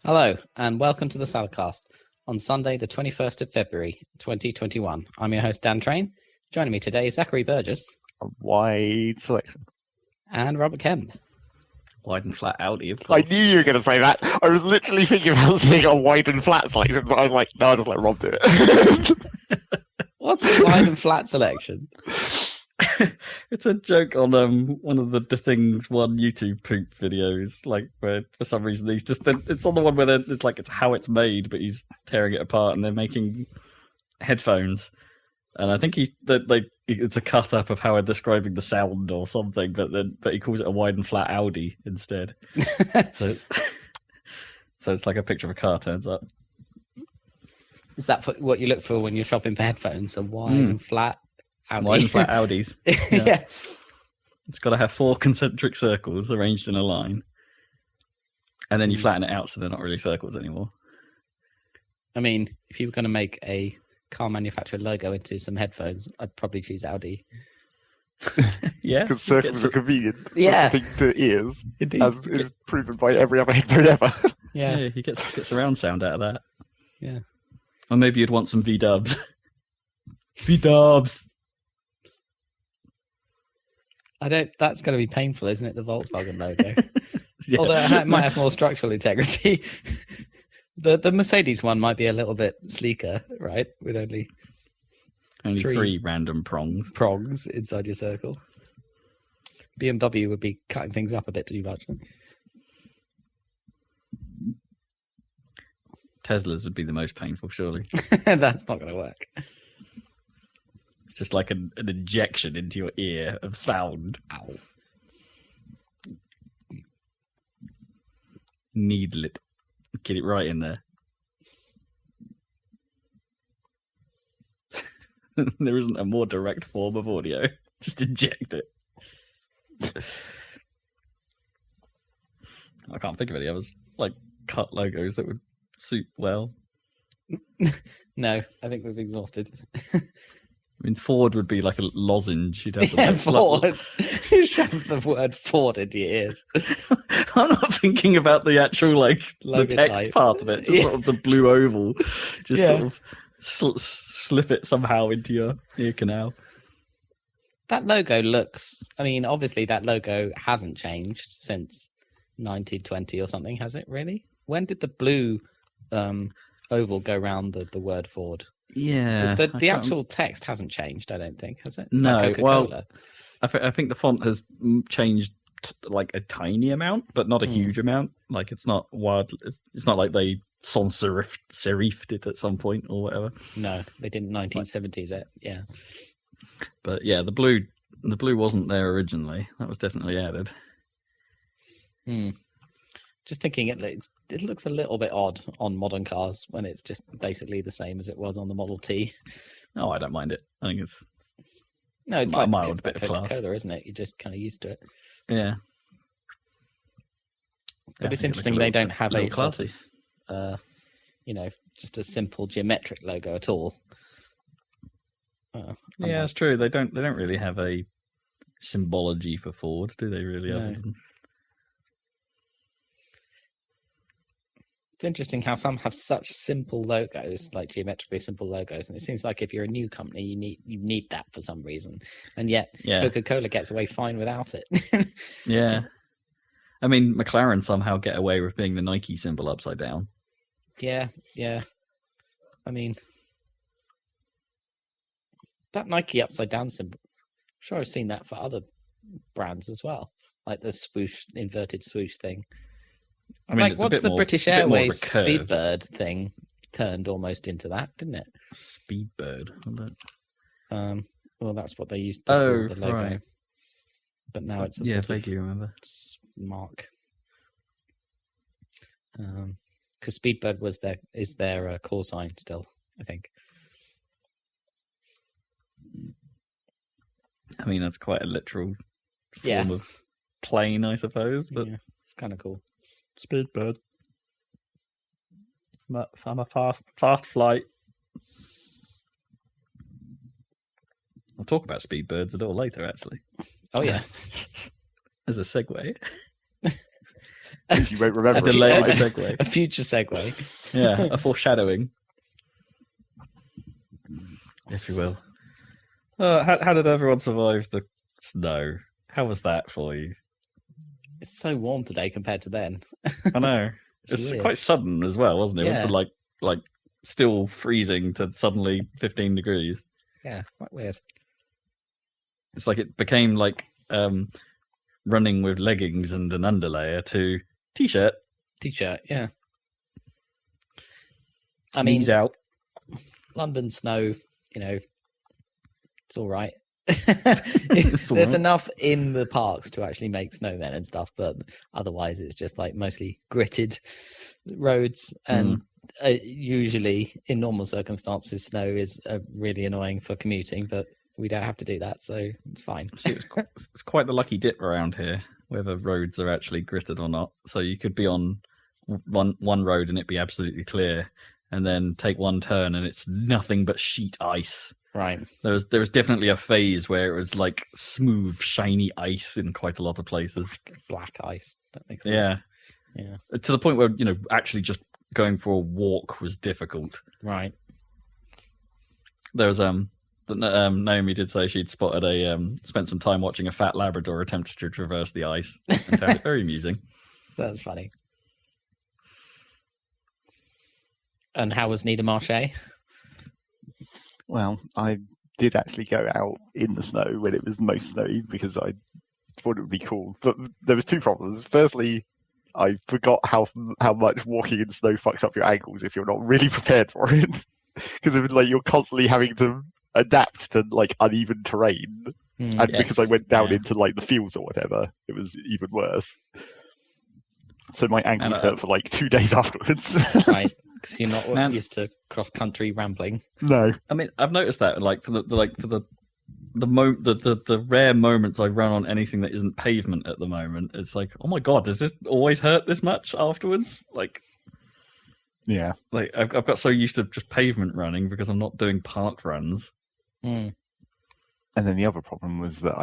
Hello, and welcome to the Saladcast on Sunday, the 21st of February, 2021. I'm your host, Dan Train. Joining me today is Zachary Burgess. A wide selection. And Robert Kemp. Wide and flat Audi, of course. I knew you were going to say that. I was literally thinking about saying a wide and flat selection, but I was like, no, I'll just let Rob do it. What's a wide and flat selection? It's a joke on one of the Things One YouTube poop videos, like where for some reason it's on the one where it's how it's made, but he's tearing it apart and they're making headphones, and I think it's a cut up of how I'm describing the sound or something, but he calls it a wide and flat Audi instead. so it's like a picture of a car turns up. Is that what you look for when you're shopping for headphones? A wide and flat Audi? Wide and flat Audis. Yeah. It's got to have 4 concentric circles arranged in a line. And then you flatten it out so they're not really circles anymore. I mean, if you were going to make a car manufacturer logo into some headphones, I'd probably choose Audi. Yeah. Because circles are convenient. Yeah. To ears, Indeed. as is proven by every other headphone ever. Yeah. Yeah, you get surround sound out of that. Yeah. Or maybe you'd want some V-dubs. V-dubs! That's going to be painful, isn't it? The Volkswagen logo. Yeah. Although it might have more structural integrity. The Mercedes one might be a little bit sleeker, right? With only three random prongs inside your circle. BMW would be cutting things up a bit too much. Teslas would be the most painful, surely. That's not going to work. It's just like an injection into your ear of sound. Ow. Needle it. Get it right in there. There isn't a more direct form of audio. Just inject it. I can't think of any others. Like cut logos that would suit well. No, I think we've exhausted. I mean, Ford would be like a lozenge. You'd have Yeah, Ford. You shove the word Ford into your ears. I'm not thinking about the actual, the Logo text type. part of it. Just sort of the blue oval. Just sort of slip it somehow into your ear canal. That logo looks... I mean, obviously that logo hasn't changed since 1920 or something, has it really? When did the blue oval go round the word Ford? Yeah. The actual text hasn't changed, I don't think, has it? It's No, like Coca-Cola. I think the font has changed a tiny amount, but not a huge amount. Like it's not wild. It's not like they sans serifed it at some point or whatever. No, they didn't 1970s it. Yeah. But yeah, the blue wasn't there originally. That was definitely added. Just thinking it looks a little bit odd on modern cars when it's just basically the same as it was on the Model T. Oh, I don't mind it. I think it's No, it's a like mild bit of class. Coca-Cola, isn't it? You're just kind of used to it. Yeah. But it's I think it interesting looks they don't have a sort classy. of, just a simple geometric logo at all. Yeah, it's true. They don't really have a symbology for Ford, do they? Really? No. Other than... It's interesting how some have such simple logos, like geometrically simple logos, and it seems like if you're a new company, you need that for some reason, and yet Coca-Cola gets away fine without it. Yeah, I mean McLaren somehow get away with being the Nike symbol upside down. Yeah. I mean, that Nike upside down symbol. I'm sure I've seen that for other brands as well, like the swoosh, inverted swoosh thing. I mean, like, what's the British bit more of a Airways curve. Speedbird thing turned almost into that, didn't it? Speedbird. Well, that's what they used to call the logo. Right. But now it's a Yeah, sort vaguely remember. mark. Because Speedbird is their call sign still, I think. I mean, that's quite a literal form of plane, I suppose. But yeah, it's kind of cool. Speedbird. I'm a fast flight. I'll talk about Speedbirds a little later, actually. Oh yeah, As a segue. which you won't remember. A delayed at the time. segue. A future segue. Yeah, a foreshadowing, if you will. How did everyone survive the snow? How was that for you? It's so warm today compared to then. I know. It's weird. quite sudden as well, wasn't it? Yeah. Went from like still freezing to suddenly 15 degrees. Yeah, quite weird. It's like it became like running with leggings and an underlayer to t-shirt. T-shirt, yeah. I mean, Knees out. London snow, it's all right. It's all There's right. enough in the parks to actually make snowmen and stuff, but otherwise it's just like mostly gritted roads. And usually, in normal circumstances, snow is really annoying for commuting, but we don't have to do that, so it's fine. See, it's quite the lucky dip around here, whether roads are actually gritted or not. So you could be on one road and it be absolutely clear, and then take one turn and it's nothing but sheet ice. Right. There was definitely a phase where it was like smooth, shiny ice in quite a lot of places. Black ice, don't they call it? Yeah. Yeah. To the point where, actually just going for a walk was difficult. Right. There was Naomi did say she'd spent some time watching a fat Labrador attempt to traverse the ice and found it very amusing. That's funny. And how was Niedermarché? Well, I did actually go out in the snow when it was most snowy because I thought it would be cool. But there was two problems. Firstly, I forgot how much walking in snow fucks up your ankles if you're not really prepared for it. Because you're constantly having to adapt to uneven terrain. And because I went down into the fields or whatever, it was even worse. So my ankles hurt for 2 days afterwards. Right. Because you're not used to cross-country rambling. No. I mean, I've noticed that for the rare moments I run on anything that isn't pavement at the moment, it's like, oh my god, does this always hurt this much afterwards? Yeah. I've got so used to just pavement running because I'm not doing park runs. Mm. And then the other problem was that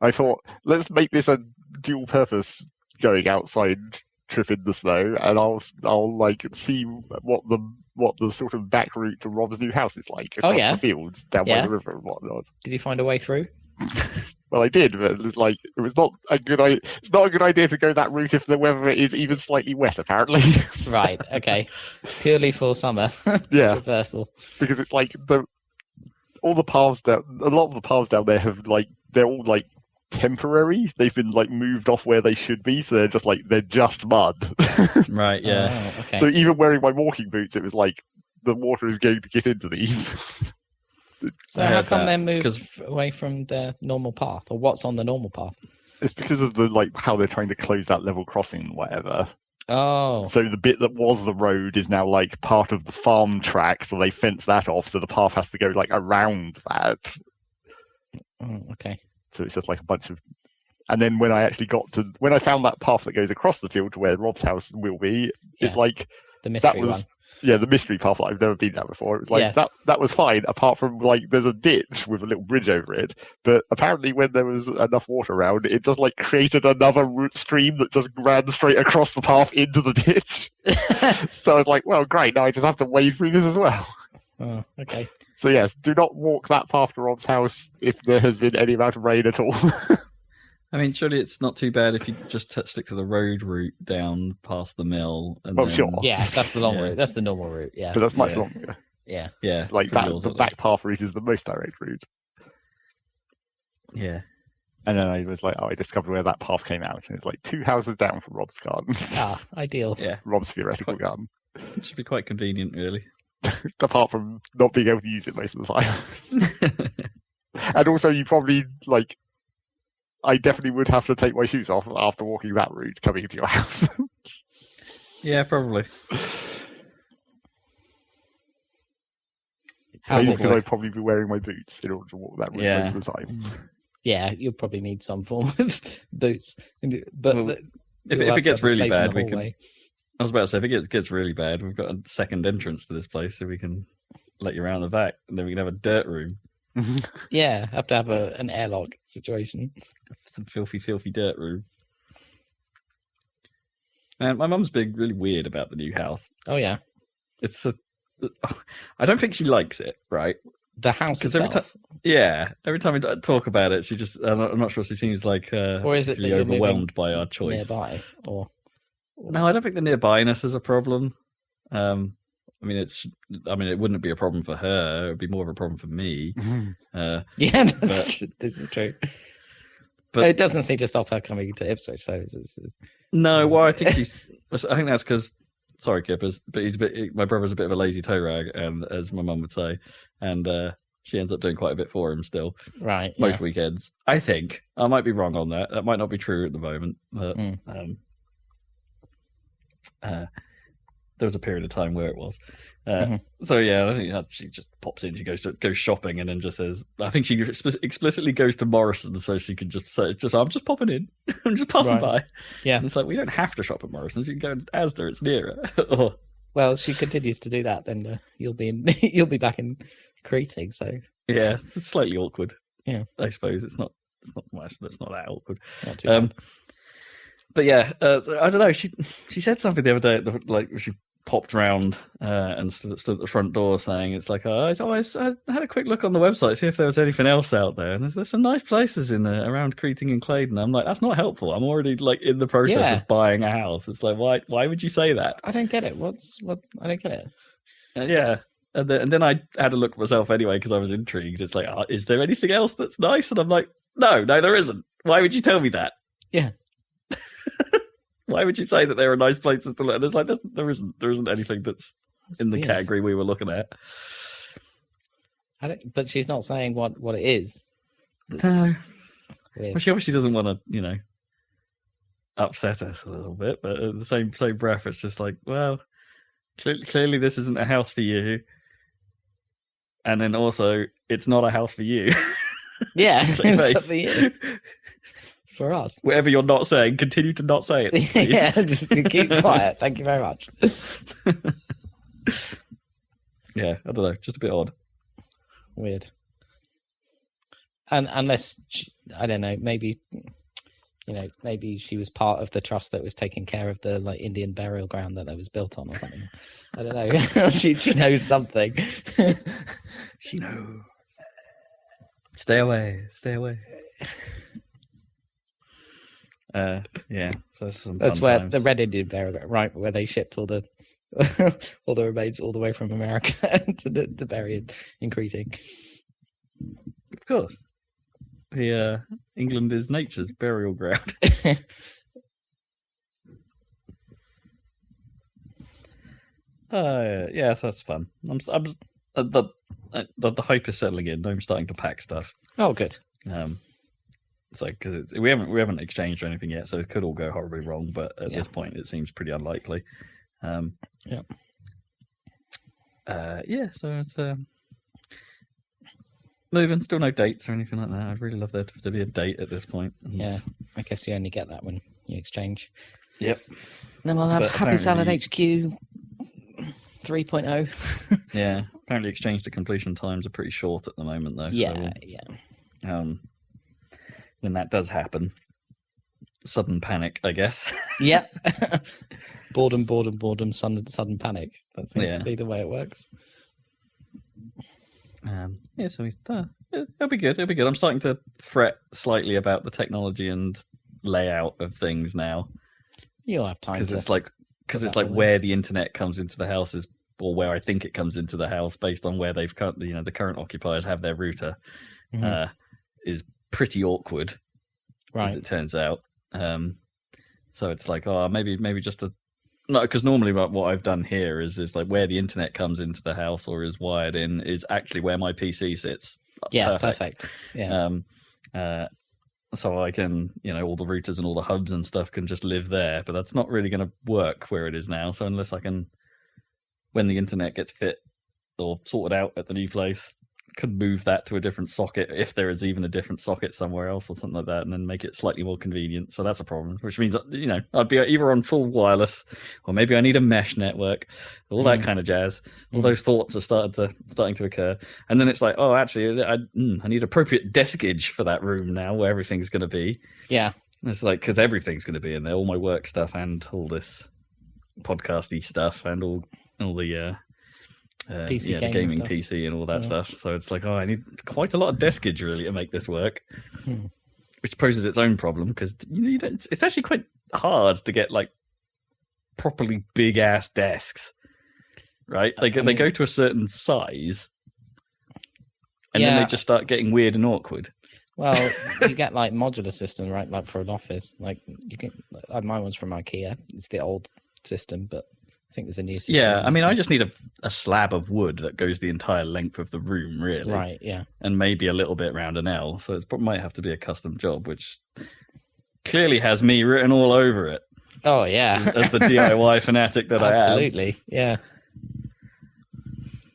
I thought, let's make this a dual purpose going outside trip in the snow, and I'll see what the sort of back route to Rob's new house is like across the fields down by the river and whatnot. Did you find a way through? Well, I did, but it's not a good idea. It's not a good idea to go that route if the weather is even slightly wet. Apparently, Right. Okay. Purely for summer. Yeah. Reversal. Because it's all the paths down. A lot of the paths down there have they're all temporary. They've been moved off where they should be, so they're just mud. Right, yeah. Oh, okay. So even wearing my walking boots, it was the water is going to get into these. So how come they're moved away from their normal path, or what's on the normal path? It's because of the how they're trying to close that level crossing, whatever. Oh. So the bit that was the road is now part of the farm track, so they fence that off, so the path has to go around that. Oh, okay. So it's just a bunch of. And then when I found that path that goes across the field to where Rob's house will be, it's The mystery one. Yeah, the mystery path that I've never been down before. It was that was fine, apart from there's a ditch with a little bridge over it. But apparently when there was enough water around, it just created another root stream that just ran straight across the path into the ditch. So I was like, well, great, now I just have to wade through this as well. Oh, okay. So yes, do not walk that path to Rob's house if there has been any amount of rain at all. I mean, surely it's not too bad if you just stick to the road route down past the mill. And Sure. Yeah, that's the long route. That's the normal route. Yeah. But that's much longer. Yeah. Yeah. It's the back path route is the most direct route. Yeah. And then I was I discovered where that path came out. And it's 2 houses down from Rob's garden. Ah, ideal. Yeah. Rob's theoretical garden. It should be quite convenient, really. Apart from not being able to use it most of the time. And also you probably I definitely would have to take my shoes off after walking that route coming into your house. Yeah, probably. How's it Because work? I'd probably be wearing my boots in order to walk that route most of the time. Yeah, you'll probably need some form of boots. But Well, if you'll it have gets to have really space in bad, the we can. hallway. I was about to say, if it gets really bad, we've got a second entrance to this place, so we can let you around the back, and then we can have a dirt room. Yeah, have to have an airlock situation. Some filthy dirt room. Man, my mum's being really weird about the new house. Oh yeah, I don't think she likes it, right? the house Because itself. every time we talk about it, she just, I'm not sure she seems like Or is it that you're overwhelmed by our choice. nearby, or No, I don't think the nearbyness is a problem. I mean, it wouldn't be a problem for her. It would be more of a problem for me. yeah, this is true. But it doesn't seem to stop her coming to Ipswich. So No, well, I think that's because. Sorry, Kippers, but my brother's a bit of a lazy toe rag, as my mum would say, and she ends up doing quite a bit for him still. Right. Most weekends, I think. I might be wrong on that. That might not be true at the moment, but there was a period of time where it was. So yeah, I think she just pops in. She goes shopping and then just says, I think she explicitly goes to Morrison's so she can just say, I'm just popping in. I'm just passing by. Yeah. And it's like, we don't have to shop at Morrison's. You can go to Asda. It's nearer. Well, she continues to do that, then you'll be back in Creating. So yeah, it's slightly awkward. Yeah, I suppose it's not much. That's not that awkward. Not too bad. But yeah, I don't know. She said something the other day, like she popped round and stood at the front door saying, it's like, I had a quick look on the website, see if there was anything else out there, and there's some nice places around Creating and Claydon. I'm like, that's not helpful. I'm already like in the process of buying a house. It's like, why would you say that? I don't get it. I don't get it. Yeah. And then I had a look myself anyway because I was intrigued. It's like, is there anything else that's nice? And I'm like, no, there isn't. Why would you tell me that? Yeah. Why would you say that there are nice places to look? There's like there isn't anything that's in the weird. category we were looking at. But she's not saying what it is. No. Weird. Well, she obviously doesn't want to, upset us a little bit. But at the same breath, it's just like, well, clearly this isn't a house for you. And then also, it's not a house for you. Yeah, it's for you. It's for us. Whatever you're not saying, continue to not say it. Please. Yeah, just keep quiet. Thank you very much. Yeah, I don't know, just a bit odd. Weird. And unless I don't know, maybe she was part of the trust that was taking care of the Indian burial ground that was built on or something. I don't know. she knows something. She knows. Stay away. Yeah, so that's where times. the Red Indian burial ground, right, where they shipped all the all the remains all the way from America to bury in Creating. Of course. England is nature's burial ground. Yeah, so that's fun. I'm the hype is settling in. I'm starting to pack stuff. Oh, good. It's like because we haven't exchanged or anything yet, so it could all go horribly wrong. But at this point, it seems pretty unlikely. Yeah. So it's moving. Still no dates or anything like that. I'd really love there to be a date at this point. Yeah, I guess you only get that when you exchange. Yep. Then we'll have Happy Salad HQ 3.0. Yeah. Apparently, exchange to completion times are pretty short at the moment, though. Yeah. When that does happen, sudden panic, I guess. Yep. boredom, sudden panic. That seems to be the way it works. So it'll be good. I'm starting to fret slightly about the technology and layout of things now. You'll have time because it's like where the internet comes into the house is, or where I think it comes into the house based on where they've cut. The current occupiers have their router, is pretty awkward, right? As it turns out. So it's like, maybe just no, because normally what I've done here is like where the internet comes into the house or is wired in is actually where my PC sits. Yeah, perfect. Yeah. So I can, all the routers and all the hubs and stuff can just live there, but that's not really going to work where it is now. So unless I can, when the internet gets fit or sorted out at the new place, could move that to a different socket if there is even a different socket somewhere else or something like that, and then make it slightly more convenient. So that's a problem, which means I'd be either on full wireless or maybe I need a mesh network, all that kind of jazz. All those thoughts are starting to occur, and then it's like, oh, actually, I need appropriate deskage for that room now where everything's going to be. Yeah, It's like, because everything's going to be in there, all my work stuff and all this podcasty stuff and all the PC the gaming stuff. PC and all that stuff. So it's like, I need quite a lot of deskage really to make this work, which poses its own problem because you don't. It's actually quite hard to get like properly big ass desks, right? They go to a certain size, and then they just start getting weird and awkward. Well, you get like modular system, right? Like for an office, like you can. My one's from IKEA. It's the old system, but I think there's a new system. Yeah, I mean, I just need a slab of wood that goes the entire length of the room, really. Right. Yeah. And maybe a little bit round an L. So it might have to be a custom job, which clearly has me written all over it. Oh yeah, as the DIY fanatic that I am. Absolutely. Yeah.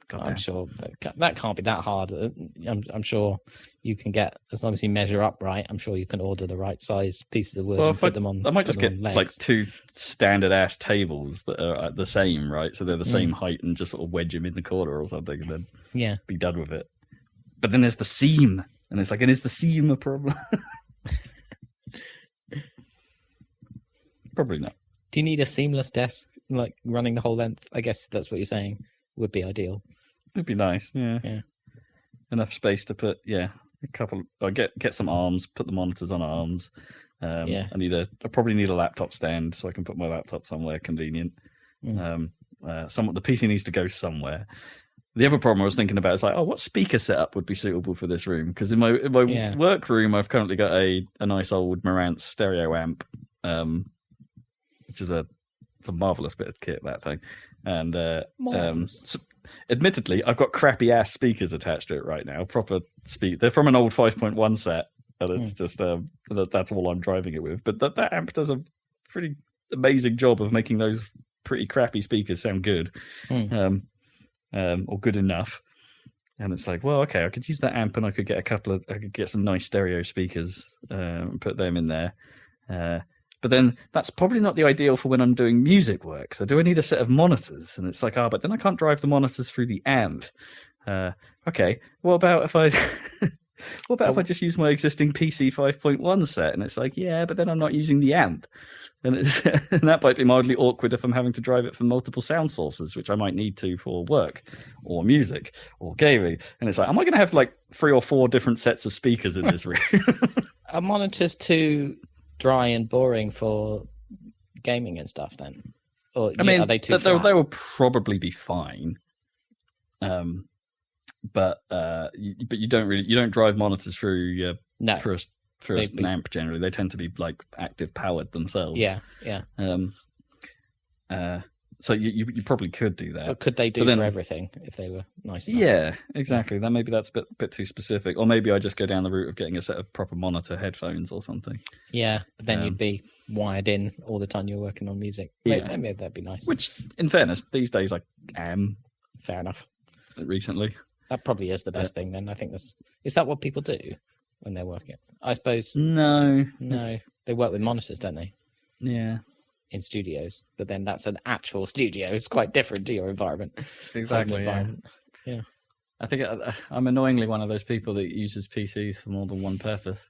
God I'm sure that can't be that hard. I'm sure you can get, as long as you measure up right, I'm sure you can order the right size pieces of wood and put them on. I might just get legs. like 2 standard ass tables that are the same, right? So they're the same height, and just sort of wedge them in the corner or something, and then be done with it. But then there's the seam, and it's like, and is the seam a problem? Probably not. Do you need a seamless desk, like running the whole length? I guess that's what you're saying would be ideal. It'd be nice, yeah. Enough space to put, a couple. I get some arms, put the monitors on arms. I probably need a laptop stand so I can put my laptop somewhere convenient. The PC needs to go somewhere. The other problem I was thinking about is like, what speaker setup would be suitable for this room? Because in my work room, I've currently got a nice old Marantz stereo amp, which is it's a marvelous bit of kit, that thing. And admittedly, I've got crappy ass speakers attached to it right now. Proper speak. They're from an old 5.1 set, and it's just that's all I'm driving it with. But that amp does a pretty amazing job of making those pretty crappy speakers sound good, or good enough. And it's like, well, okay, I could use that amp, and I could get some nice stereo speakers and put them in there. But then that's probably not the ideal for when I'm doing music work. So do I need a set of monitors? And it's like, but then I can't drive the monitors through the amp. Okay, what about if I if I just use my existing PC 5.1 set? And it's like, but then I'm not using the amp. And that might be mildly awkward if I'm having to drive it from multiple sound sources, which I might need to for work or music or gaming. And it's like, am I going to have like 3 or 4 different sets of speakers in this room? Are monitors too dry and boring for gaming and stuff then? Or are they too flat? They will probably be fine. But you don't drive monitors through for an amp generally. They tend to be like active powered themselves. Yeah. So you probably could do that. But could they do for everything if they were nice enough? Yeah, exactly. Then maybe that's a bit too specific. Or maybe I just go down the route of getting a set of proper monitor headphones or something. Yeah, but then you'd be wired in all the time you're working on music. Maybe that'd be nice. Which, in fairness, these days I am. Fair enough. Recently. That probably is the best thing then. I think is that what people do when they're working? I suppose. No. They work with monitors, don't they? Yeah. In studios, but then that's an actual studio. It's quite different to your environment. Exactly. Yeah. I think I'm annoyingly one of those people that uses PCs for more than one purpose,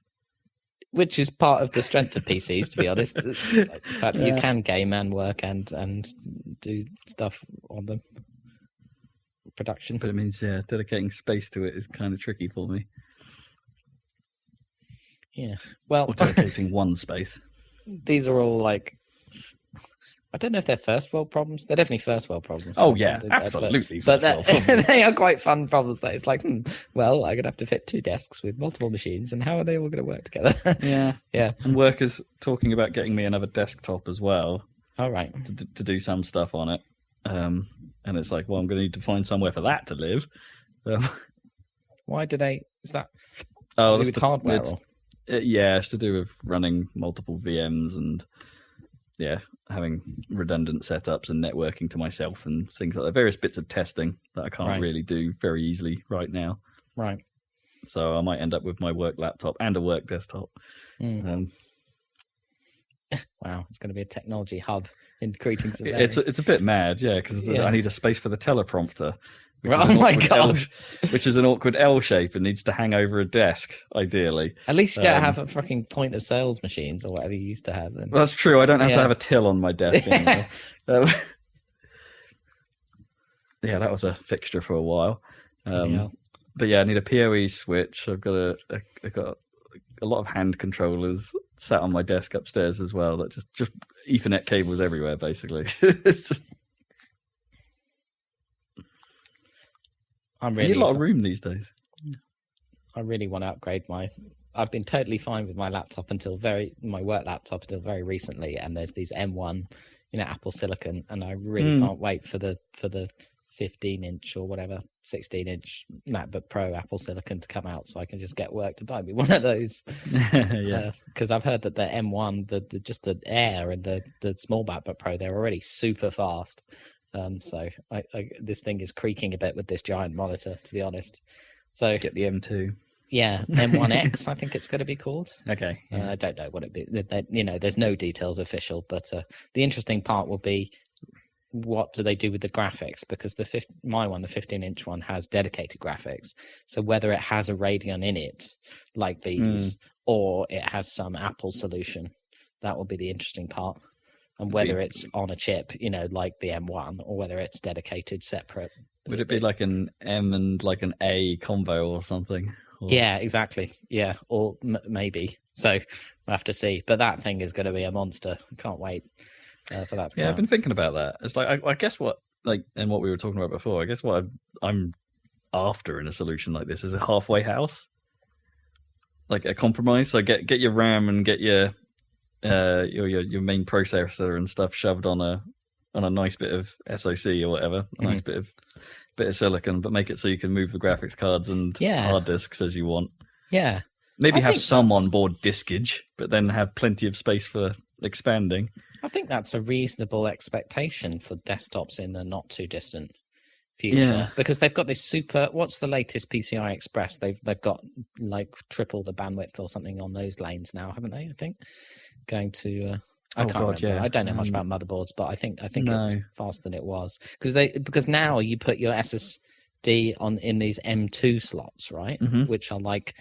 which is part of the strength of PCs, to be honest. The fact that you can game and work and do stuff on them. Production, but it means dedicating space to it is kind of tricky for me. Yeah, well, or dedicating one space. These are all like, I don't know if they're first world problems. They're definitely first world problems. Oh yeah, absolutely. But they are quite fun problems. That it's like, well, I'm gonna have to fit 2 desks with multiple machines, and how are they all going to work together? Yeah. And workers talking about getting me another desktop as well. All right, to do some stuff on it. And it's like, well, I'm going to need to find somewhere for that to live. Why do they? Is that to do with hardware? It's to do with running multiple VMs and having redundant setups and networking to myself and things like that. Various bits of testing that I can't really do very easily right now. Right. So I might end up with my work laptop and a work desktop. Wow, it's going to be a technology hub in greetings. It's a bit mad, because I need a space for the teleprompter, which Oh is an my awkward God. which is an awkward L shape and needs to hang over a desk, ideally. At least you don't have a fucking point of sales machines or whatever you used to have. Then. Well, that's true. I don't have to Yeah. have a till on my desk anymore. Yeah, that was a fixture for a while. Yeah. But yeah, I need a PoE switch. I've got a lot of hand controllers sat on my desk upstairs as well. That just Ethernet cables everywhere, basically. It's just I'm you really need a lot of room these days. I really want to upgrade my. I've been totally fine with my laptop my work laptop until very recently, and there's these M1, Apple Silicon, and I really can't wait for the 15-inch or whatever 16-inch MacBook Pro Apple Silicon to come out, so I can just get work to buy me one of those. Yeah, because I've heard that the M1, the Air and the small MacBook Pro, they're already super fast. So this thing is creaking a bit with this giant monitor, to be honest. So get the M2. Yeah, M1X, I think it's going to be called. Okay. Yeah. I don't know what it be. There's no details official, but the interesting part will be what do they do with the graphics? Because my one, the 15-inch one, has dedicated graphics. So whether it has a Radeon in it, like these, or it has some Apple solution, that will be the interesting part. And whether it's on a chip, like the M1, or whether it's dedicated separate. Would it be like an M and like an A combo or something? Or... Yeah, exactly. Yeah, or maybe. So we'll have to see. But that thing is going to be a monster. I can't wait for that to come out. I've been thinking about that. It's like I guess and what we were talking about before. I guess what I'm after in a solution like this is a halfway house, like a compromise. So get your RAM and get your main processor and stuff shoved on a nice bit of SoC or whatever, a nice bit of silicon, but make it so you can move the graphics cards and hard disks as you want. Yeah. Maybe have some onboard diskage, but then have plenty of space for expanding. I think that's a reasonable expectation for desktops in the not too distant future. Yeah. Because they've got this super. What's the latest PCI Express? They've got like triple the bandwidth or something on those lanes now, haven't they? I think going to. I can't remember. Yeah. I don't know much about motherboards, but I think it's faster than it was because now you put your SSD in these M2 slots, right? Mm-hmm. Which are like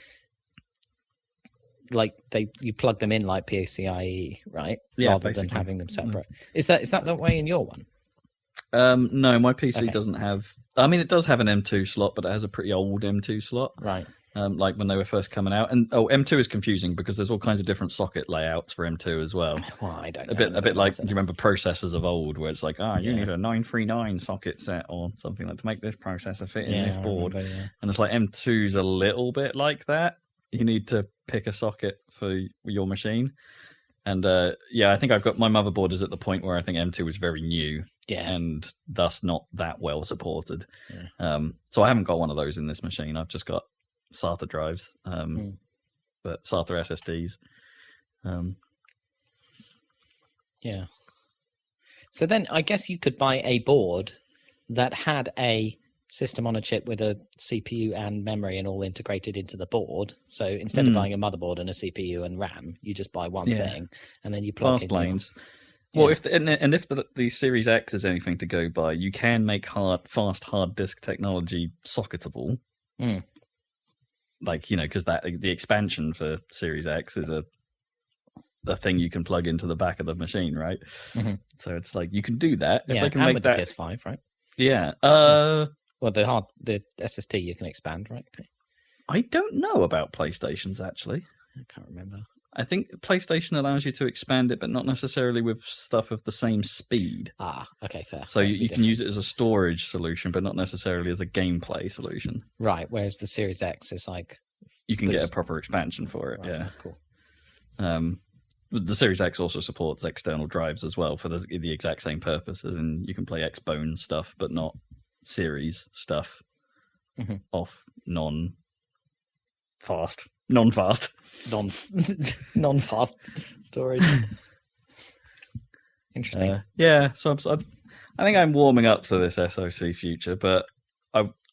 you plug them in like PCIe, right? Yeah, rather basically. than having them separate. Is that the way in your one? No, my PC doesn't have. I mean, it does have an M2 slot, but it has a pretty old M2 slot. Right. Like when they were first coming out, and M2 is confusing because there's all kinds of different socket layouts for M2 as well. Well, I don't know. A bit like, do you remember processors of old, where it's like, you need a 939 socket set or something like to make this processor fit in this board, and it's like M2's a little bit like that. You need to pick a socket for your machine, and I think I've got my motherboard is at the point where I think M2 was very new, and thus not that well supported. So I haven't got one of those in this machine. I've just got SATA drives, but SATA SSDs. Yeah. So then I guess you could buy a board that had a system on a chip with a CPU and memory and all integrated into the board. So instead of buying a motherboard and a CPU and RAM, you just buy one thing and then you plug fast in lanes. Well, if the Series X is anything to go by, you can make fast hard disk technology socketable. Like, because the expansion for Series X is a thing you can plug into the back of the machine, right? Mm-hmm. So it's like you can do that. If they can make with that... the PS5, right? Yeah. Well, the SSD you can expand, right? Okay. I don't know about PlayStations, actually. I can't remember. I think PlayStation allows you to expand it, but not necessarily with stuff of the same speed. Ah, okay, fair. So you can use it as a storage solution, but not necessarily as a gameplay solution. Right, whereas the Series X is like... You can get a proper expansion for it, right, that's cool. The Series X also supports external drives as well for the exact same purpose, as in you can play Xbone stuff, but not Series stuff off non-fast storage. Interesting. So I think I'm warming up to this SoC future, but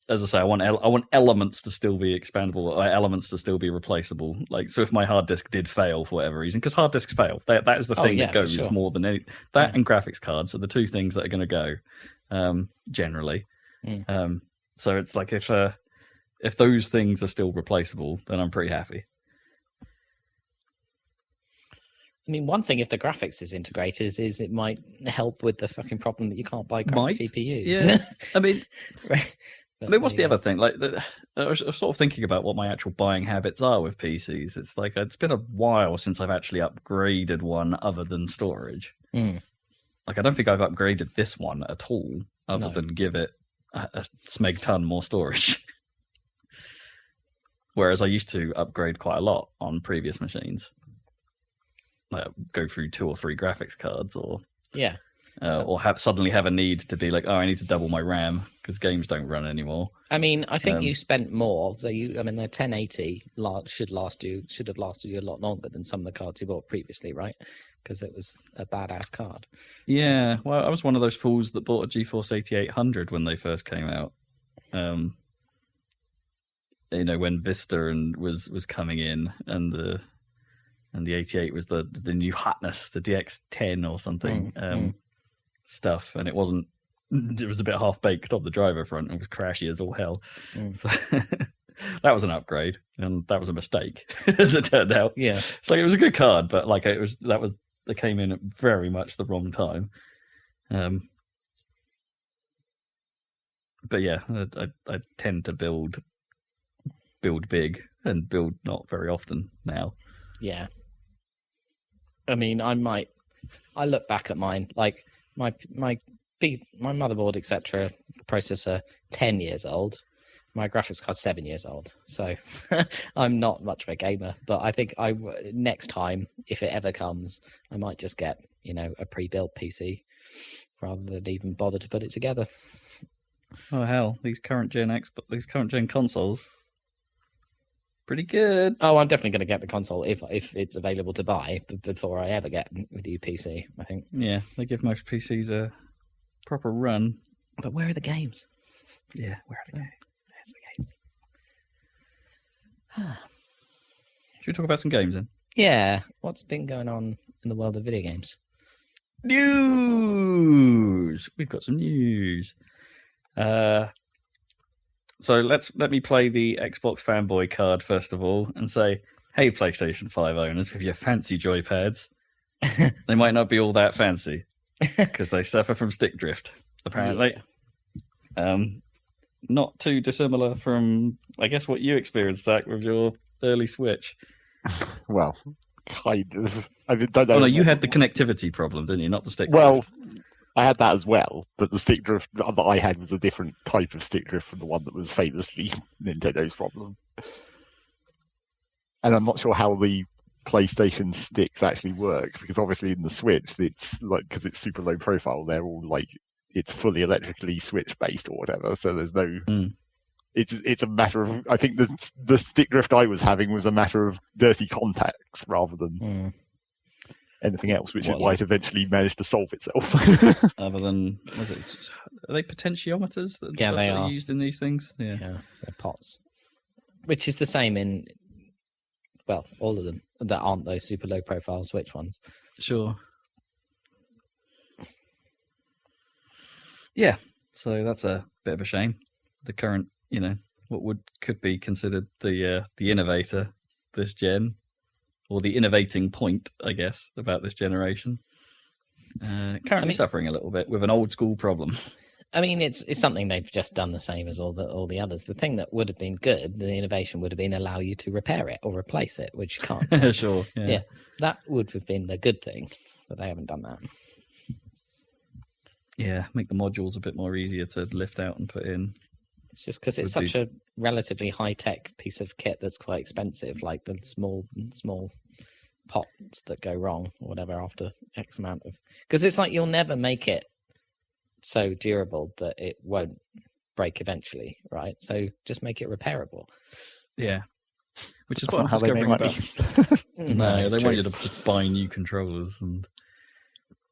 as I say, I want elements to still be expandable, or elements to still be replaceable. Like, so if my hard disk did fail for whatever reason, because hard disks fail, that is the thing that goes more than any. That and graphics cards are the two things that are going to go generally. So it's like if those things are still replaceable, then I'm pretty happy. I mean, one thing if the graphics is integrated is it might help with the fucking problem that you can't buy current GPUs. Yeah. I mean, Right. I mean, what's the other thing? Like, I was sort of thinking about what my actual buying habits are with PCs. It's like it's been a while since I've actually upgraded one other than storage. Mm. Like, I don't think I've upgraded this one at all, other than give it a smeg ton more storage. Whereas I used to upgrade quite a lot on previous machines. Like, go through 2 or 3 graphics cards, or suddenly have a need to be like, oh, I need to double my RAM because games don't run anymore. I mean, I think you spent more. So the 1080 should have lasted you a lot longer than some of the cards you bought previously, right? Because it was a badass card. Yeah, well, I was one of those fools that bought a GeForce 8800 when they first came out. When Vista was coming in, and the 88 was the new hotness, the DX10 or something. Stuff, and it was a bit half baked on the driver front and was crashy as all hell. So that was an upgrade, and that was a mistake as it turned out. Yeah, it's like it was a good card, but like it came in at very much the wrong time. But yeah, I tend to build big and build not very often now. Yeah, I mean, I look back at mine, like my motherboard, etc., processor 10 years old, my graphics card 7 years old. So I'm not much of a gamer, but I think next time, if it ever comes, I might just get a pre-built PC rather than even bother to put it together. Oh hell, these current gen consoles, pretty good. Oh, I'm definitely going to get the console if it's available to buy before I ever get with the PC, I think. Yeah, they give most PCs a proper run. But where are the games? Yeah, where are the games? Where's the games? Should we talk about some games then? Yeah. What's been going on in the world of video games? News! We've got some news. So let me play the Xbox fanboy card first of all and say, hey, PlayStation 5 owners with your fancy joypads, they might not be all that fancy because they suffer from stick drift, apparently. Yeah. Not too dissimilar from, I guess, what you experienced, Zach, with your early Switch. Well, kind of. I don't know. Oh, no, you had the connectivity problem, didn't you? Not the stick drift. Well, I had that as well, but the stick drift that I had was a different type of stick drift from the one that was famously Nintendo's problem. And I'm not sure how the PlayStation sticks actually work, because obviously in the Switch, it's like, because it's super low profile, they're all like, it's fully electrically Switch based or whatever. So there's no. It's a matter of, I think the stick drift I was having was a matter of dirty contacts rather than anything else, which is why it eventually managed to solve itself. Other than, are they potentiometers that they are are used in these things? Yeah, they're pots, which is the same in, well, all of them that aren't those super low profile Switch ones. Sure. Yeah, so that's a bit of a shame. The current, what could be considered the innovator this gen, or the innovating point, I guess, about this generation, currently suffering a little bit with an old school problem. I mean, it's something they've just done the same as all the others. The thing that would have been good, the innovation would have been allow you to repair it or replace it, which you can't. Sure. Yeah, that would have been the good thing, but they haven't done that. Yeah, make the modules a bit more easier to lift out and put in. It's just because it's such a relatively high-tech piece of kit that's quite expensive, like the small pots that go wrong or whatever after X amount of... Because it's like you'll never make it so durable that it won't break eventually, right? So just make it repairable. Yeah. Which That's is what I'm not how they make discovering money. about... No, they want you to just buy new controllers, and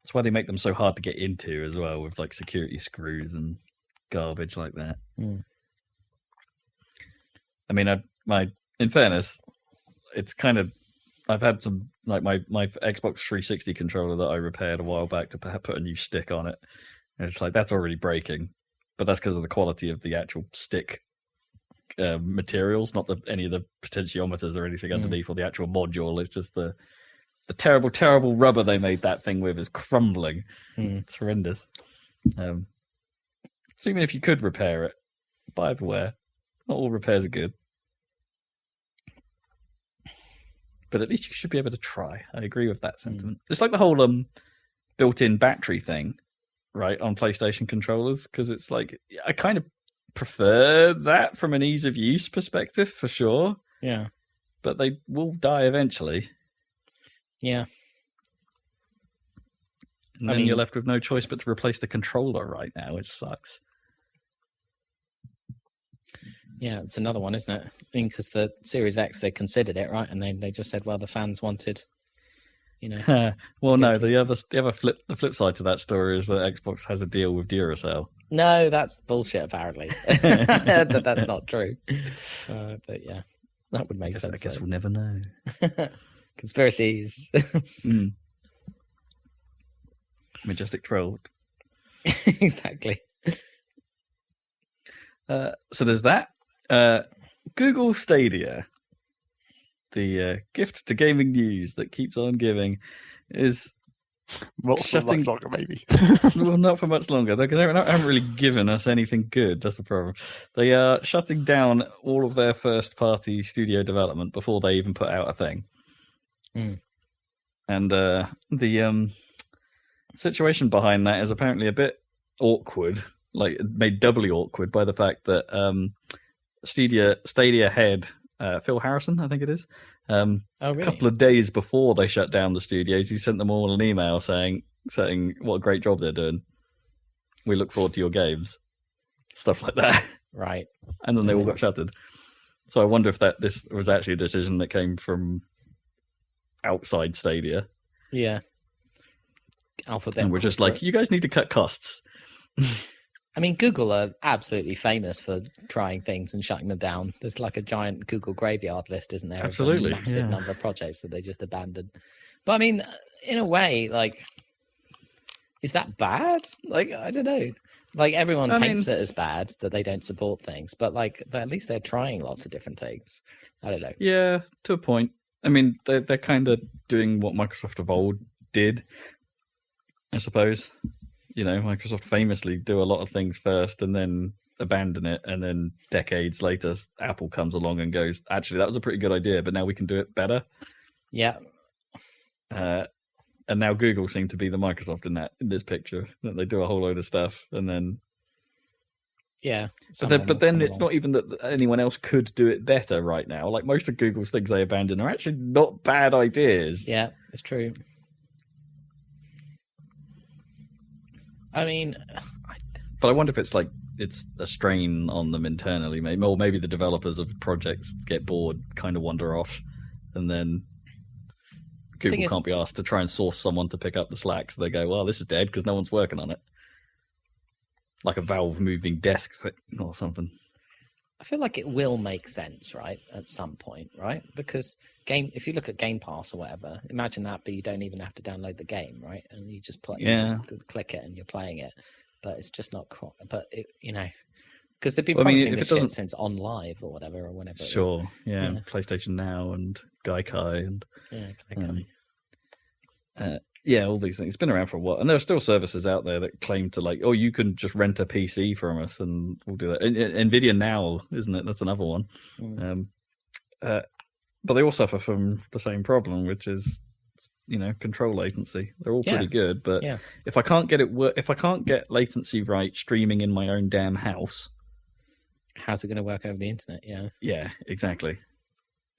that's why they make them so hard to get into as well, with like security screws and garbage like that. I mean, in fairness, it's kind of, I've had some, like my Xbox 360 controller that I repaired a while back to put a new stick on it. And it's like, that's already breaking. but that's because of the quality of the actual stick materials, not any of the potentiometers or anything underneath, or the actual module. It's just the terrible, terrible rubber they made that thing with is crumbling. It's horrendous. So even if you could repair it, buy beware. Not all repairs are good. But at least you should be able to try. I agree with that sentiment. It's like the whole built-in battery thing, right, on PlayStation controllers, because it's like, I kind of prefer that from an ease of use perspective, for sure. Yeah. But they will die eventually. Yeah. And then you're left with no choice but to replace the controller right now, which sucks. Yeah, it's another one, isn't it? I mean, because the Series X, they considered it, right? And they just said, well, the fans wanted, well, no, the flip side to that story is that Xbox has a deal with Duracell. No, that's bullshit, apparently. That's not true. But yeah, that would make sense. I guess we'll never know. Conspiracies. Majestic troll. Exactly. So there's that. Google Stadia, the gift to gaming news that keeps on giving, is not for much longer, maybe. Well, not for much longer. They haven't really given us anything good. That's the problem. They are shutting down all of their first-party studio development before they even put out a thing. And the situation behind that is apparently a bit awkward, like made doubly awkward by the fact that Stadia head Phil Harrison, I think it is, really? a couple of days before they shut down the studios, he sent them all an email saying what a great job they're doing. We look forward to your games, stuff like that. Right. And then they all got shuttered. So I wonder if this was actually a decision that came from outside Stadia. Yeah. Alphabet. And we're just like, you guys need to cut costs. I mean, Google are absolutely famous for trying things and shutting them down. There's like a giant Google graveyard list, isn't there? Absolutely. Of a massive number of projects that they just abandoned. But I mean, in a way, like, is that bad? Like, I don't know. Like, everyone paints it as bad that they don't support things, but like, at least they're trying lots of different things. I don't know. Yeah, to a point. I mean, they're kind of doing what Microsoft of old did, I suppose. Microsoft famously do a lot of things first and then abandon it, and then decades later, Apple comes along and goes, actually, that was a pretty good idea, but now we can do it better. Yeah. And now Google seem to be the Microsoft in this picture, that they do a whole load of stuff, and then... Yeah. But then it's not even that anyone else could do it better right now. Like, most of Google's things they abandon are actually not bad ideas. Yeah, it's true. I mean, but I wonder if it's a strain on them internally, maybe, or maybe the developers of projects get bored, kind of wander off, and then Google can't be asked to try and source someone to pick up the slack, so they go, well, this is dead because no one's working on it. Like a Valve moving desk or something. I feel like it will make sense, right, at some point, right? Because if you look at Game Pass or whatever, imagine that, but you don't even have to download the game, right? And you just you just click it and you're playing it. But it's just not, because they've been promising this shit since On Live or whatever, or whenever. Sure, yeah, PlayStation Now and Gaikai and Gaikai. All these things. It's been around for a while, and there are still services out there that claim to you can just rent a PC from us, and we'll do that. Nvidia Now, isn't it? That's another one. But they all suffer from the same problem, which is, control latency. They're all pretty good, but if I can't get if I can't get latency right streaming in my own damn house, how's it going to work over the internet? Yeah, exactly.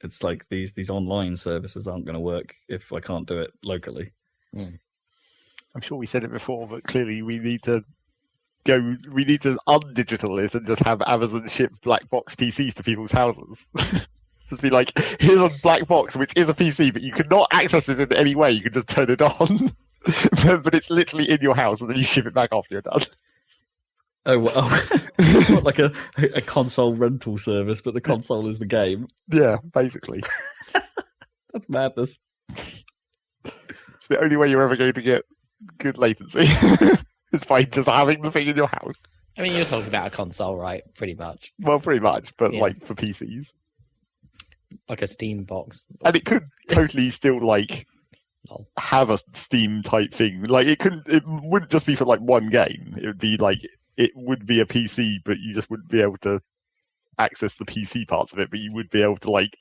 It's like these online services aren't going to work if I can't do it locally. I'm sure we said it before, but clearly we need to undigital it and just have Amazon ship black box PCs to people's houses. Just be like, here's a black box which is a PC, but you cannot access it in any way. You can just turn it on, but it's literally in your house, and then you ship it back after you're done. Oh, well, not like a console rental service, but the console is the game. Yeah, basically. That's madness. It's the only way you're ever going to get good latency is by just having the thing in your house. I mean, you're talking about a console, right? Pretty much. Well, pretty much, but Yeah. like for PCs. Like a Steam box. And it could totally still like Lol. have a Steam type thing. Like it wouldn't just be for like one game. It would be like it would be a PC, but you just wouldn't be able to access the PC parts of it. But you would be able to like,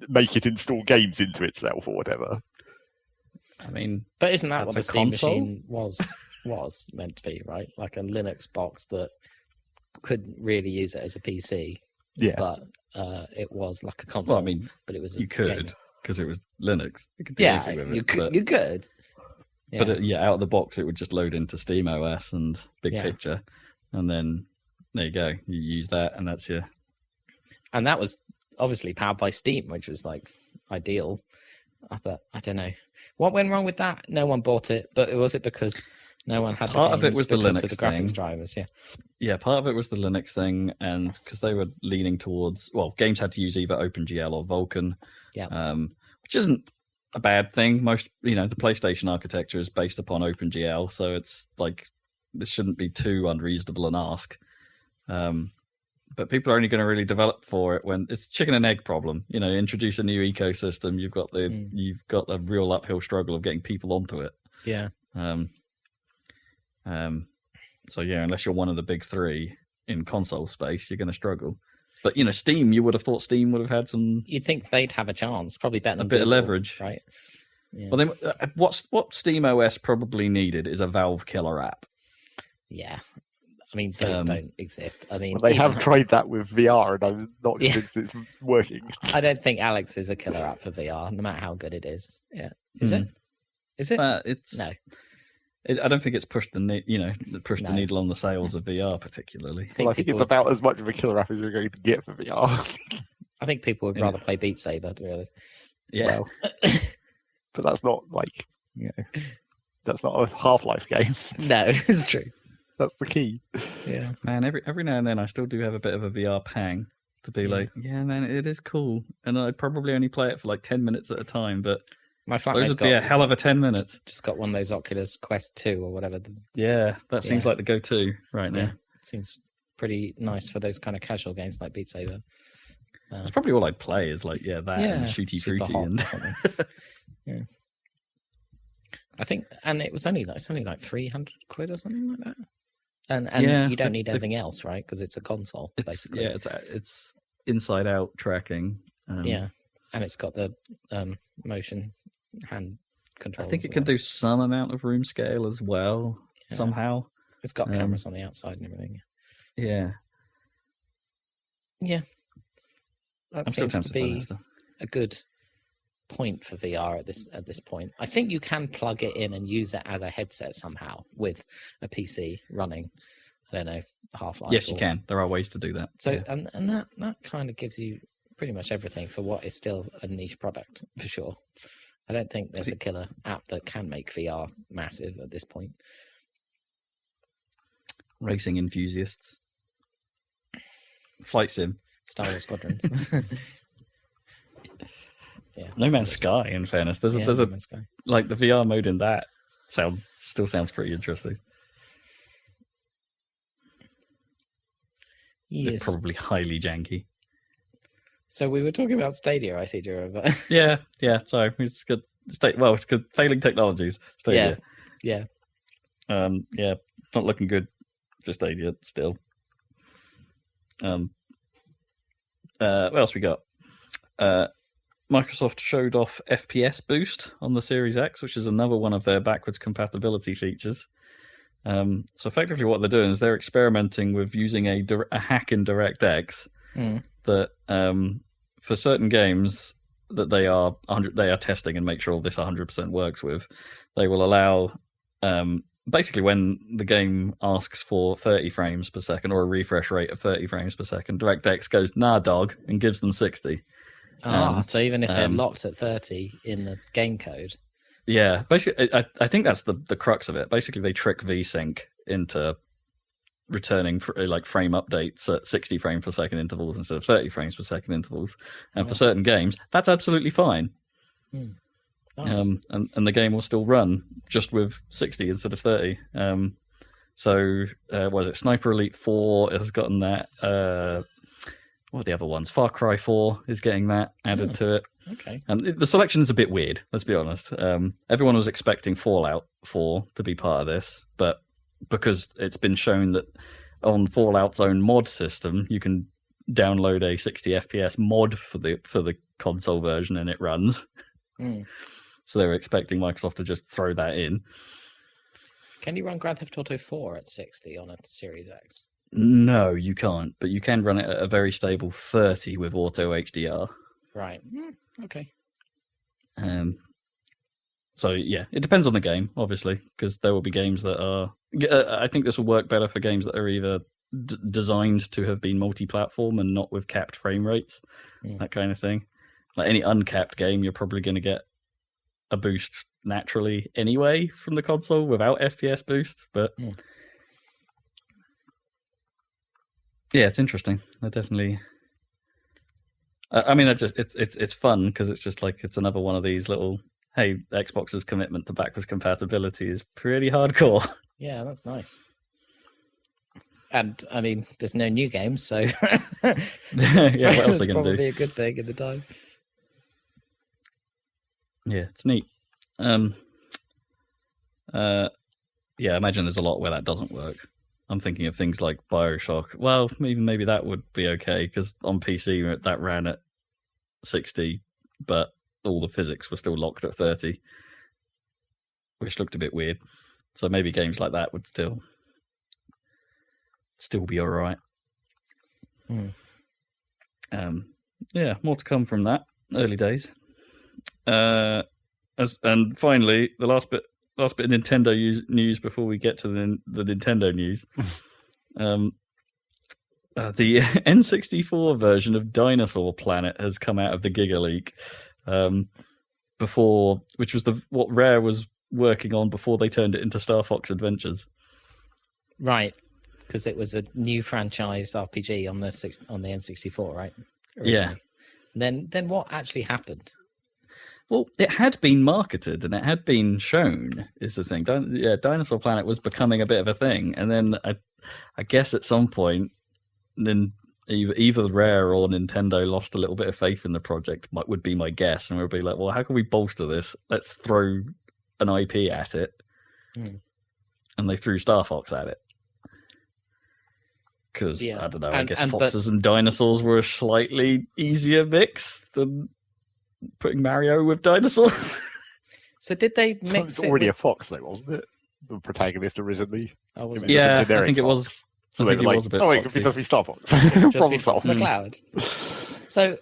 make it install games into itself or whatever. I mean, But isn't that That's what the a Steam console? machine was meant to be, right? Like a Linux box that couldn't really use it as a PC, Yeah. but it was like a console. well, I mean, but it was a you could gaming. because it was Linux. You could do Yeah, anything with you it, could. but- You could. Yeah. But out of the box, it would just load into Steam OS and Big Yeah. Picture, and then there you go. You use that, and that's your. And that was obviously powered by Steam, which was like ideal. But I don't know what went wrong with that. No one bought it, but was it because no one had Part the of it games was the because Linux of the graphics thing. drivers? Yeah, Yeah, part of it was the Linux thing, and because they were leaning towards, games had to use either OpenGL or Vulkan, Yeah. Which isn't a bad thing. Most, the PlayStation architecture is based upon OpenGL, so it's like this shouldn't be too unreasonable an ask. But people are only going to really develop for it when it's a chicken and egg problem. Introduce a new ecosystem, you've got the real uphill struggle of getting people onto it. yeah. So unless you're one of the big three in console space, you're going to struggle. But Steam, you would have thought Steam would have had some You'd think they'd have a chance, probably better than bit of Google, leverage, right? Yeah. Well, then what Steam OS probably needed is a Valve killer app. Yeah. I mean, those Um, don't exist. I mean, Well, they have even- tried that with VR, and I'm not Yeah. convinced it's working. I don't think Alex is a killer app for VR, no matter how good it is. Yeah, is Hmm. it? Is it? It's No. I don't think it's pushed the the No. needle on the sales of VR particularly. Well, I think it's about as much of a killer app as you're going to get for VR. I think people would Yeah. rather play Beat Saber, to be honest. Yeah, Well, but that's not that's not a Half-Life game. No, it's true. That's the key. Yeah. man. Every now and then, I still do have a bit of a VR pang to be Yeah. like, yeah, man, it is cool, and I'd probably only play it for like 10 minutes at a time, but My those flatmate's would be a hell of a 10 minutes. just got one of those Oculus Quest 2 or whatever. Yeah, that seems Yeah. like the go-to right now. Yeah, it seems pretty nice for those kind of casual games like Beat Saber. That's probably all I'd play is like, that and Shooty Super Fruity Hot and or something. Yeah. I think, and it's only like £300 or something like that. And Yeah, you don't need the- anything else, right? Because it's a console, it's basically. it's inside out tracking. Yeah, and it's got the motion hand I control. think it can do some amount of room scale as well Yeah. somehow. It's got cameras on the outside and everything. Yeah, Yeah, that I'm still seems to tempted by be that stuff. a good point for VR at this point. I think you can plug it in and use it as a headset somehow with a PC running. I don't know, Half-Life. Yes, you can. There are ways to do that. So yeah. and that kind of gives you pretty much everything for what is still a niche product for sure. I don't think there's a killer app that can make VR massive at this point. Racing enthusiasts, flight sim, Star Wars Squadrons. Yeah. No Man's Sky. In fairness, there's Yeah, there's No a Man's Sky. like the VR mode in that still sounds pretty interesting. Yes. It's probably highly janky. So we were talking about Stadia, I see, Jura, but Yeah. Sorry, it's good. It's good. Failing technologies. Stadia. yeah. Yeah, not looking good for Stadia still. What else we got? Microsoft showed off FPS boost on the Series X, which is another one of their backwards compatibility features. So effectively what they're doing is they're experimenting with using a hack in DirectX that for certain games that they are testing and make sure this 100% works with, they will allow basically when the game asks for 30 frames per second or a refresh rate of 30 frames per second, DirectX goes, nah, dog, and gives them 60. So even if they're locked at 30 in the game code. Yeah, basically, I think that's the crux of it. Basically, they trick VSync into returning frame updates at 60 frames per second intervals instead of 30 frames per second intervals. And for certain games, that's absolutely fine. Nice. And the game will still run just with 60 instead of 30. So, was it Sniper Elite 4 has gotten that? What are the other ones? Far Cry 4 is getting that added to it. Okay. And the selection is a bit weird, let's be honest. Everyone was expecting Fallout 4 to be part of this, but because it's been shown that on Fallout's own mod system, you can download a 60 FPS mod for the console version and it runs. So they were expecting Microsoft to just throw that in. Can you run Grand Theft Auto 4 at 60 on a Series X? No, you can't, but you can run it at a very stable 30 with auto HDR. Right. Okay. So yeah, it depends on the game, obviously, because there will be games that are. I think this will work better for games that are either designed to have been multi-platform and not with capped frame rates, that kind of thing. Like any uncapped game, you're probably going to get a boost naturally anyway from the console without FPS boost. But yeah, it's interesting. I definitely. I mean, it's fun because it's just like it's another one of these little. Hey, Xbox's commitment to backwards compatibility is pretty hardcore. Yeah, that's nice. And I mean, there's no new games, so yeah, what else are they going to do? Probably a good thing at the time. Yeah, it's neat. Yeah, I imagine there's a lot where that doesn't work. I'm thinking of things like BioShock. Well, maybe that would be okay because on PC that ran at 60, but all the physics were still locked at 30, which looked a bit weird. So maybe games like that would still be all right. Yeah, more to come from that. Early days. And finally, the last bit of Nintendo news before we get to the Nintendo news. The N64 version of Dinosaur Planet has come out of the Giga Leak. Which was what Rare was working on before they turned it into Star Fox Adventures. Right, because it was a new franchise RPG on the N64, right? Originally. Yeah. Then what actually happened? Well, it had been marketed and it had been shown, is the thing. Dinosaur Planet was becoming a bit of a thing, and then I guess at some point, then either Rare or Nintendo lost a little bit of faith in the project, would be my guess, and we'll be like, well, how can we bolster this? Let's throw an IP at it. And they threw Star Fox at it. Because, I don't know, I guess foxes and dinosaurs were a slightly easier mix than putting Mario with dinosaurs. So did they mix it? It's already a fox, though, wasn't it? The protagonist originally. Oh, was it? Yeah, I think it was. So I think they were it was a bit it could just be Star Fox. Just be Fox McCloud. So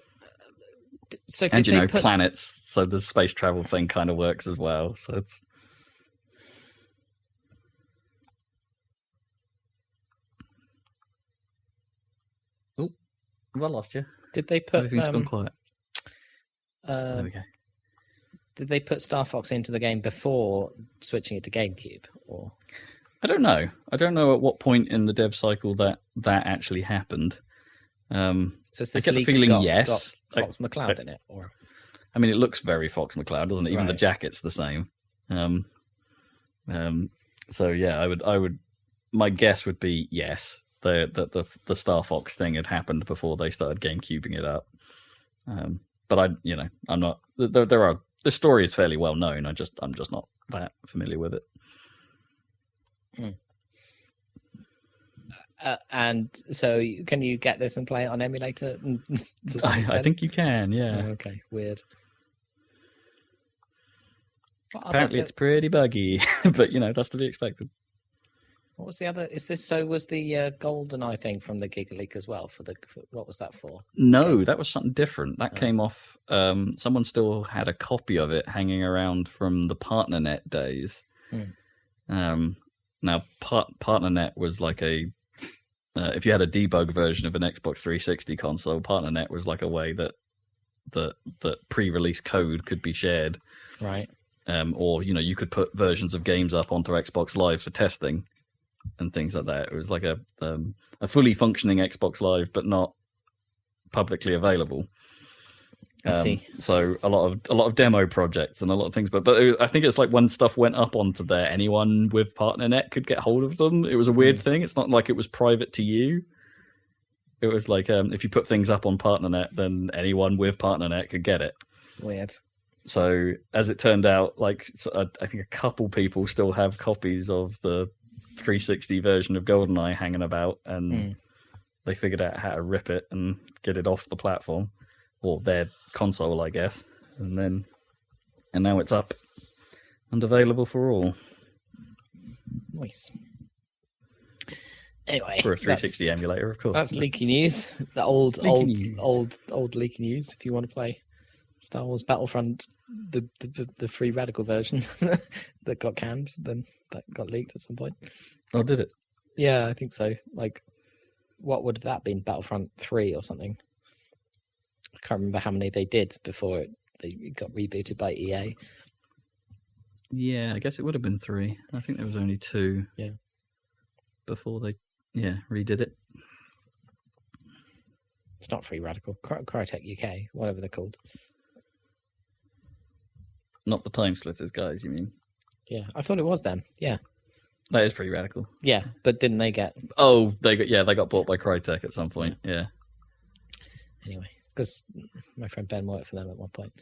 and you know, planets, so the space travel thing kind of works as well. So it's. Oh, have I lost you? Did they put everything's gone quiet? There we go. Did they put Star Fox into the game before switching it to GameCube, or? I don't know. I don't know at what point in the dev cycle that actually happened. So it's this I get the feeling yes. Got Fox McCloud in it, or? I mean, it looks very Fox McCloud, doesn't it? Even the jacket's the same. So yeah, I would. My guess would be yes. The Star Fox thing had happened before they started GameCubing it up. But I'm not. The story is fairly well known. I'm just not that familiar with it. And so, can you get this and play it on emulator? I think you can. Yeah. Oh, okay. Weird. Apparently, it's pretty buggy, but that's to be expected. What was the other? Was the GoldenEye thing from the Giga Leak as well? What was that for? No, that was something different. That came off. Someone still had a copy of it hanging around from the PartnerNet days. Now, PartnerNet was like if you had a debug version of an Xbox 360 console, PartnerNet was like a way that pre-release code could be shared, right? Or you could put versions of games up onto Xbox Live for testing and things like that. It was like a fully functioning Xbox Live, but not publicly available. I see. So a lot of demo projects and a lot of things, but I think it's like when stuff went up onto there, anyone with PartnerNet could get hold of them. It was a weird thing. It's not like it was private to you. It was like if you put things up on PartnerNet, then anyone with PartnerNet could get it. Weird. So as it turned out, like I think a couple people still have copies of the 360 version of GoldenEye hanging about, and they figured out how to rip it and get it off the platform. Or their console, I guess, and now it's up and available for all. Nice. Anyway, For a 360 emulator, of course. That's leaky news. The old leaky news. If you want to play Star Wars Battlefront, the free radical version that got canned, then that got leaked at some point. Oh, did it? Yeah, I think so. Like, what would have that been? Battlefront 3 or something? I can't remember how many they did before they got rebooted by EA. Yeah, I guess it would have been 3. I think there was only 2. Yeah. Before they, redid it. It's not Free Radical. Crytek UK, whatever they're called. Not the Time Splitters guys, you mean? Yeah, I thought it was them. Yeah. That is Free Radical. Yeah, but didn't they get... Oh, they got bought by Crytek at some point, yeah. Anyway, because my friend Ben worked for them at one point.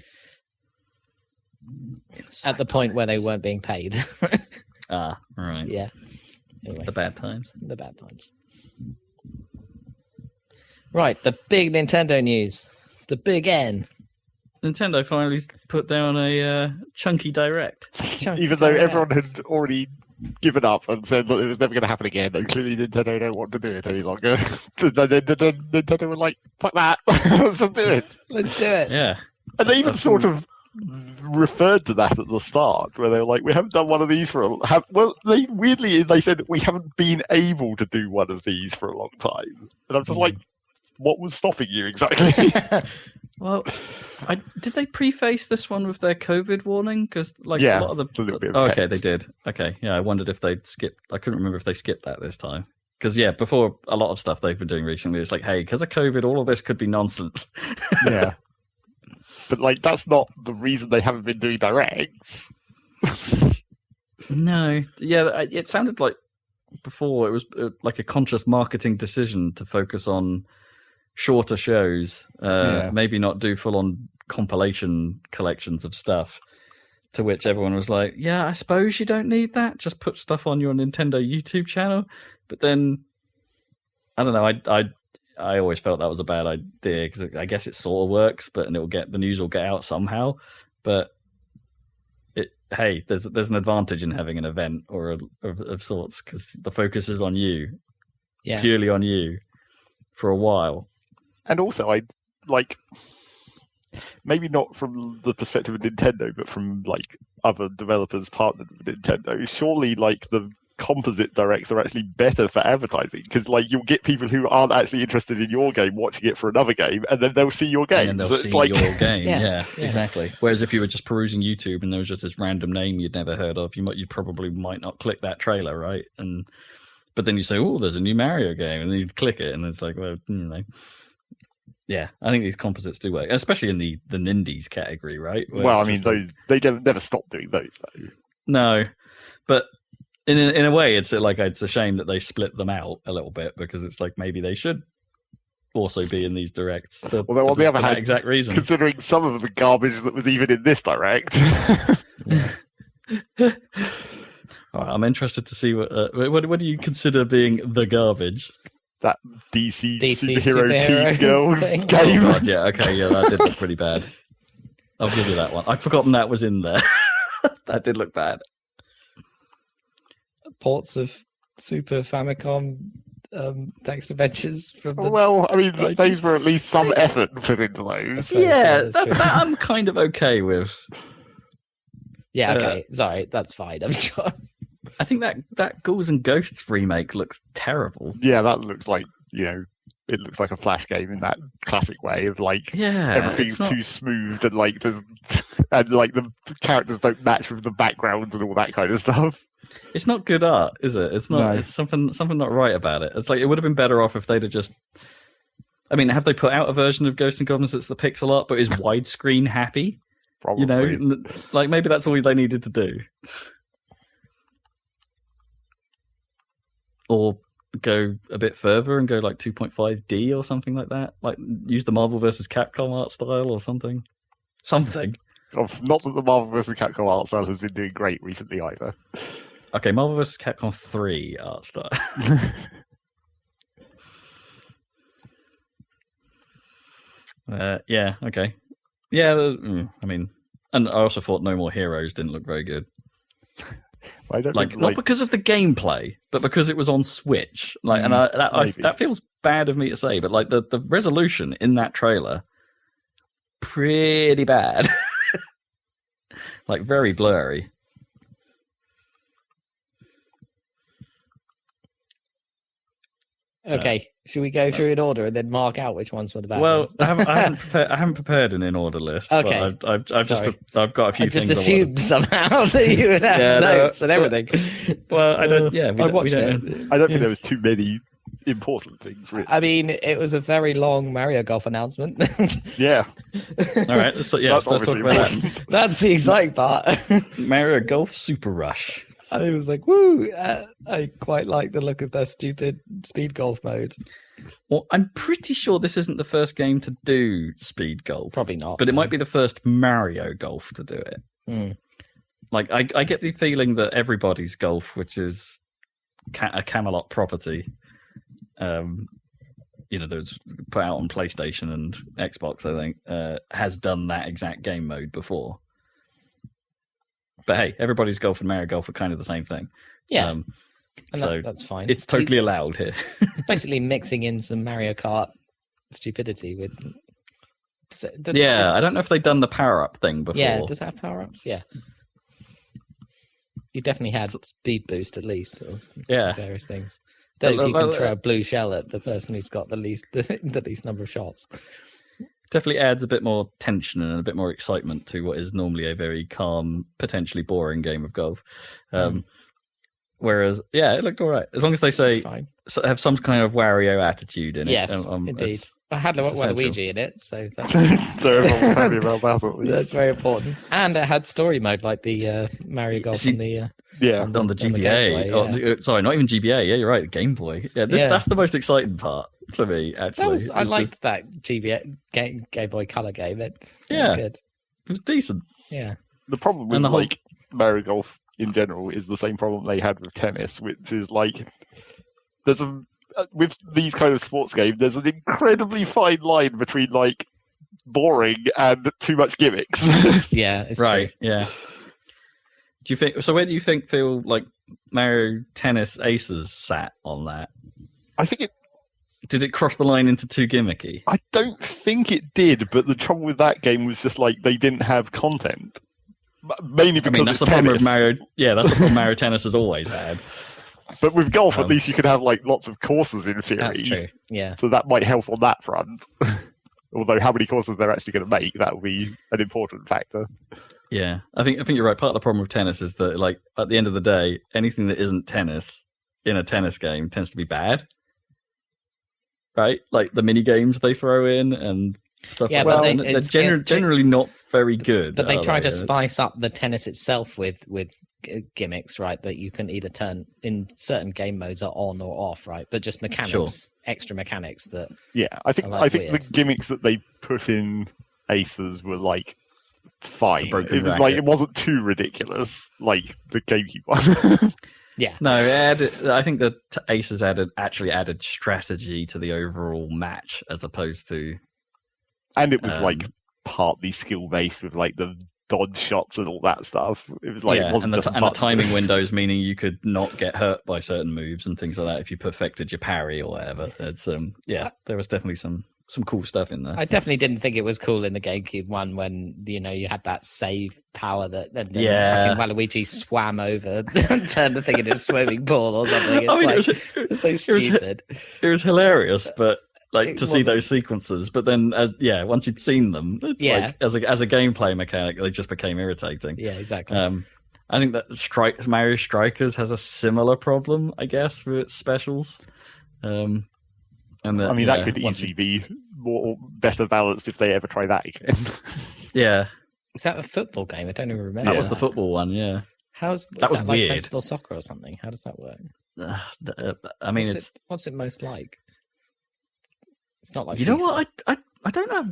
At the point where they weren't being paid. Ah, right. Yeah. Anyway, The bad times. the bad times. Right, the big Nintendo news. The big N. Nintendo finally put down a chunky direct. Even though everyone had already given up and said that it was never going to happen again, and clearly Nintendo don't want to do it any longer. Nintendo were like, fuck that, let's just do it. Let's do it. Yeah. And they even sort of referred to that at the start, where they were like, we haven't done one of these for they said we haven't been able to do one of these for a long time. And I'm just like, what was stopping you exactly? Well, did they preface this one with their COVID warning? Because a lot of the a little bit of okay, text. they did. Okay, yeah, I wondered if they'd skipped. I couldn't remember if they skipped that this time. Because before a lot of stuff they've been doing recently, it's like, hey, because of COVID, all of this could be nonsense. Yeah. But like, that's not the reason they haven't been doing directs. No, it sounded like before it was like a conscious marketing decision to focus on shorter shows, maybe not do full-on compilation collections of stuff. To which everyone was like, "Yeah, I suppose you don't need that. Just put stuff on your Nintendo YouTube channel." But then, I don't know. I always felt that was a bad idea because I guess it sort of works, but the news will get out somehow. But there's an advantage in having an event or of sorts because the focus is on you, purely on you, for a while. And also, I like, maybe not from the perspective of Nintendo, but from like other developers partnered with Nintendo. Surely, like the composite directs are actually better for advertising because like you'll get people who aren't actually interested in your game watching it for another game, and then they'll see your game. And then they'll see your game. Yeah, exactly. Whereas if you were just perusing YouTube and there was just this random name you'd never heard of, you probably might not click that trailer, right? But then you say, "Oh, there's a new Mario game," and then you click it, and it's like, well, Yeah, I think these composites do work, especially in the Nindies category, right? Well, I mean, they never stop doing those though. No, but in a way, it's a shame that they split them out a little bit because it's like maybe they should also be in these directs. Although on the other hand, exact reason, considering some of the garbage that was even in this direct. All right, I'm interested to see what do you consider being the garbage? That DC superhero Teen Girls thing. game. Oh God, that did look pretty bad. I'll give you that one. I'd forgotten that was in there. That did look bad. Ports of Super Famicom text adventures from the... Well, I mean, those were at least some effort put into those. That I'm kind of okay with. Yeah, okay. Sorry, that's fine, I'm sure. I think that Ghouls and Ghosts remake looks terrible. Yeah, that looks like, it looks like a Flash game in that classic way of like everything's too smooth and like the characters don't match with the backgrounds and all that kind of stuff. It's not good art, is it? It's not. No. It's something not right about it. It's like it would have been better off if they'd have just. I mean, have they put out a version of Ghosts and Goblins that's the pixel art but is widescreen happy? Probably. You know, like maybe that's all they needed to do. Or go a bit further and go like 2.5D or something like that. Like use the Marvel vs. Capcom art style or something. Something. Not that the Marvel vs. Capcom art style has been doing great recently either. Okay, Marvel vs. Capcom 3 art style. Yeah, okay. Yeah, I mean, and I also thought No More Heroes didn't look very good. I don't Like, think, not because of the gameplay, but because it was on Switch. Like, and that feels bad of me to say, but like the resolution in that trailer, pretty bad. Like very blurry. Okay, should we go through in order and then mark out which ones were the bad Well, ones? I haven't prepared an in-order list. Okay. But I've got a few I just things. assumed somehow that you would have notes and everything. Well, I don't. Yeah, I watched it. I don't think there was too many important things. Really. I mean, it was a very long Mario Golf announcement. Yeah. All right. Let's talk about that. That's the exciting part. Mario Golf Super Rush. I was like, woo! I quite like the look of their stupid speed golf mode. Well, I'm pretty sure this isn't the first game to do speed golf. Probably not. But it might be the first Mario Golf to do it. Mm. Like, I get the feeling that Everybody's Golf, which is a Camelot property, that was put out on PlayStation and Xbox, I think, has done that exact game mode before. But hey, Everybody's Golf and Mario Golf are kind of the same thing. Yeah. And so that's fine. It's totally allowed here. It's basically mixing in some Mario Kart stupidity with. I don't know if they've done the power-up thing before. Yeah, does it have power-ups? Yeah. You definitely had speed boost at least. Yeah. Various things. Don't know if you can throw a blue shell at the person who's got the least number of shots. Definitely adds a bit more tension and a bit more excitement to what is normally a very calm, potentially boring game of golf. Whereas, yeah, it looked all right. As long as they have some kind of Wario attitude in it. Yes, indeed. I had Waluigi in it, so that's, so everyone was happy about that at least. That's very important. And it had story mode like the Mario Golf on the... on the GBA. On the Game Boy, sorry, not even GBA. Yeah, you're right. Game Boy. Yeah, that's the most exciting part for me. Actually, I liked that GBA Game Boy Color game. It was good. It was decent. Yeah. The problem with Mario Golf in general is the same problem they had with tennis, which is like with these kind of sports games, there's an incredibly fine line between like boring and too much gimmicks. Yeah, it's right. True. Yeah. Do you think so? Where do you feel like Mario Tennis Aces sat on that? I think did it cross the line into too gimmicky? I don't think it did, but the trouble with that game was just like they didn't have content. Mainly because that's it's the problem tennis. with Mario. Yeah, that's the problem Mario Tennis has always had. But with golf, at least you could have like lots of courses in theory. That's true. Yeah. So that might help on that front. Although how many courses they're actually going to make, that will be an important factor. Yeah, I think you're right. Part of the problem with tennis is that, like, at the end of the day, anything that isn't tennis in a tennis game tends to be bad, right? Like the mini games they throw in and stuff. Yeah, like that. They're generally not very good. But they try to spice up the tennis itself with gimmicks, right? That you can either turn in certain game modes are on or off, right? But just mechanics, extra mechanics that. Yeah, I think the gimmicks that they put in Aces were like fine. It was like it wasn't too ridiculous, like the GameCube one. Yeah. No, I think that Aces actually added strategy to the overall match as opposed to. And it was like partly skill based with like the dodge shots and all that stuff. It was like it wasn't and the timing windows, meaning you could not get hurt by certain moves and things like that if you perfected your parry or whatever. It's there was definitely some cool stuff in there. I definitely didn't think it was cool in the GameCube one when you had that save power that fucking Waluigi swam over and turned the thing into a swimming pool or something. It's so stupid. It was hilarious, but. Like to see those sequences, but then once you'd seen them, it's like as a gameplay mechanic, they just became irritating. Yeah, exactly. I think that Mario Strikers has a similar problem, I guess, with its specials. That could easily be better balanced if they ever try that again. Yeah, Is that the football game? I don't even remember. that was the football one. Yeah, Was was that like weird. sensible soccer or something? How does that work? I mean, What's it most like? It's not like you know FIFA. what? I don't have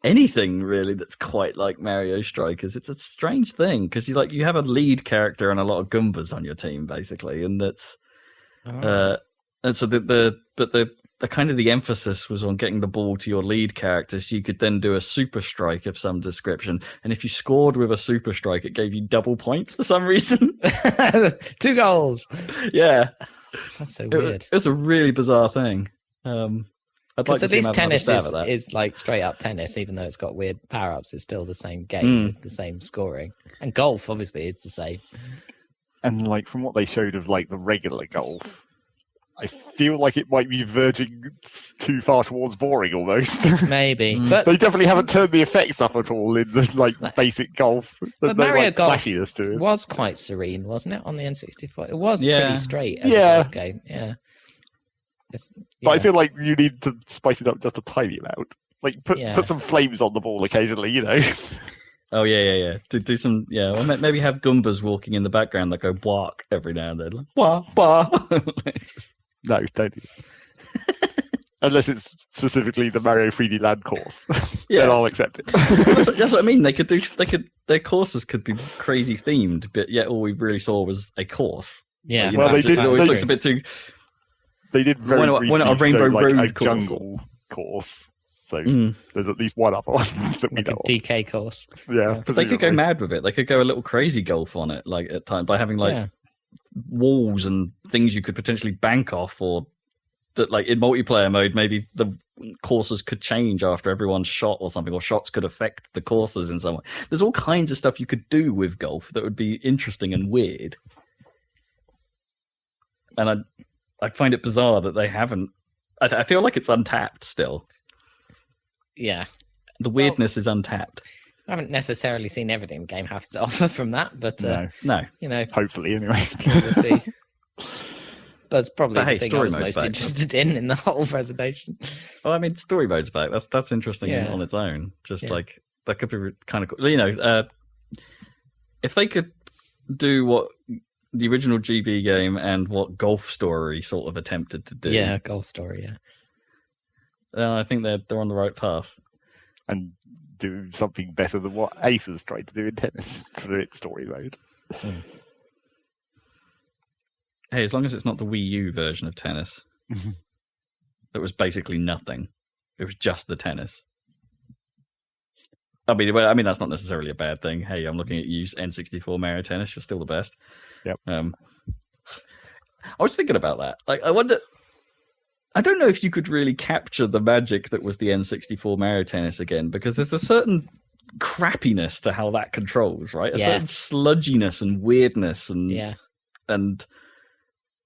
anything really that's quite like Mario Strikers. It's a strange thing because you have a lead character and a lot of Goombas on your team basically, and that's Oh. and so the kind of the emphasis was on getting the ball to your lead character, so you could then do a super strike of some description, and if you scored with a super strike, it gave you double points for some reason. 2 goals. Yeah, That's so it weird. was a really bizarre thing. I'd like Because to at see least him have another tennis stab at that. is like straight up tennis, even though it's got weird power ups. It's still the same game with the same scoring. And golf, obviously, is the same. And like from what they showed of like the regular golf, I feel like it might be verging too far towards boring almost. Maybe, Mm. but They definitely haven't turned the effects up at all in the like basic golf. There's But no Mario like Golf flashiness to it. was quite serene, wasn't it, on the N64? It was Yeah. pretty straight as Yeah. a golf game. Yeah. But I yeah. feel like you need to spice it up just a tiny amount. Like put Yeah. some flames on the ball occasionally, you know. Oh yeah. Do some or maybe have Goombas walking in the background that go bark every now and then, like wah wah. No, don't do that. Unless it's specifically the Mario 3D Land course, Yeah. then I'll accept it. That's what I mean. Their courses could be crazy themed, but yet all we really saw was a course. Yeah. You Well, know, they it did- always they- looks a bit too. They did very Why not- briefly why not a Rainbow show, like, Road a course? jungle course. So Mm. there's at least one other one that we Like a know of. DK course. Yeah, But they could go presumably. mad with it. They could go a little crazy golf on it, like at times by having like Yeah. walls and things you could potentially bank off, or that like in multiplayer mode, maybe the courses could change after everyone's shot or something, or shots could affect the courses in some way. There's all kinds of stuff you could do with golf that would be interesting and weird. And I find it bizarre that they haven't. I feel like it's untapped still. Yeah. The weirdness is untapped. I haven't necessarily seen everything the game has to offer from that, but, No, No, you know, hopefully anyway. we'll see. That's probably But hey, the thing I story was mode's most back. interested in the whole presentation. well, I mean, story mode's back. That's interesting Yeah. on its own. Just Yeah. like that could be kind of cool. You know, if they could do what the original GB game and what Golf Story sort of attempted to do, Yeah, golf story, yeah. I think they're on the right path. And do something better than what Ace has tried to do in tennis for its story mode. Hey, as long as it's not the Wii U version of tennis, that was basically nothing. It was just the tennis. I mean, that's not necessarily a bad thing. Hey, I'm looking at you, N64 Mario Tennis. You're still the best. Yep. I was thinking about that. Like, I wonder. I don't know if you could really capture the magic that was the N64 Mario Tennis again, because there's a certain crappiness to how that controls, right? A Yeah. certain sludginess and weirdness and Yeah. and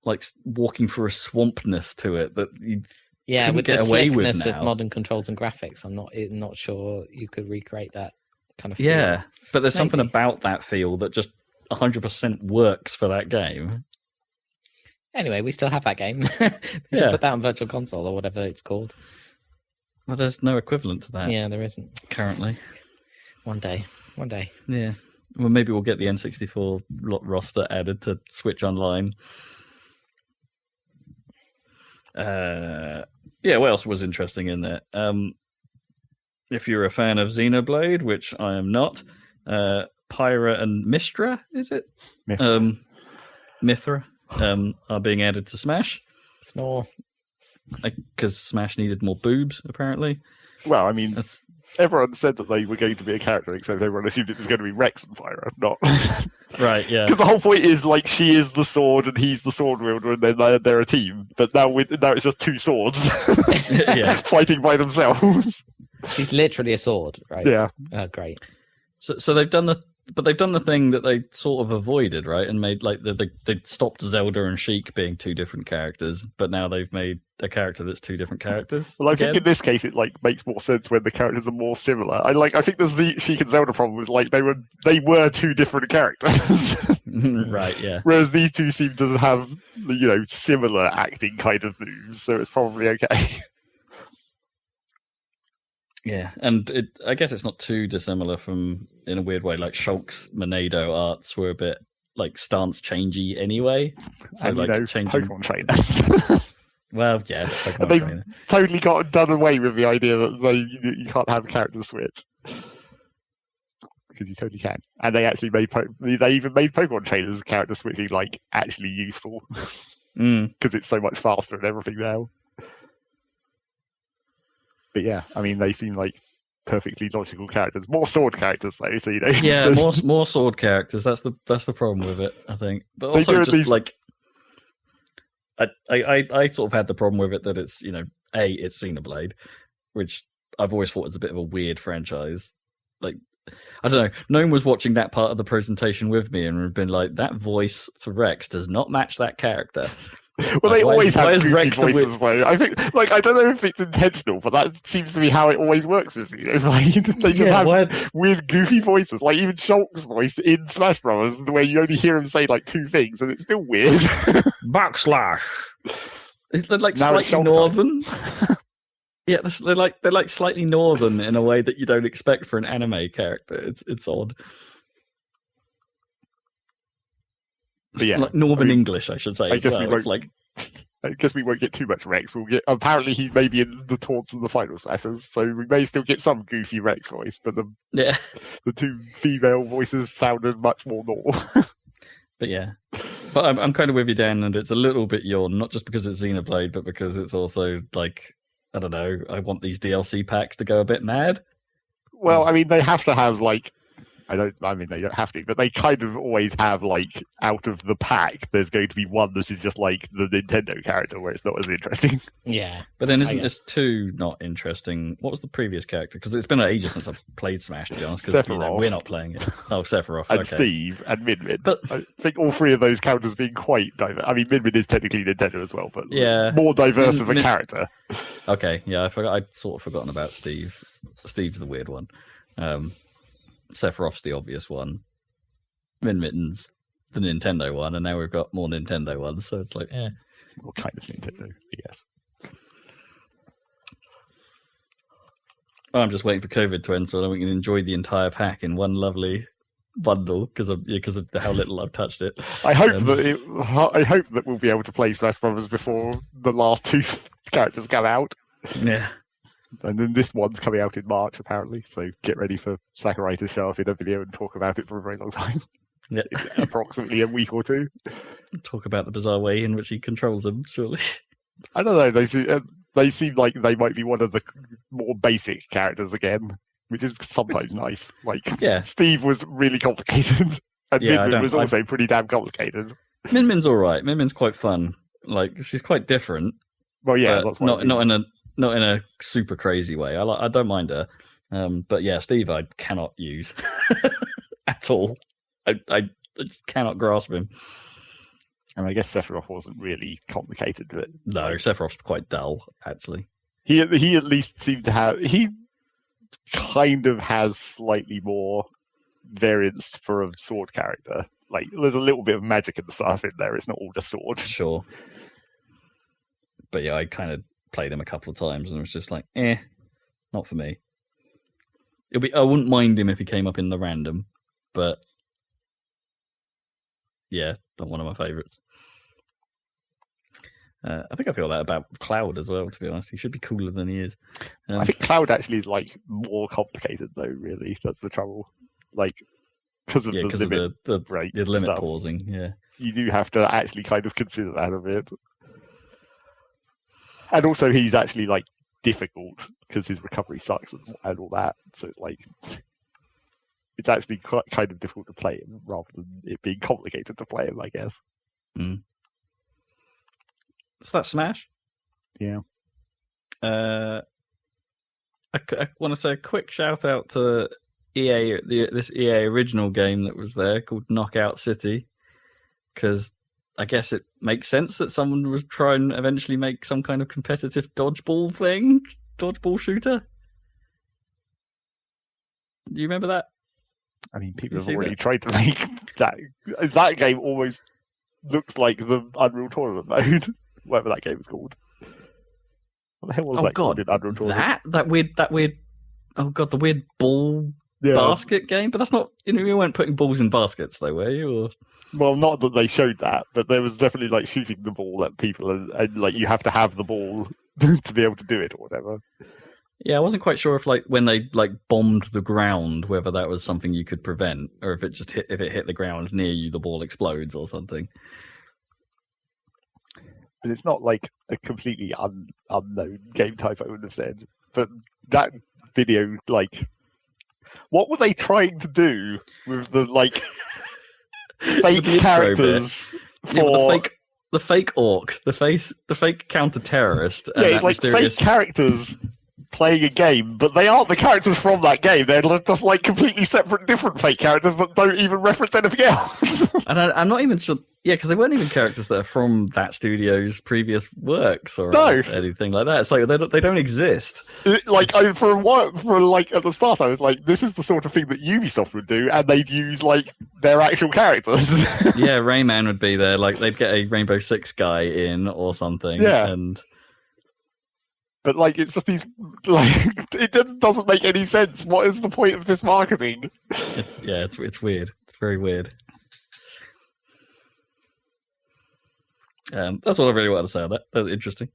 like walking through a swampness to it that you Yeah, couldn't with the get away with slickness of now. modern controls and graphics, I'm not sure you could recreate that kind of feel. Yeah, but there's something Maybe. about that feel that just 100% works for that game. Anyway, we still have that game. They should Yeah. put that on Virtual Console or whatever it's called. Well, there's no equivalent to that Yeah, there isn't. currently. One day. Yeah. Well, maybe we'll get the N64 roster added to Switch Online. Yeah, what else was interesting in there? If you're a fan of Xenoblade, which I am not, Pyra and Mistra, is it? Mithra. Mithra are being added to Smash Snore. because Smash needed more boobs, apparently. Well, I mean, That's, everyone said that they were going to be a character, except everyone assumed it was going to be Rex and Pyra, not. right, yeah. Because the whole point is like she is the sword and he's the sword wielder, and then they're a team. But now it's just two swords Yeah. fighting by themselves. She's literally a sword, right? Yeah, Oh, great. So they've done the thing that they sort of avoided, right? And made like they stopped Zelda and Sheik being two different characters, but now they've made a character that's two different characters. well, I think again. in this case it like makes more sense when the characters are more similar. I think the Sheik and Zelda problem was like they were two different characters, right, yeah. whereas these two seem to have similar acting kind of moves, so it's probably okay. Yeah, and I guess it's not too dissimilar from, in a weird way, like Shulk's Monado arts were a bit like stance changey anyway. So and like changing. Pokemon trainer. Well, yeah, Pokemon They've trainer. totally done away with the idea that you can't have characters switch. Because you totally can. And they actually they even made Pokemon trainers character switching like actually useful. Because it's so much faster and everything now. But yeah, I mean, they seem like perfectly logical characters. More sword characters, though, so you know. Yeah, more sword characters. That's the problem with it, I think. But also, just like I sort of had the problem with it that it's, you know, it's Xenoblade, which I've always thought was a bit of a weird franchise. Like, I don't know. No one was watching that part of the presentation with me and would have been like, that voice for Rex does not match that character. Well, they always have goofy voices, though. I think, like, I don't know if it's intentional, but that seems to be how it always works with Xenoblade. They just have weird, goofy voices. Like, even Shulk's voice in Smash Bros., the way you only hear him say, like, two things, and it's still weird. Backslash! They're, like, slightly northern. Yeah, they're like slightly northern in a way that you don't expect for an anime character. It's odd. But yeah, like northern English, I should say. I guess we won't get too much Rex. We'll get. Apparently, he may be in the taunts and the final slashes, so we may still get some goofy Rex voice. But the two female voices sounded much more normal. But yeah, but I'm kind of with you, Dan, and it's a little bit yawn, not just because it's Xenoblade, but because it's also like, I don't know. I want these DLC packs to go a bit mad. Well, I mean, they have to have like. They don't have to, but they kind of always have, like, out of the pack, there's going to be one that is just like the Nintendo character where it's not as interesting. Yeah. But then isn't this two not interesting? What was the previous character? Because it's been ages since I've played Smash, to be honest, because we're not playing it. Oh, Sephiroth. And okay. Steve and Min. But I think all three of those characters being quite diverse. I mean, Min is technically Nintendo as well, but yeah, more diverse of a character. Okay, yeah, I'd sort of forgotten about Steve. Steve's the weird one. Sephiroth's the obvious one. Min's the Nintendo one, and now we've got more Nintendo ones, so it's like, What kind of Nintendo, I guess. I'm just waiting for COVID to end so that we can enjoy the entire pack in one lovely bundle because of how little I've touched it. I hope that we'll be able to play Smash Brothers before the last two characters come out. Yeah. And then this one's coming out in March, apparently. So get ready for Sakurai to show up in a video and talk about it for a very long time. Yeah. Approximately a week or two. Talk about the bizarre way in which he controls them, surely. I don't know. They seem like they might be one of the more basic characters again, which is sometimes nice. Like, Steve was really complicated. And Min was also pretty damn complicated. Min's all right. Min's quite fun. Like, she's quite different. Well, yeah, that's not in a super crazy way. I don't mind her, but yeah, Steve I cannot use at all. I just cannot grasp him. And I guess Sephiroth wasn't really complicated, but no, Sephiroth's quite dull actually. He at least seemed to have. He kind of has slightly more variance for a sword character. Like, there's a little bit of magic and stuff in there. It's not all just sword. Sure, but yeah, I kind of played him a couple of times and it was just like, not for me. I wouldn't mind him if he came up in the random, but yeah, not one of my favourites. I think I feel that about Cloud as well, to be honest. He should be cooler than he is. I think Cloud actually is like more complicated though, really. That's the trouble. Like, because of the limit stuff, pausing, yeah. You do have to actually kind of consider that a bit. And also, he's actually like difficult because his recovery sucks and all that. So it's like it's actually quite kind of difficult to play him rather than it being complicated to play him, I guess. Mm. So that's Smash. Yeah. I want to say a quick shout out to EA, this EA original game that was there called Knockout City, because I guess it makes sense that someone was trying to eventually make some kind of competitive dodgeball shooter. Do you remember that? I mean, people have already tried to make that. That game almost looks like the Unreal Tournament mode, whatever that game is called. What the hell was that called in Unreal Tournament? That weird the weird ball basket game. But that's not. You weren't putting balls in baskets, though, were you? Or... Well, not that they showed that, but there was definitely like shooting the ball at people, and like you have to have the ball to be able to do it or whatever. Yeah, I wasn't quite sure if like when they like bombed the ground, whether that was something you could prevent, or if it hit the ground near you, the ball explodes or something. But it's not like a completely unknown game type, I would have said. But that video, like, what were they trying to do with the like fake characters for the fake orc, the fake counter-terrorist? Yeah, it's like fake characters playing a game, but they aren't the characters from that game. They're just like completely separate, different fake characters that don't even reference anything else. And I'm not even sure. Yeah, because they weren't even characters that are from that studio's previous works or anything like that. It's like they don't exist. Like for a while, like at the start, I was like, "This is the sort of thing that Ubisoft would do," and they'd use like their actual characters. Yeah, Rayman would be there. Like they'd get a Rainbow Six guy in or something. Yeah, and. But like, it's just these like it doesn't make any sense. What is the point of this marketing? It's weird. It's very weird. That's what I really wanted to say on that. That was interesting.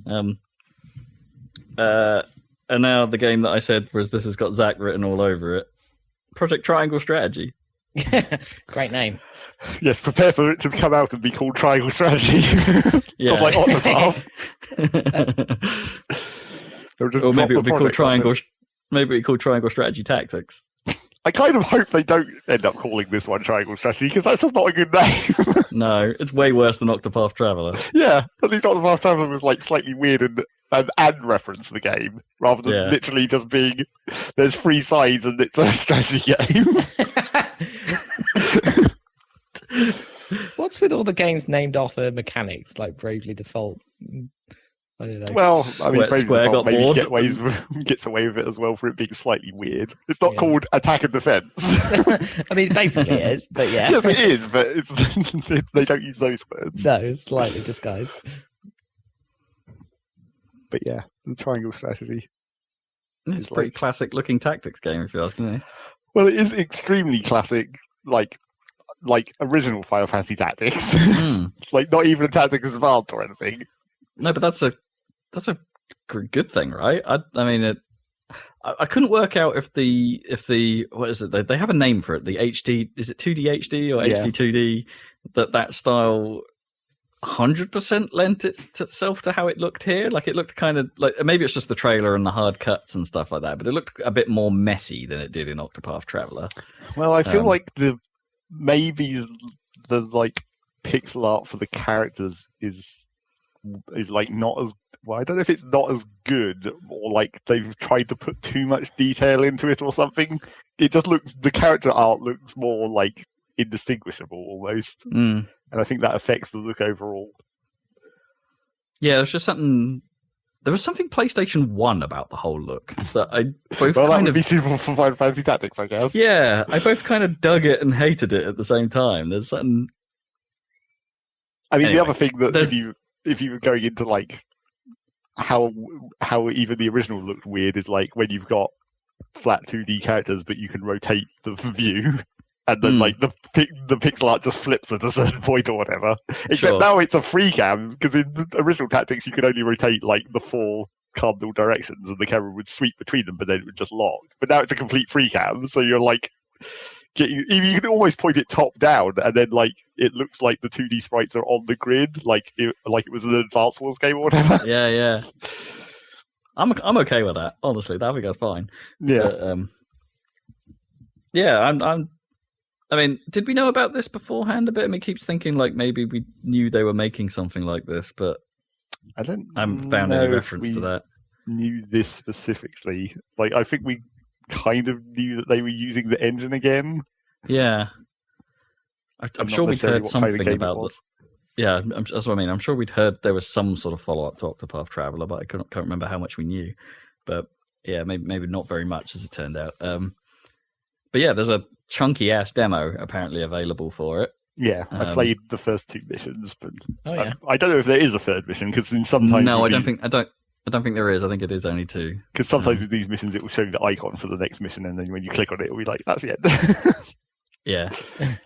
And now the game that I said was this has got Zach written all over it. Project Triangle Strategy. Great name. Yes, prepare for it to come out and be called Triangle Strategy. Yeah. Just like Octopath. Or maybe it would be called Triangle. Maybe it called Triangle Strategy Tactics. I kind of hope they don't end up calling this one Triangle Strategy, because that's just not a good name. No, it's way worse than Octopath Traveler. Yeah, at least Octopath Traveler was like slightly weird and reference the game, rather than literally just being there's 3 sides and it's a strategy game. What's with all the games named after mechanics, like Bravely Default? I don't know. Well, I mean, Bravely Default maybe gets away with it as well for it being slightly weird. It's not called Attack and Defense. I mean, basically it is, but yeah. Yes, it is, but they don't use those words. No, slightly disguised. But yeah, the Triangle Strategy. It's a pretty classic-looking tactics game, if you ask me. Well, it is extremely classic, like original Final Fantasy Tactics. Like not even a Tactics Advance or anything. No, but that's a good thing, right? I mean, I couldn't work out if the what is it? They have a name for it. The HD, is it 2D HD or HD 2D? That style 100% lent itself to how it looked here. Like it looked kind of like, maybe it's just the trailer and the hard cuts and stuff like that, but it looked a bit more messy than it did in Octopath Traveler. Well, I feel like maybe the like pixel art for the characters is like not as well. I don't know if it's not as good, or like they've tried to put too much detail into it or something. It just the character art looks more like indistinguishable almost, and I think that affects the look overall. Yeah, there was something PlayStation 1 about the whole look that I both that would be suitable for Final Fantasy Tactics, I guess. Yeah, I both kind of dug it and hated it at the same time. There's something. I mean, the other thing that if you were going into like how even the original looked weird is like when you've got flat 2D characters, but you can rotate the view, and then like the pixel art just flips at a certain point or whatever. Except now it's a free cam, because in the original Tactics you could only rotate like the 4 cardinal directions, and the camera would sweep between them, but then it would just lock. But now it's a complete free cam, so you're like you can almost point it top down, and then like it looks like the 2D sprites are on the grid, like it was an Advance Wars game or whatever. Yeah. I'm okay with that. Honestly, I think that's fine. Yeah. But, I mean, did we know about this beforehand a bit? I mean, it keeps thinking like maybe we knew they were making something like this, but I haven't found any reference to that. Knew this specifically. Like, I think we kind of knew that they were using the engine again. Yeah, I'm sure we'd heard something about this. Yeah, that's what I mean. I'm sure we'd heard there was some sort of follow-up to Octopath Traveler, but I can't remember how much we knew. But yeah, maybe not very much, as it turned out. But yeah, there's a chunky-ass demo apparently available for it. Yeah, I played the first 2 missions, but I don't know if there is a third mission, because in sometimes I don't I don't think there is. I think it is only 2. Because sometimes with these missions, it will show you the icon for the next mission, and then when you click on it, it'll be like, that's the end. Yeah.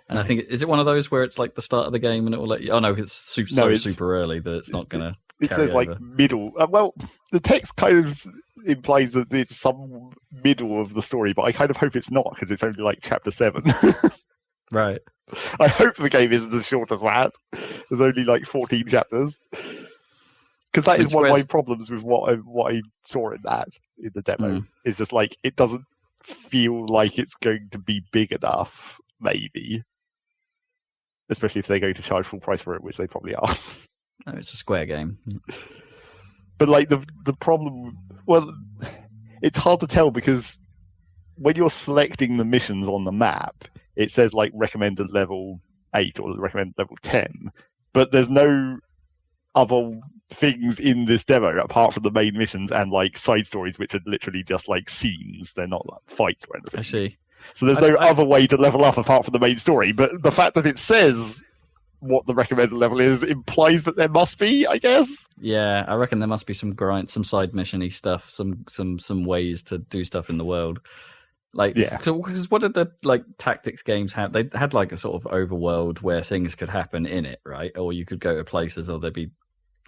And I think, is it one of those where it's like the start of the game and it will let you... Oh, no, it's super early that it's not going to It says over. like middle. Well, the text kind of implies that it's some middle of the story, but I kind of hope it's not, because it's only like chapter 7. Right. I hope the game isn't as short as that. There's only like 14 chapters. Because that is one of my problems with what I saw in the demo. Is just like, it doesn't feel like it's going to be big enough, maybe. Especially if they go to charge full price for it, which they probably are. No, it's a Square game. But like the problem, well, it's hard to tell, because when you're selecting the missions on the map, it says like recommended level 8 or recommended level 10, but there's no other things in this demo apart from the main missions and like side stories, which are literally just like scenes. They're not like fights or anything. I see. So there's no other way to level up apart from the main story. But the fact that it says what the recommended level is implies that there must be, I guess. Yeah, I reckon there must be some side mission-y stuff, some ways to do stuff in the world. Like, yeah, because what did the like tactics games have? They had like a sort of overworld where things could happen in it, right? Or you could go to places, or there'd be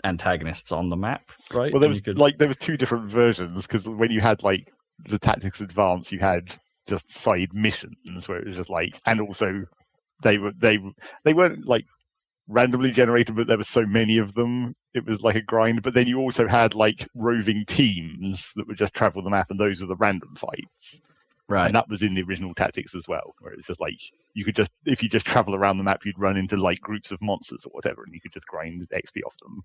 antagonists on the map, right? Well, there was 2 different versions, because when you had like the Tactics Advance, you had just side missions where it was just like, and also they weren't like randomly generated, but there were so many of them, it was like a grind. But then you also had like roving teams that would just travel the map, and those were the random fights. Right. And that was in the original Tactics as well, where it's just like, you could just, if you just travel around the map, you'd run into like groups of monsters or whatever, and you could just grind XP off them.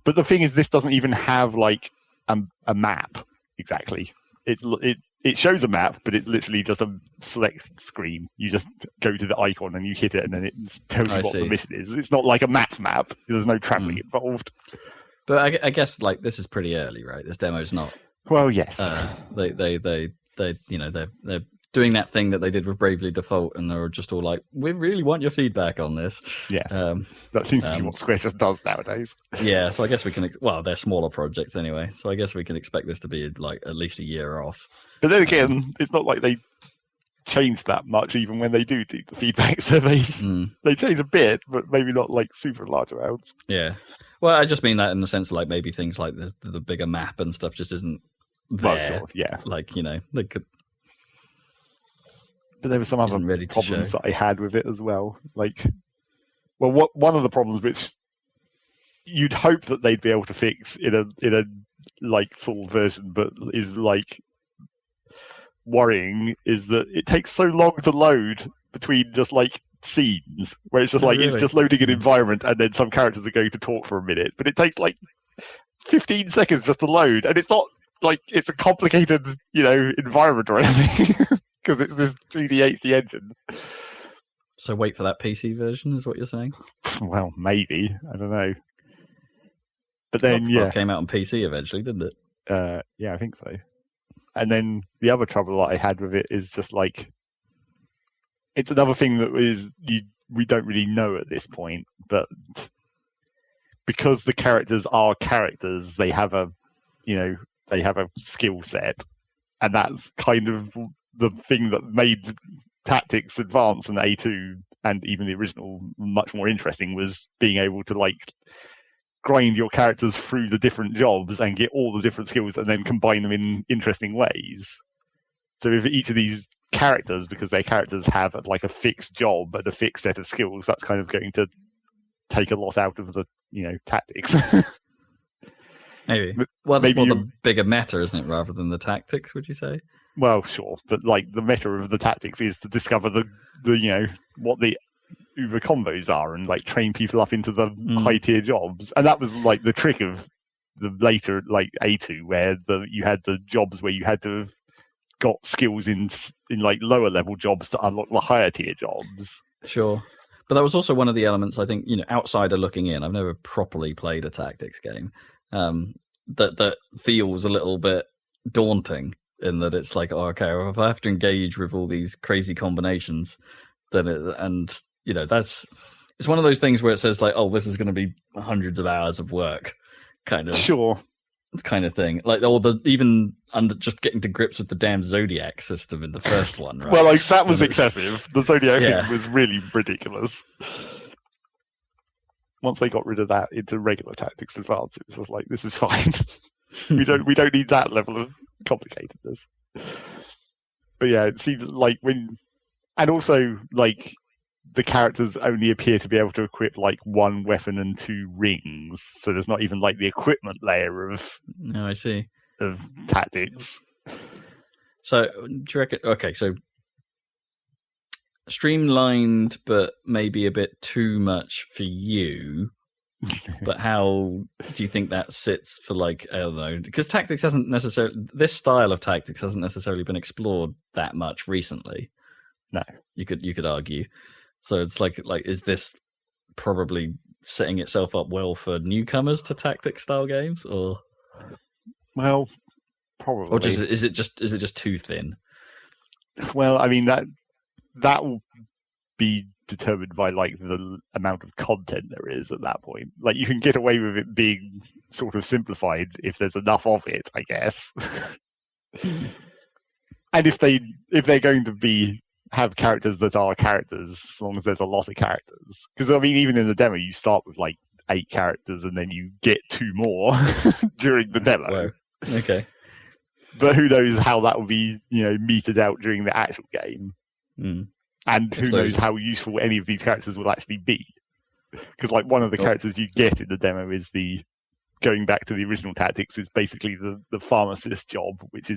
But the thing is, this doesn't even have like a map exactly. It shows a map, but it's literally just a select screen. You just go to the icon and you hit it, and then it tells you what the mission is. It's not like a map. There's no traveling involved. But I guess like this is pretty early, right? This demo's not. Well, yes. They you know, they're doing that thing that they did with Bravely Default, and they're just all like, we really want your feedback on this. Yes. That seems to be what Square just does nowadays. Yeah, so I guess we can, well, they're smaller projects anyway, so I guess we can expect this to be like at least a year off. But then again, it's not like they change that much even when they do the feedback surveys. They change a bit, but maybe not like super large amounts. Yeah. Well, I just mean that in the sense of like maybe things like the bigger map and stuff just isn't there. Well, sure, yeah. Like, you know, they could. But there were some other problems that I had with it as well. Like, well, one of the problems which you'd hope that they'd be able to fix in a like full version, but is like worrying, is that it takes so long to load between just like scenes, where it's just like it's just loading an environment and then some characters are going to talk for a minute, but it takes like 15 seconds just to load, and it's not like it's a complicated, you know, environment or anything. Because it's this 2D HD engine. So wait for that PC version, is what you're saying? Well, maybe. I don't know. But then, it came out on PC eventually, didn't it? Yeah, I think so. And then the other trouble that I had with it is just like, it's another thing that we don't really know at this point, but because the characters are characters, they have a skill set, and that's kind of the thing that made Tactics Advance and A2 and even the original much more interesting, was being able to like grind your characters through the different jobs and get all the different skills and then combine them in interesting ways. So if each of these characters, because their characters have like a fixed job and a fixed set of skills, that's kind of going to take a lot out of the, you know, tactics. Maybe. Well, that's more the bigger meta, isn't it, rather than the tactics, would you say? Well, sure, but like the meta of the tactics is to discover the you know, what the Uber combos are and like train people up into the high tier jobs. And that was like the trick of the later like A2, where you had the jobs where you had to have got skills in like lower level jobs to unlock the higher tier jobs. Sure. But that was also one of the elements, I think, you know, outsider looking in. I've never properly played a tactics game. That feels a little bit daunting, in that it's like, oh, okay, well, if I have to engage with all these crazy combinations, then you know, it's one of those things where it says like, oh, this is going to be hundreds of hours of work, kind of Sure. thing. Like, or even under just getting to grips with the damn Zodiac system in the first one, right? Well, like that was excessive. The Zodiac Yeah. thing was really ridiculous. Once they got rid of that into regular Tactics Advance, it was just like, this is fine. we don't need that level of complicatedness. But yeah, it seems like and also like the characters only appear to be able to equip like 1 weapon and 2 rings, so there's not even like the equipment layer of No, I see. of tactics. So, do you reckon? Okay, so streamlined, but maybe a bit too much for you. But how do you think that sits for, like, I don't know? Because tactics hasn't necessarily, this style of tactics hasn't necessarily been explored that much recently. No, you could argue. So it's like is this probably setting itself up well for newcomers to tactics style games, or well, probably, or is it just too thin? Well, I mean that will be determined by like the amount of content there is at that point. Like you can get away with it being sort of simplified if there's enough of it, I guess. And if they're going to have characters that are characters, as long as there's a lot of characters. Because I mean, even in the demo, you start with like 8 characters, and then you get 2 more during the demo. Whoa. Okay. But who knows how that will be, meted out during the actual game. Mm. And who knows how useful any of these characters will actually be. Because like one of the characters you get in the demo is going back to the original tactics, is basically the pharmacist job, which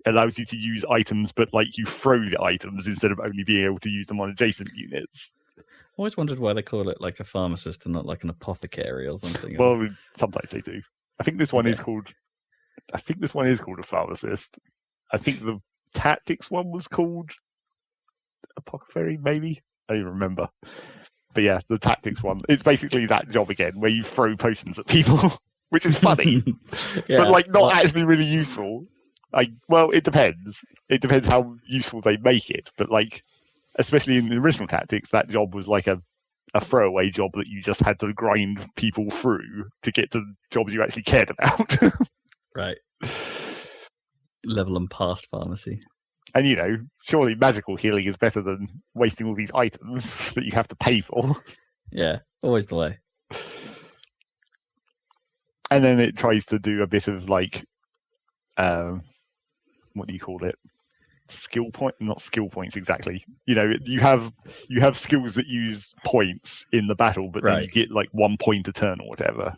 allows you to use items, but like you throw the items instead of only being able to use them on adjacent units. I always wondered why they call it like a pharmacist and not like an apothecary or something. Well, sometimes they do. I think this one is called a pharmacist. I think the tactics one was called apothecary, maybe. I don't even remember. But yeah, the tactics one, it's basically that job again, where you throw potions at people, which is funny, but like not actually really useful. Well, it depends. It depends how useful they make it. But like, especially in the original tactics, that job was like a throwaway job that you just had to grind people through to get to jobs you actually cared about. Right. Level and past pharmacy. And surely magical healing is better than wasting all these items that you have to pay for. Yeah, always the way. And then it tries to do a bit of like, what do you call it? Skill point? Not skill points exactly. You have skills that use points in the battle, but then you get like 1 point a turn or whatever.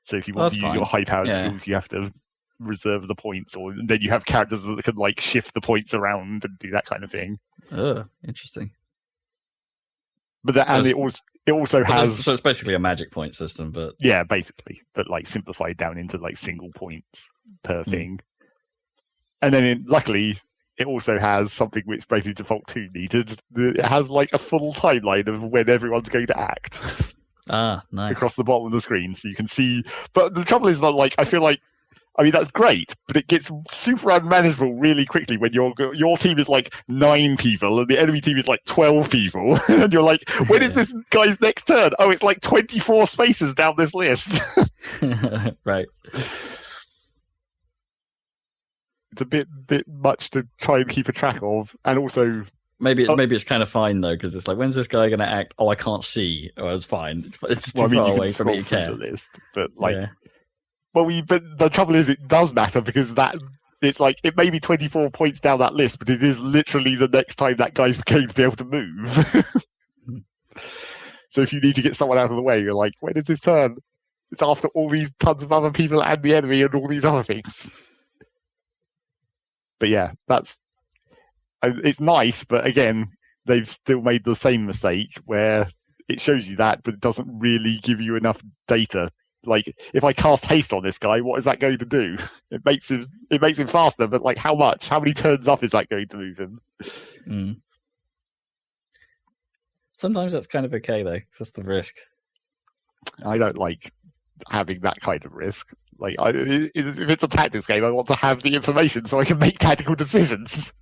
So if you want to use your high-powered skills, you have to reserve the points, or then you have characters that can like shift the points around and do that kind of thing. Oh, interesting. But it also has. So it's basically a magic point system, but yeah, basically, but like simplified down into like single points per thing. And then luckily, it also has something which Bravely Default 2 needed. It has like a full timeline of when everyone's going to act. Ah, nice. Across the bottom of the screen, so you can see. But the trouble is that like I feel like. I mean, that's great, but it gets super unmanageable really quickly when your team is like 9 people and the enemy team is like 12 people. And you're like, when is this guy's next turn? Oh, it's like 24 spaces down this list. Right. It's a bit much to try and keep a track of. And also... Maybe it's kind of fine, though, because it's like, when's this guy going to act? Oh, I can't see. Oh, it's fine. It's too far away from me. You can. The list, but like... Yeah. Well, but the trouble is, it does matter because it's like it may be 24 points down that list, but it is literally the next time that guy's going to be able to move. So if you need to get someone out of the way, you're like, when is his turn? It's after all these tons of other people and the enemy and all these other things. But yeah, it's nice, but again, they've still made the same mistake where it shows you that, but it doesn't really give you enough data. Like, if I cast haste on this guy, what is that going to do? It makes him faster, but like, how much? How many turns up is that going to move him? Mm. Sometimes that's kind of okay, though. That's the risk. I don't like having that kind of risk. Like, if it's a tactics game, I want to have the information so I can make tactical decisions.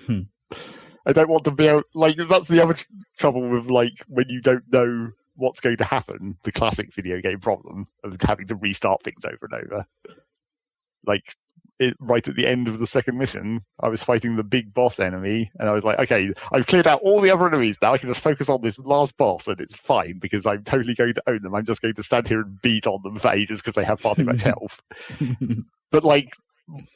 I don't want to be able, like, that's the other trouble with like when you don't know what's going to happen, the classic video game problem of having to restart things over and over. Like, right at the end of the second mission, I was fighting the big boss enemy, and I was like, okay, I've cleared out all the other enemies now. I can just focus on this last boss, and it's fine because I'm totally going to own them. I'm just going to stand here and beat on them for ages because they have far too much health. But like,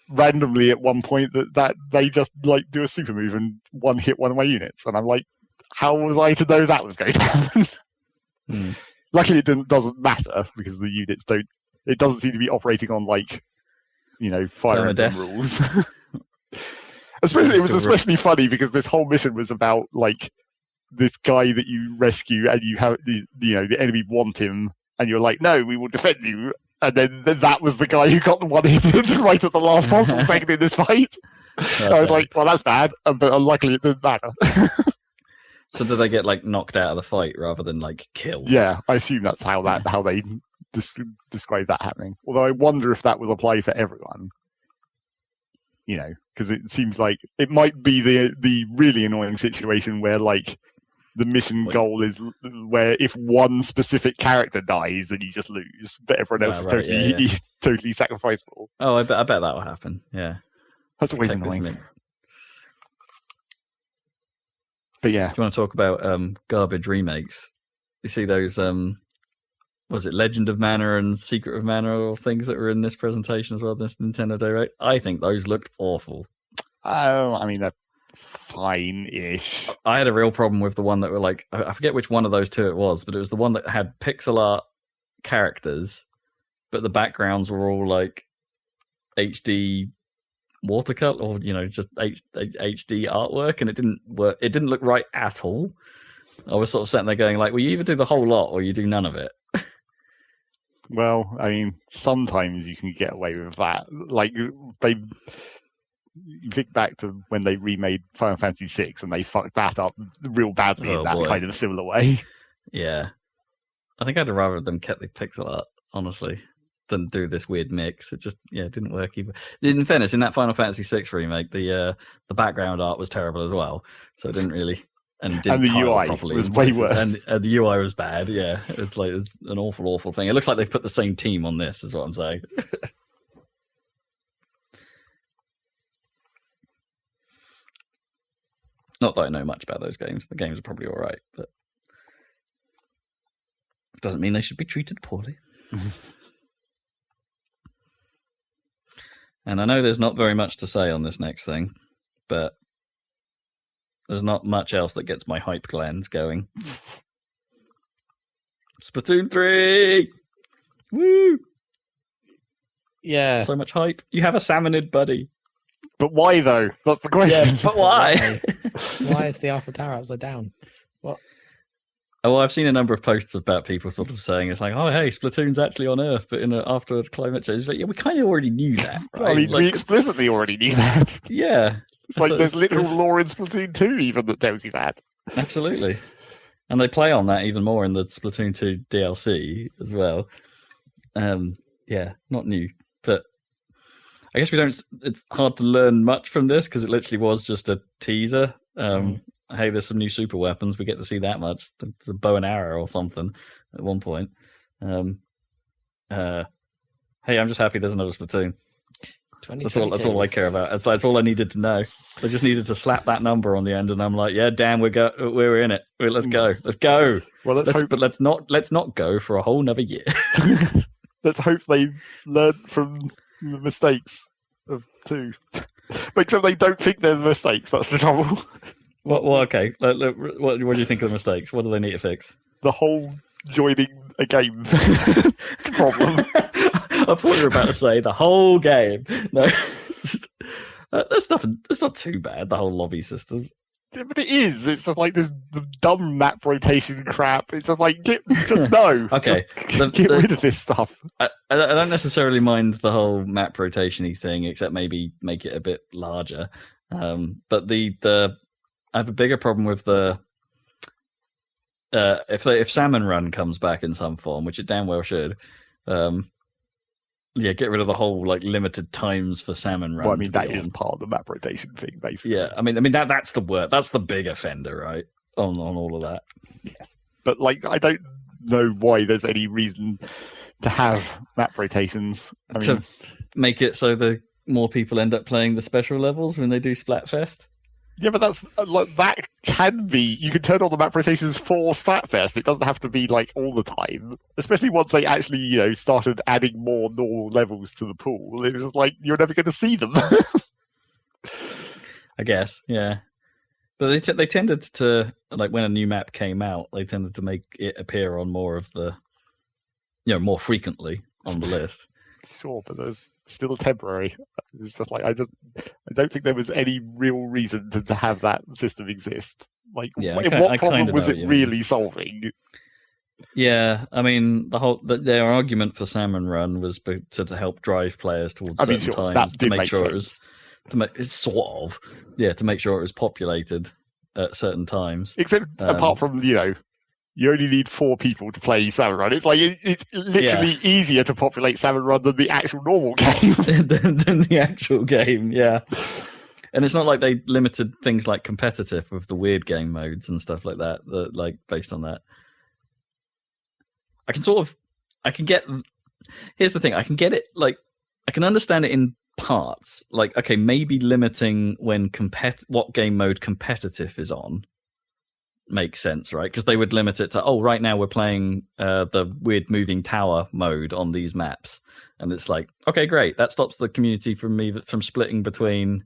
randomly at one point, that they just like do a super move and one hit one of my units, and I'm like, how was I to know that was going to happen? Luckily, it doesn't matter because the units don't. It doesn't seem to be operating on like, Fire Emblem rules. It was especially funny because this whole mission was about like this guy that you rescue, and you have the enemy want him, and you're like, no, we will defend you, and then that was the guy who got the one hit right at the last possible second in this fight. I was like, well, that's bad, but luckily it didn't matter. So did they get like knocked out of the fight rather than like killed? Yeah, I assume that's how they describe that happening. Although I wonder if that will apply for everyone. Because it seems like it might be the really annoying situation where like the mission goal is where if one specific character dies, then you just lose, but everyone else is totally sacrificable. Oh, I bet that will happen. Yeah, that's always annoying. But yeah, do you want to talk about garbage remakes? You see those was it Legend of Mana and Secret of Mana or things that were in this presentation as well, this Nintendo Direct? I think those looked awful. Oh, I mean, they're fine-ish. I had a real problem with the one that were like, I forget which one of those two it was, but it was the one that had pixel art characters, but the backgrounds were all like HD watercolor or, just HD artwork, and it didn't work. It didn't look right at all. I was sort of sitting there going like, well, you either do the whole lot or you do none of it. Well, I mean, sometimes you can get away with that. Like, think back to when they remade Final Fantasy VI and they fucked that up real badly in that kind of similar way. Yeah. I think I'd rather them kept the pixel art, honestly, than do this weird mix. It just, it didn't work either. In fairness, in that Final Fantasy VI remake, the background art was terrible as well. So it didn't really... And the UI properly was way worse. And the UI was bad, yeah. It's an awful, awful thing. It looks like they've put the same team on this, is what I'm saying. Not that I know much about those games. The games are probably all right, but it doesn't mean they should be treated poorly. And I know there's not very much to say on this next thing, but there's not much else that gets my hype glands going. Splatoon 3! Woo! Yeah. So much hype. You have a salmonid buddy. But why, though? That's the question. Yeah, but why? Why is the Eiffel Tower upside down? What? Oh, well, I've seen a number of posts about people sort of saying it's like, oh, hey, Splatoon's actually on Earth, but after a climate change. It's like, yeah, we kind of already knew that, right? I mean, we explicitly already knew that. Yeah. It's like there's literal lore in Splatoon 2 even that tells you that. Absolutely. And they play on that even more in the Splatoon 2 DLC as well. Yeah, not new. But I guess it's hard to learn much from this because it literally was just a teaser. Hey, there's some new super weapons. We get to see that much. There's a bow and arrow or something at one point. Hey, I'm just happy there's another Splatoon. That's all I care about. That's all I needed to know. I just needed to slap that number on the end, and I'm like, yeah, damn, we're in it. Let's go. Well, let's not go for a whole nother year. Let's hope they learn from the mistakes of 2. Except they don't think they're mistakes. That's the trouble. Well, okay. What do you think of the mistakes? What do they need to fix? The whole joining a game problem. I thought you were about to say the whole game. No, that's not too bad. The whole lobby system. Yeah, but it is. It's just like this dumb map rotation crap. It's just like no. Okay, get rid of this stuff. I don't necessarily mind the whole map rotation-y thing, except maybe make it a bit larger. But I have a bigger problem with the if Salmon Run comes back in some form, which it damn well should. Yeah, get rid of the whole like limited times for Salmon Run. Well, I mean that is part of the map rotation thing, basically. Yeah, I mean that's the word. That's the big offender, right? On all of that. Yes, but like I don't know why there's any reason to have map rotations. I mean, to make it so the more people end up playing the special levels when they do Splatfest. yeah, but that's like that can be. You can turn on the map rotations for Splatfest. It doesn't have to be like all the time. Especially once they actually, started adding more normal levels to the pool. It was just like you're never going to see them. I guess, yeah. But they tended to, like, when a new map came out, they tended to make it appear on more of the, more frequently on the list. Sure, but there's still temporary. It's just like I don't think there was any real reason to have that system exist. Like, what problem was it really solving? Yeah, I mean, their argument for Salmon Run was to help drive players towards certain times to make sure sense. to make sure it was populated at certain times. Except apart from you only need 4 people to play Salmon Run. It's like it's literally easier to populate Salmon Run than the actual normal game. than the actual game, yeah. And it's not like they limited things like competitive with the weird game modes and stuff like that. Like based on that, Here's the thing: I can get it. Like I can understand it in parts. Like okay, maybe limiting when what game mode competitive is on. Makes sense, right? Because they would limit it to, right now we're playing the weird moving tower mode on these maps, and it's like, okay, great, that stops the community from splitting between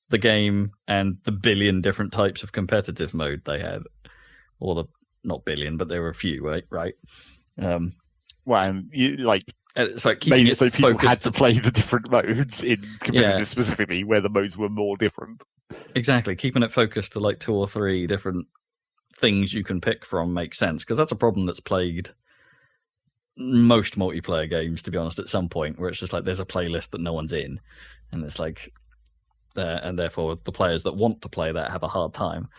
the game and the billion different types of competitive mode they had, or not billion, but there were a few, right? Well, and it's like made it so people had to play the different modes in competitive specifically, where the modes were more different. Exactly, keeping it focused to like 2 or 3 different things you can pick from makes sense, because that's a problem that's plagued most multiplayer games, to be honest, at some point, where it's just like there's a playlist that no one's in, and it's like and therefore the players that want to play that have a hard time.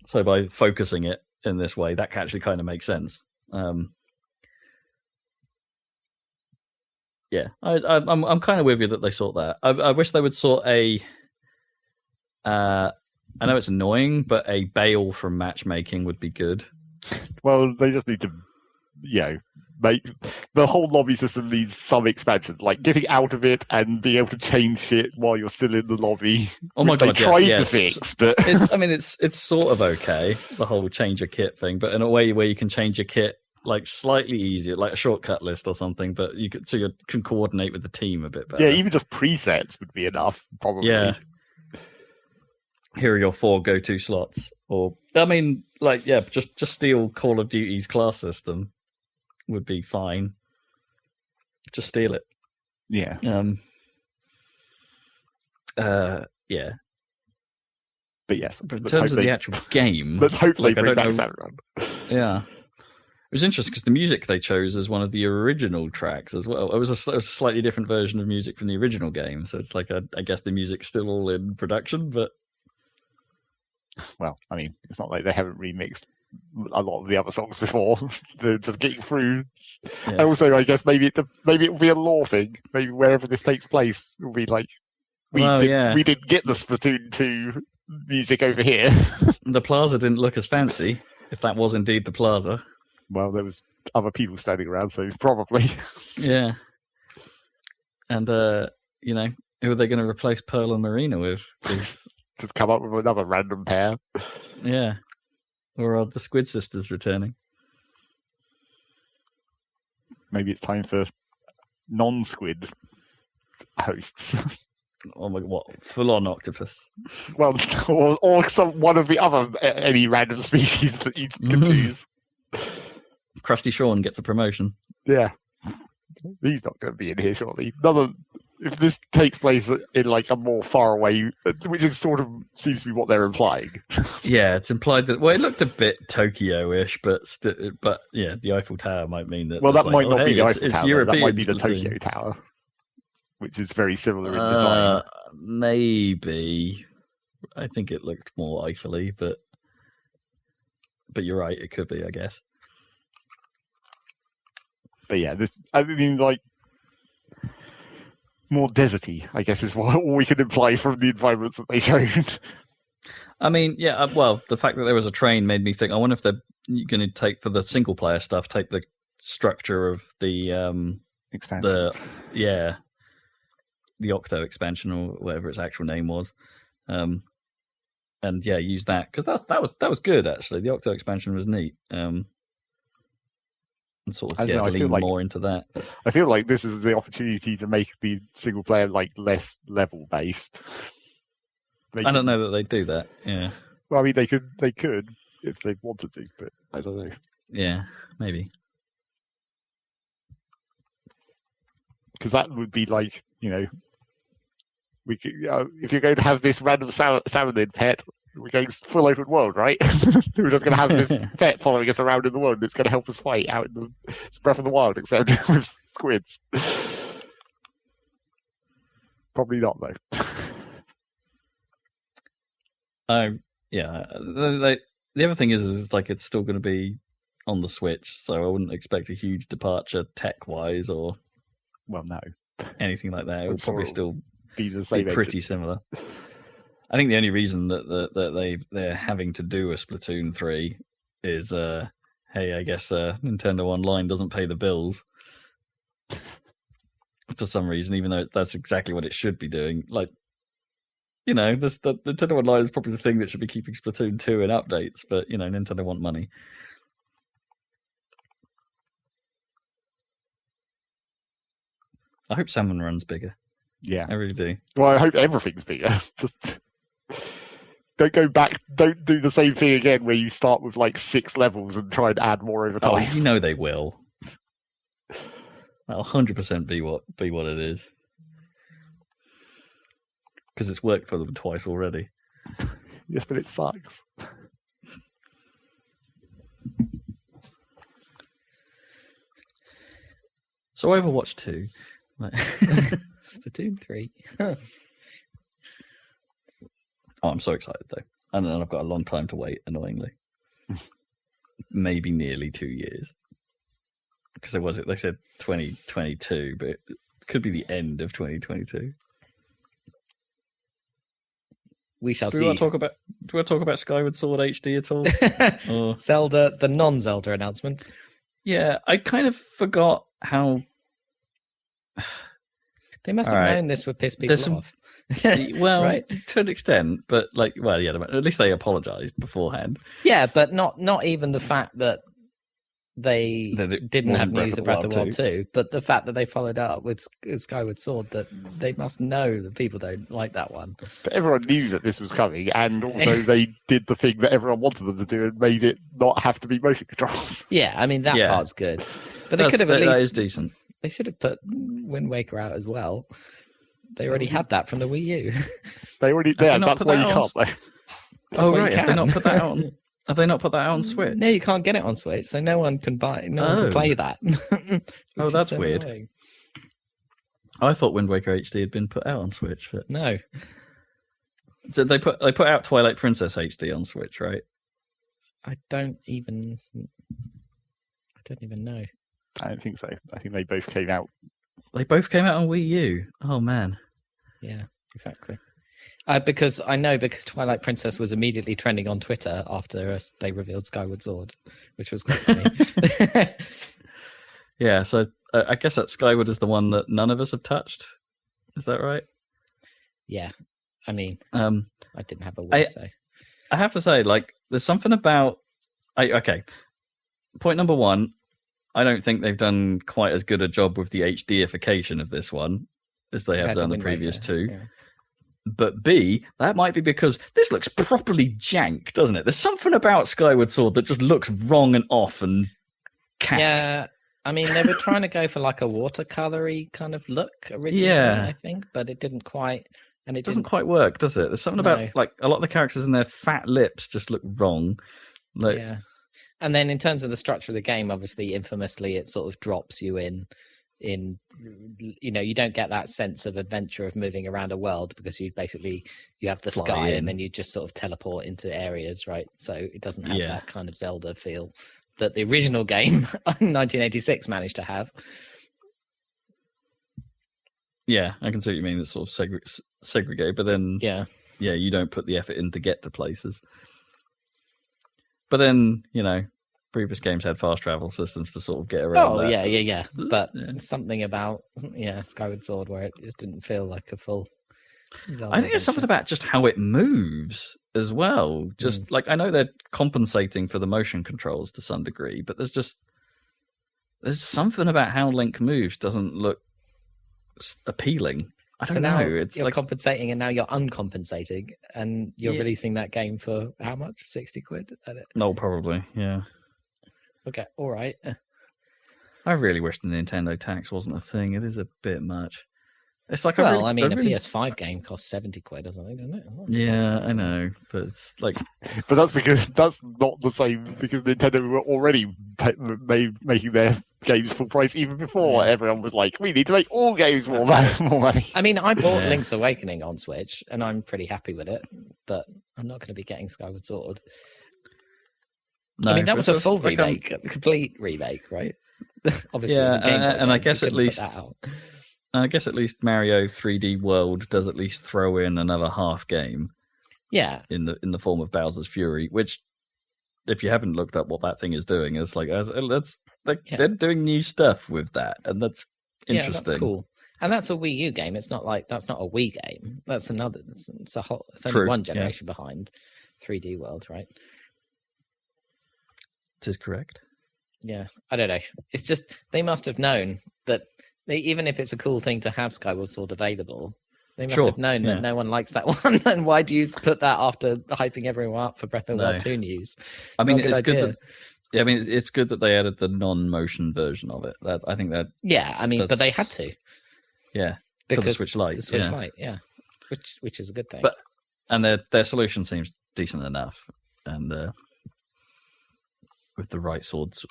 So by focusing it in this way, that actually kind of makes sense. I'm kind of with you that they sort that. I wish they would sort I know it's annoying, but a bail from matchmaking would be good. Well, they just need to, make the whole lobby system needs some expansion, like getting out of it and being able to change shit while you're still in the lobby. Oh my god, they tried to fix, but it's sort of okay, the whole change your kit thing, but in a way where you can change your kit like slightly easier, like a shortcut list or something, but you can coordinate with the team a bit better. Yeah, even just presets would be enough, probably. Yeah. Here are your 4 go-to slots, or just steal Call of Duty's class system would be fine. Just steal it. Yeah. Yeah. But yes. But in terms of the actual game, let's hope they bring back Salmon Run. Yeah. It was interesting because the music they chose is one of the original tracks as well. It was a slightly different version of music from the original game, so it's like I guess the music's still all in production, but. Well, I mean, it's not like they haven't remixed a lot of the other songs before. They're just getting through. Yeah. And also, I guess maybe it will be a lore thing. Maybe wherever this takes place, it will be like we didn't get the Splatoon 2 music over here. The plaza didn't look as fancy, if that was indeed the plaza. Well, there was other people standing around, so probably. Yeah. And who are they going to replace Pearl and Marina with? Just come up with another random pair. Yeah. Or are the Squid Sisters returning? Maybe it's time for non-squid hosts. Oh my god, what? Full-on octopus? Well, or one of the other any random species that you can choose. Krusty Sean gets a promotion. Yeah. He's not going to be in here, surely. If this takes place in like a more far away, which is sort of seems to be what they're implying. Yeah, it's implied that. Well, it looked a bit Tokyo-ish, but yeah, the Eiffel Tower might mean that. Well, that might not be the Eiffel Tower. That might be the Splatoon. Tokyo Tower, which is very similar in design. Maybe. I think it looked more Eiffel-y, but you're right. It could be, I guess. But yeah, more deserty, I guess, is what all we can imply from the environments that they showed. I mean, yeah, well, the fact that there was a train made me think, I wonder if they're you're going to take for the single player stuff. Take the structure of the Expansion. the Octo expansion or whatever its actual name was, and use that because that was good actually. The Octo expansion was neat, and sort of lean more into that. I feel like this is the opportunity to make the single player like less level based. I don't know that they do that. Yeah. Well, I mean, they could if they wanted to, but I don't know. Yeah, maybe. Because that would be like, we could, if you're going to have this random salmon pet, we're going full open world, right? We're just going to have this pet following us around in the world. It's going to help us fight out in the Breath of the Wild, except with squids. Probably not, though. The other thing is like it's still going to be on the Switch, so I wouldn't expect a huge departure tech-wise or no, anything like that. It will probably still be the same. Be pretty similar. I think the only reason that they're having to do a Splatoon 3 is, hey, I guess Nintendo Online doesn't pay the bills for some reason, even though that's exactly what it should be doing. Like, the Nintendo Online is probably the thing that should be keeping Splatoon 2 in updates, but, Nintendo want money. I hope Salmon Run's bigger. Yeah. I really do. Well, I hope everything's bigger. Just don't go back. Don't do the same thing again where you start with like 6 levels and try and add more over time. Oh, they will. That'll 100% be what it is. Because it's worked for them twice already. Yes, but it sucks. So Overwatch 2. Splatoon 3. Oh, I'm so excited though. And then I've got a long time to wait, annoyingly. Maybe nearly 2 years. Because they said 2022, but it could be the end of 2022. We shall see. Do we want to talk about Skyward Sword HD at all? Zelda, the non-Zelda announcement. Yeah, I kind of forgot how. They must have known this would piss people off. Well, right? To an extent, but at least they apologized beforehand. Yeah, but not even the fact that they didn't have news of Breath of the Wild 2, but the fact that they followed up with Skyward Sword, that they must know that people don't like that one. But everyone knew that this was coming, and also they did the thing that everyone wanted them to do and made it not have to be motion controls. Yeah, I mean, that part's good. But they could have at least... That is decent. They should have put Wind Waker out as well. They already had that from the Wii U. They already... Yeah, that's why you can't, though. Oh, right. Have they not put that out on... Have they not put that out on Switch? No, you can't get it on Switch, so no one can buy. No one can play that. Oh, that's so weird. Annoying. I thought Wind Waker HD had been put out on Switch, but no. Did they put out Twilight Princess HD on Switch, right? I don't even know. I don't think so. I think they both came out. They both came out on Wii U. Oh man. Yeah, exactly. Because Twilight Princess was immediately trending on Twitter after they revealed Skyward Sword, which was quite funny. Yeah, so I guess that Skyward is the one that none of us have touched. Is that right? Yeah. I mean, I didn't have a Wii, so. I have to say, there's something about... Okay, point number one, I don't think they've done quite as good a job with the HDification of this one as they have done the previous two. Yeah. But B, that might be because this looks properly jank, doesn't it? There's something about Skyward Sword that just looks wrong and off and cack. Yeah, I mean, they were trying to go for a watercolory kind of look originally, I think, but it didn't quite... And it doesn't quite work, does it? There's something about, a lot of the characters and their fat lips just look wrong. Yeah. And then in terms of the structure of the game, obviously, infamously, it sort of drops you in you don't get that sense of adventure of moving around a world because you have the sky and then you just sort of teleport into areas, right? So it doesn't have that kind of Zelda feel that the original game in 1986 managed to have. Yeah, I can see what you mean. It's sort of segregate, but then you don't put the effort in to get to places. But then previous games had fast travel systems to sort of get around. Oh that. yeah. But Yeah. something about Skyward Sword where it just didn't feel like a full. Zelda I think it's something adventure. about just how it moves as well. Just like, I know they're compensating for the motion controls to some degree, but there's something about how Link moves doesn't look appealing. I don't So know. now It's you're like, compensating, and now you're uncompensating, and you're Yeah. releasing that game for how much? 60 quid? no, probably, yeah. Okay, all right. I really wish the Nintendo tax wasn't a thing. It is a bit much. It's like, Well, a a PS5 game costs 70 quid or something, doesn't it? Yeah, I know, but it's like, But that's because that's not the same, because Nintendo were already making their games full price even before everyone was like, we need to make all games more money. I mean, I bought Yeah. Link's Awakening on Switch, and I'm pretty happy with it, but I'm not going to be getting Skyward Sword. no, I mean, that was a it's full like, remake, a complete remake, right? Obviously, Yeah, it was a Game Boy and I game, so guess you at couldn't put least- that out. I guess at least Mario 3D World does at least throw in another half game Yeah, in the form of Bowser's Fury, which, if you haven't looked up what that thing is doing, it's like, they're doing new stuff with that, and that's interesting. Yeah, that's cool. And that's a Wii U game. It's not like that's not a Wii game. That's another. It's only True, one yeah. generation behind 3D World, right? It is correct. Yeah, I don't know. It's just they must have known that even if it's a cool thing to have Skyward Sword available, they must Sure, have known yeah. that no one likes that one. And why do you put that after hyping everyone up for Breath of the No. Wild 2 news? I mean, Not a it's good idea. that. Yeah, I mean, it's good that they added the non-motion version of it. That I think that. Yeah, I mean, but they had that's- to Yeah, because the Switch Lite. The Switch yeah. Lite, yeah, which is a good thing. But- And their solution seems decent enough, and with the right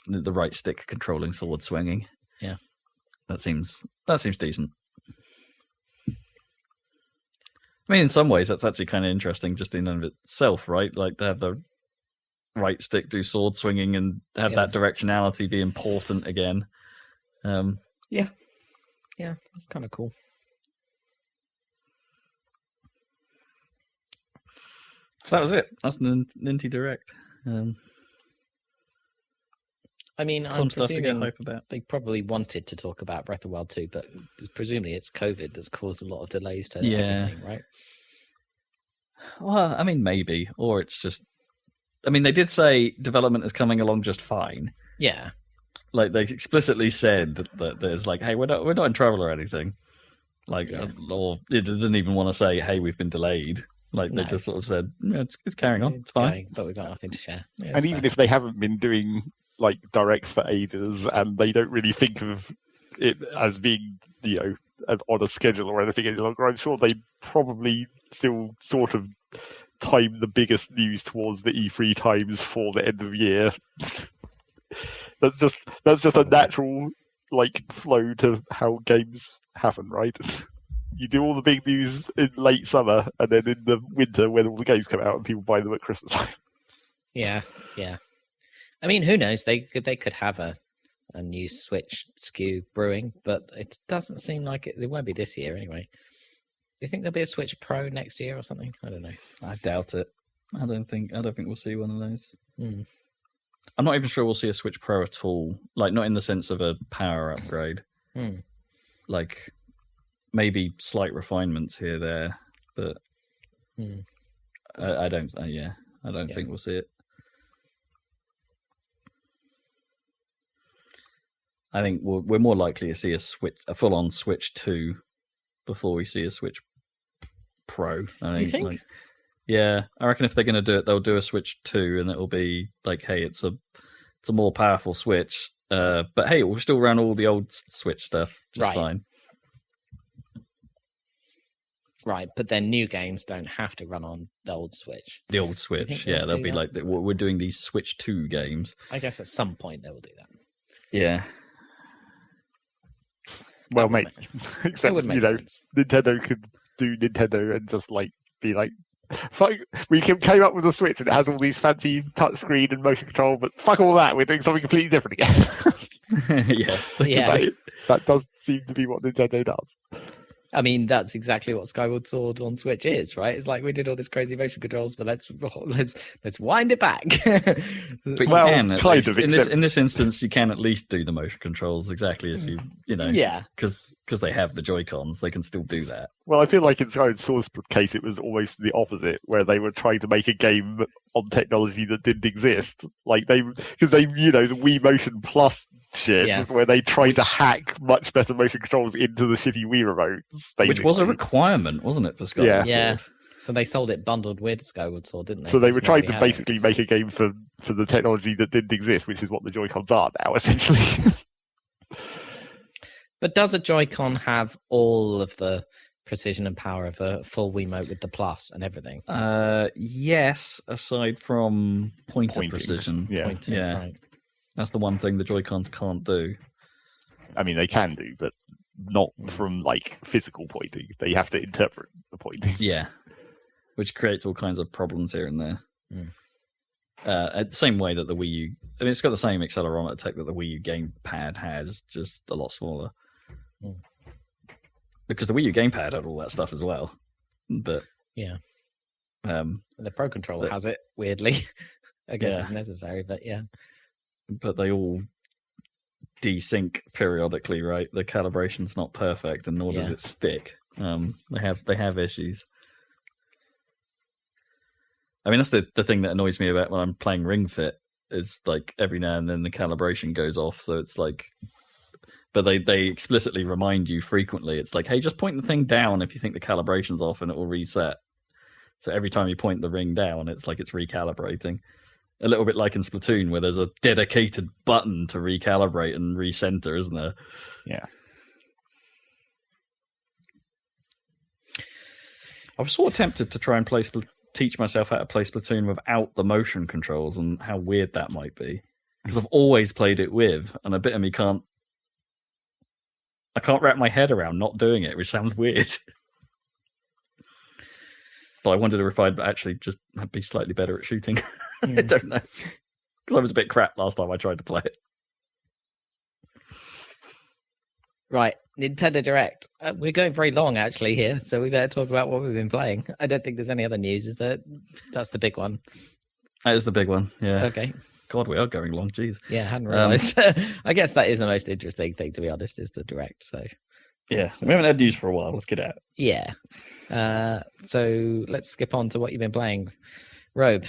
the right stick controlling sword swinging. Yeah. That seems decent. I mean, in some ways, that's actually kind of interesting, just in and of itself, right? Like to have the right stick do sword swinging and have Yes. that directionality be important again. Yeah, that's kind of cool. So that was it. That's the Ninty Direct. I mean, Some I'm stuff to get presuming hype about. they probably wanted to talk about Breath of the Wild 2, but presumably it's COVID that's caused a lot of delays to everything, right? Well, I mean, maybe, or it's just. I mean, they did say development is coming along just fine. Yeah, Like they explicitly said that there's like, hey, we're not in trouble or anything. Like, Yeah. or it didn't even want to say, hey, we've been delayed. Like they No. just sort of said, yeah, it's carrying on, it's fine. going, but we've got nothing to share. Yeah, And even if they haven't been doing like directs for ages, and they don't really think of it as being, on a schedule or anything any longer, I'm sure they probably still sort of time the biggest news towards the E3 times for the end of the year. that's just a natural like flow to how games happen, right? You do all the big news in late summer, and then in the winter when all the games come out and people buy them at Christmas time. yeah. I mean, who knows? They could have a new Switch SKU brewing, but it doesn't seem like it. It won't be this year anyway. Do you think there'll be a Switch Pro next year or something? I don't know. I doubt it. I don't think we'll see one of those. Mm. I'm not even sure we'll see a Switch Pro at all. Like, not in the sense of a power upgrade. Mm. Like, maybe slight refinements here there, but Mm. I don't. I don't Yeah. think we'll see it. I think we're more likely to see a full-on Switch 2 before we see a Switch Pro. I Do you think? Like, yeah, I reckon if they're going to do it, they'll do a Switch 2, and it'll be like, hey, it's a more powerful Switch, but hey, it will still run all the old Switch stuff just Right. fine. Right, but then new games don't have to run on the old Switch. The old think Switch, they'll yeah, they'll do be that? like, we're doing these Switch 2 games. I guess at some point they will do that. Yeah. Well, That mate, would except make sense. Nintendo could do Nintendo and just like be like, fuck, we came up with a Switch and it has all these fancy touchscreen and motion control, but fuck all that, we're doing something completely different again. Yeah. Yeah. That does seem to be what Nintendo does. I mean, that's exactly what Skyward Sword on Switch is, right? It's like we did all this crazy motion controls, but let's wind it back. But you Well, can, at kind least. of, In except- this instance, you can at least do the motion controls exactly if you know, Yeah. because they have the Joy-Cons, they can still do that. Well, I feel like in Skyward Sword's case, it was almost the opposite, where they were trying to make a game on technology that didn't exist. Like because the Wii Motion Plus shit, Yeah. where they tried to hack much better motion controls into the shitty Wii remotes, basically. Which was a requirement, wasn't it, for Skyward Yeah. Sword? Yeah. So they sold it bundled with Skyward Sword, didn't they? So they were Because trying nobody to had it. basically make a game for the technology that didn't exist, which is what the Joy-Cons are now, essentially. But does a Joy-Con have all of the precision and power of a full Wiimote with the plus and everything? Yes, aside from pointer Pointing. precision. Yeah. Pointing, Yeah. right. That's the one thing the Joy-Cons can't do. I mean, they can do, but not from like physical pointing. They have to interpret the pointing. Yeah. Which creates all kinds of problems here and there. Mm. The same way that the Wii U... I mean, it's got the same accelerometer tech that the Wii U gamepad has, just a lot smaller. Mm. Because the Wii U gamepad had all that stuff as well. But... Yeah. Um, The Pro Controller But- has it, weirdly. I guess Yeah. it's necessary, but yeah. but they all desync periodically, right? The calibration's not perfect, and nor does Yeah. it stick. They have issues. I mean, that's the thing that annoys me about when I'm playing Ring Fit. Is like every now and then the calibration goes off, so it's like. But they explicitly remind you frequently. It's like, hey, just point the thing down if you think the calibration's off, and it will reset. So every time you point the ring down, it's like it's recalibrating. A little bit like in Splatoon, where there's a dedicated button to recalibrate and recenter, isn't there? Yeah. I was sort of tempted to try and teach myself how to play Splatoon without the motion controls, and how weird that might be. Because I've always played it with, and a bit of me can't wrap my head around not doing it, which sounds weird. But I wondered if I'd actually just be slightly better at shooting. I don't know. Because I was a bit crap last time I tried to play it. Right, Nintendo Direct. We're going very long actually here, so we better talk about what we've been playing. I don't think there's any other news. That's the big one? That is the big one, yeah. Okay. God, we are going long, jeez. Yeah, I hadn't realised. I guess that is the most interesting thing, to be honest, is the Direct. So Yeah, we haven't had news for a while. Let's get out. yeah. So let's skip on to what you've been playing. Robe.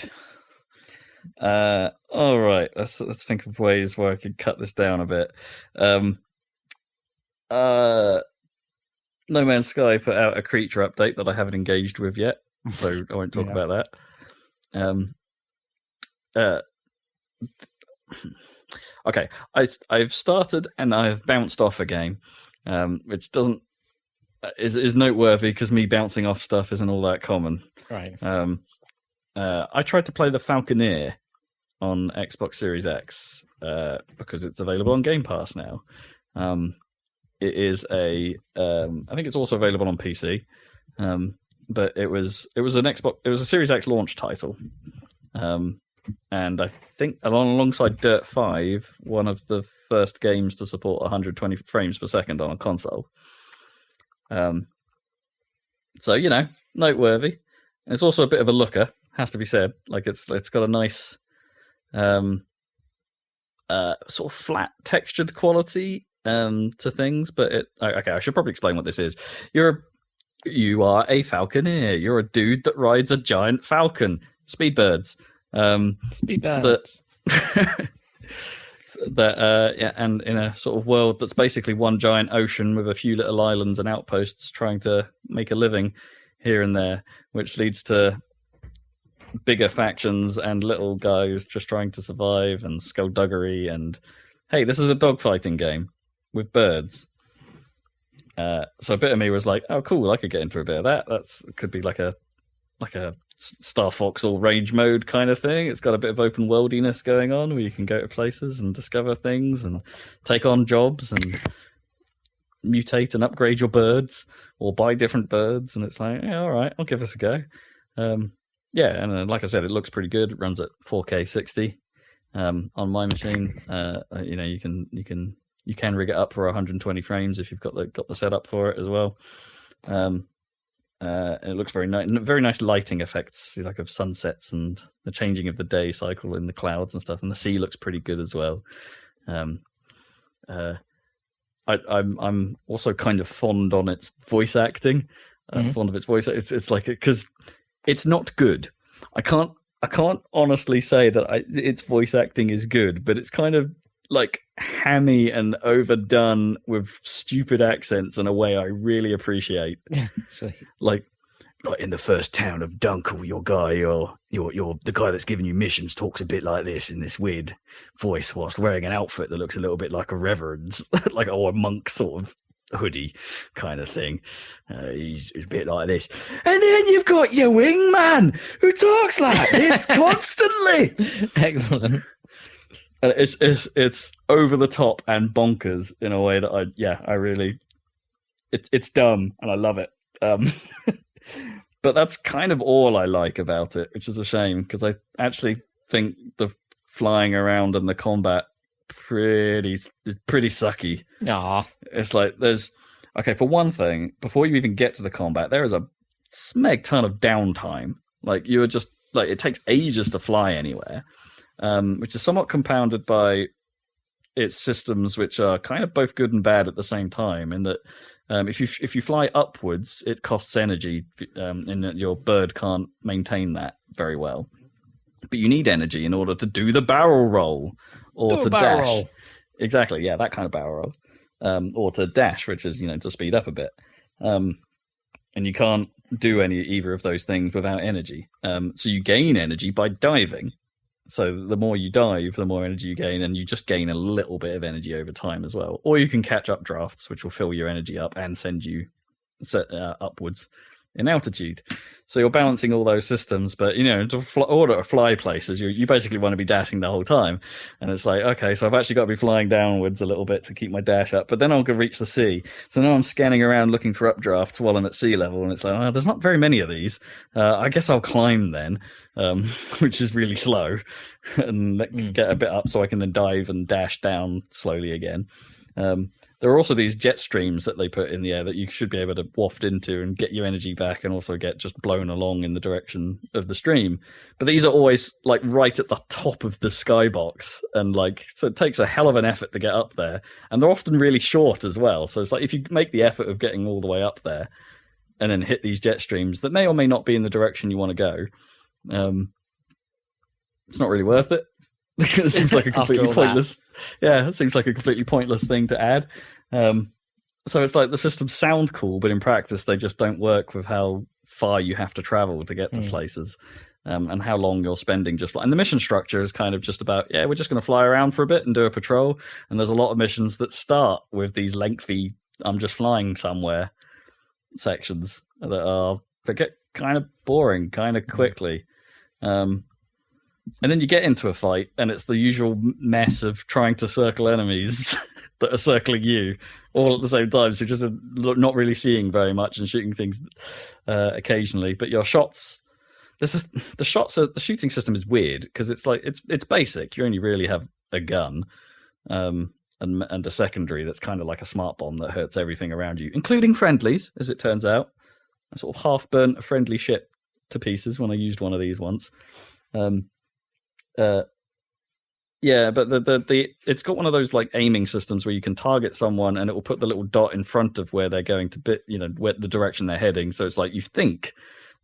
All right, let's think of ways where I could cut this down a bit. No Man's Sky put out a creature update that I haven't engaged with yet, so I won't talk Yeah. about that. Okay, I've started and I've bounced off a game, which is noteworthy because me bouncing off stuff isn't all that common. Right. I tried to play the Falconeer on Xbox Series X because it's available on Game Pass now. It is I think it's also available on PC, but it was a Series X launch title, and I think alongside Dirt 5, one of the first games to support 120 frames per second on a console. So noteworthy. And it's also a bit of a looker, has to be said. Like it's got a nice sort of flat textured quality to things, but I should probably explain what this is. You are a falconeer. You're a dude that rides a giant falcon. Speedbirds. Speedbirds. And in a sort of world that's basically one giant ocean with a few little islands and outposts trying to make a living here and there, which leads to bigger factions and little guys just trying to survive and skullduggery. And hey, this is a dogfighting game with birds. So a bit of me was like, oh, cool, I could get into a bit of that. Could be like a Star Fox or Rage mode kind of thing. It's got a bit of open worldiness going on where you can go to places and discover things and take on jobs and mutate and upgrade your birds or buy different birds. And it's like, yeah, all right, I'll give this a go. Yeah, and like I said, it looks pretty good. It runs at 4K 60 on my machine. You can rig it up for 120 frames if you've got the setup for it as well. It looks very nice, very nice lighting effects, like of sunsets and the changing of the day cycle in the clouds and stuff. And the sea looks pretty good as well. I'm also kind of fond on its voice acting. Fond of its voice. It's like because it's not good. I can't honestly say that its voice acting is good, but it's kind of like hammy and overdone with stupid accents in a way I really appreciate. Sweet. Like in the first town of Dunkel, your the guy that's giving you missions talks a bit like this in this weird voice whilst wearing an outfit that looks a little bit like a reverend's, like a monk sort of hoodie kind of thing. He's a bit like this. And then you've got your wingman who talks like this constantly. Excellent. And it's over the top and bonkers in a way that I really it's dumb and I love it. But that's kind of all I like about it, which is a shame because I actually think the flying around and the combat is pretty sucky. Aww. It's like for one thing, before you even get to the combat, there is a smeg ton of downtime. Like you are just like it takes ages to fly anywhere. Which is somewhat compounded by its systems, which are kind of both good and bad at the same time. In that, if you fly upwards, it costs energy, in that your bird can't maintain that very well. But you need energy in order to do the barrel roll or to dash. Roll. Exactly, yeah, that kind of barrel roll, or to dash, which is to speed up a bit. And you can't do either of those things without energy. So you gain energy by diving. So the more you dive, the more energy you gain, and you just gain a little bit of energy over time as well. Or you can catch up drafts, which will fill your energy up and send you upwards in altitude. So you're balancing all those systems, but to order to fly places, you basically want to be dashing the whole time. And it's like, okay, so I've actually got to be flying downwards a little bit to keep my dash up, but then I'll go reach the sea. So now I'm scanning around looking for updrafts while I'm at sea level, and it's like, oh, there's not very many of these. I guess I'll climb then, which is really slow, and get a bit up so I can then dive and dash down slowly again. There are also these jet streams that they put in the air that you should be able to waft into and get your energy back and also get just blown along in the direction of the stream. But these are always like right at the top of the skybox. And so it takes a hell of an effort to get up there. And they're often really short as well. So it's like if you make the effort of getting all the way up there and then hit these jet streams that may or may not be in the direction you want to go, it's not really worth it. It seems like a completely pointless. Yeah, it seems like a completely pointless thing to add. So it's like the systems sound cool, but in practice they just don't work with how far you have to travel to get to places, and how long you're spending just. And the mission structure is kind of just about we're just going to fly around for a bit and do a patrol. And there's a lot of missions that start with these lengthy "I'm just flying somewhere" sections that get kind of boring kind of quickly. And then you get into a fight, and it's the usual mess of trying to circle enemies that are circling you all at the same time. So you're just not really seeing very much and shooting things occasionally. But your shots, the shooting system is weird because it's like it's basic. You only really have a gun and a secondary that's kind of like a smart bomb that hurts everything around you, including friendlies, as it turns out. I sort of half burnt a friendly ship to pieces when I used one of these once. But the it's got one of those like aiming systems where you can target someone and it will put the little dot in front of where they're going to where the direction they're heading. So it's like you think,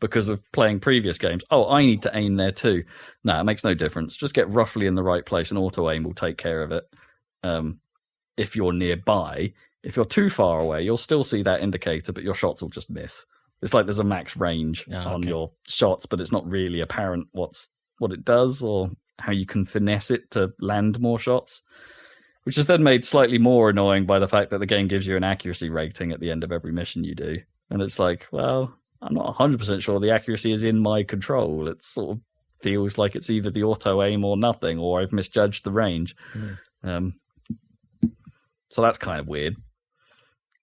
because of playing previous games, I need to aim there too. No, it makes no difference. Just get roughly in the right place and auto aim will take care of it. If you're nearby, if you're too far away, you'll still see that indicator, but your shots will just miss. It's like there's a max range on your shots, but it's not really apparent what it does or how you can finesse it to land more shots, which is then made slightly more annoying by the fact that the game gives you an accuracy rating at the end of every mission you do. And it's like, well, I'm not 100% sure the accuracy is in my control. It sort of feels like it's either the auto aim or nothing, or I've misjudged the range. So that's kind of weird.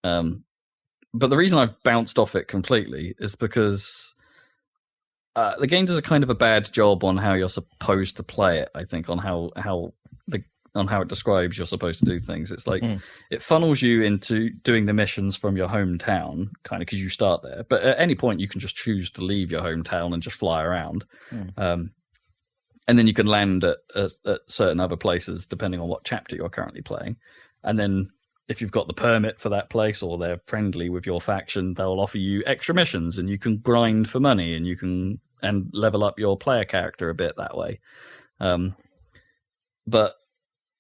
But the reason I've bounced off it completely is because the game does a kind of a bad job on how you're supposed to play it, I think, on how on how it describes you're supposed to do things. It's like it funnels you into doing the missions from your hometown, kind of because you start there. But at any point, you can just choose to leave your hometown and just fly around. And then you can land at certain other places depending on what chapter you're currently playing. And then if you've got the permit for that place or they're friendly with your faction, they'll offer you extra missions and you can grind for money and you can level up your player character a bit that way. But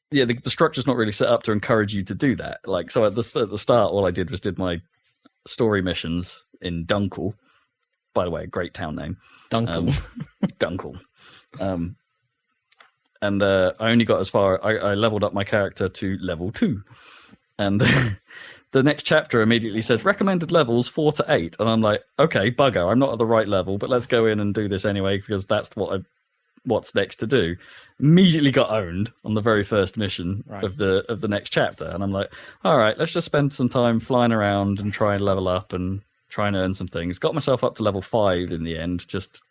yeah, the structure's not really set up to encourage you to do that. Like, so at the start, all I did was did my story missions in Dunkel. By the way, a great town name. Dunkel. Dunkel. And I only got as far. I leveled up my character to level 2, and the next chapter immediately says recommended levels 4 to 8, and I'm like, okay, bugger, I'm not at the right level, but let's go in and do this anyway because that's what's next to do. Immediately got owned on the very first mission of the next chapter, and I'm like, all right, let's just spend some time flying around and try and level up and try and earn some things. Got myself up to level 5 in the end, just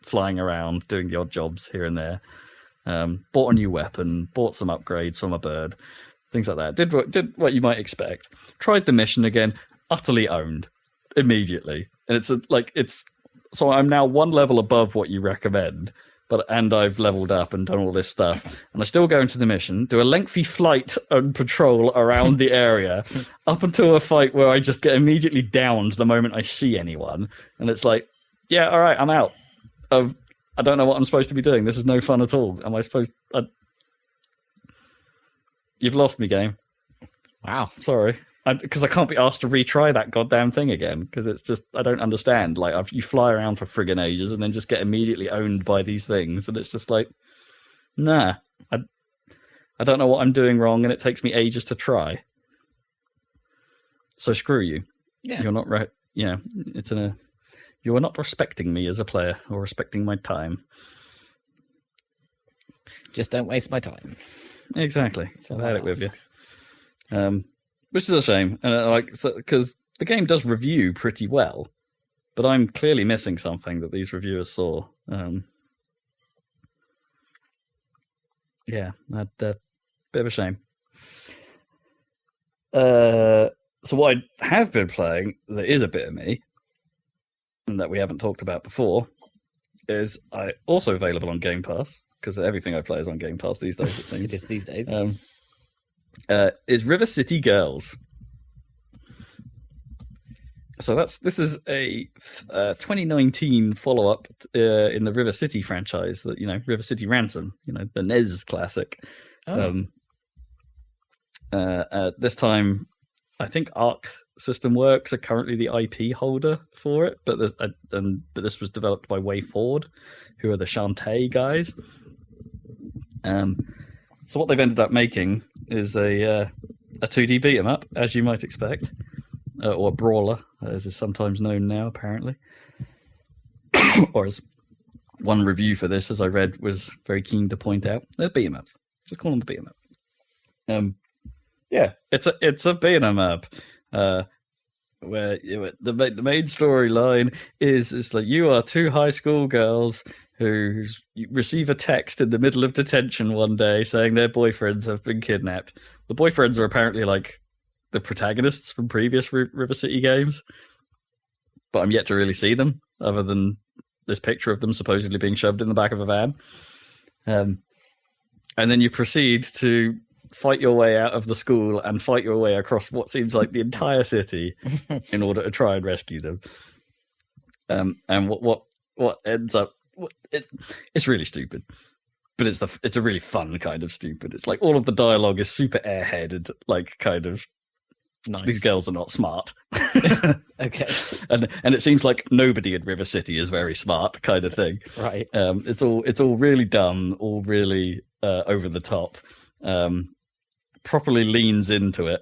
flying around doing the odd jobs here and there. Bought a new weapon, bought some upgrades from a bird, things like that. Did what you might expect. Tried the mission again, utterly owned immediately, and so I'm now one level above what you recommend. And I've leveled up and done all this stuff, and I still go into the mission, do a lengthy flight and patrol around the area, up until a fight where I just get immediately downed the moment I see anyone, and it's like, yeah, all right, I'm out. I don't know what I'm supposed to be doing. This is no fun at all. Am I supposed? You've lost me, game. Wow. Sorry. Because I can't be asked to retry that goddamn thing again. Because it's just, I don't understand. Like, you fly around for friggin' ages and then just get immediately owned by these things. And it's just like, nah. I don't know what I'm doing wrong, and it takes me ages to try. So screw you. Yeah. You're not right. Yeah. You are not respecting me as a player or respecting my time. Just don't waste my time. Exactly. So I had it with you. Which is a shame, because the game does review pretty well, but I'm clearly missing something that these reviewers saw. Yeah, a bit of a shame. So what I have been playing, that is a bit of me, and that we haven't talked about before, is also available on Game Pass, because everything I play is on Game Pass these days, it seems. It is these days. Is River City Girls. So this is a 2019 follow-up in the River City franchise, that River City Ransom, the NES classic. Oh. This time, I think Arc System Works are currently the IP holder for it, but this was developed by Way Forward, who are the Shantae guys. So what they've ended up making is a 2D beat 'em up, as you might expect, or a brawler, as is sometimes known now, apparently. Or as one review for this, as I read, was very keen to point out, they're beat 'em ups. Just call them a beat 'em up. Yeah, it's a beat 'em up. Where the main storyline is like, you are two high school girls who receive a text in the middle of detention one day saying their boyfriends have been kidnapped. The boyfriends are apparently like the protagonists from previous River City games, but I'm yet to really see them, other than this picture of them supposedly being shoved in the back of a van. And then you proceed to fight your way out of the school and fight your way across what seems like the entire city in order to try and rescue them. And what ends up, it's really stupid, but it's a really fun kind of stupid. It's like all of the dialogue is super airheaded, like kind of Nice. These girls are not smart. Okay. And it seems like nobody in River City is very smart, kind of thing. Right. It's all really dumb, all really over the top. Properly leans into it.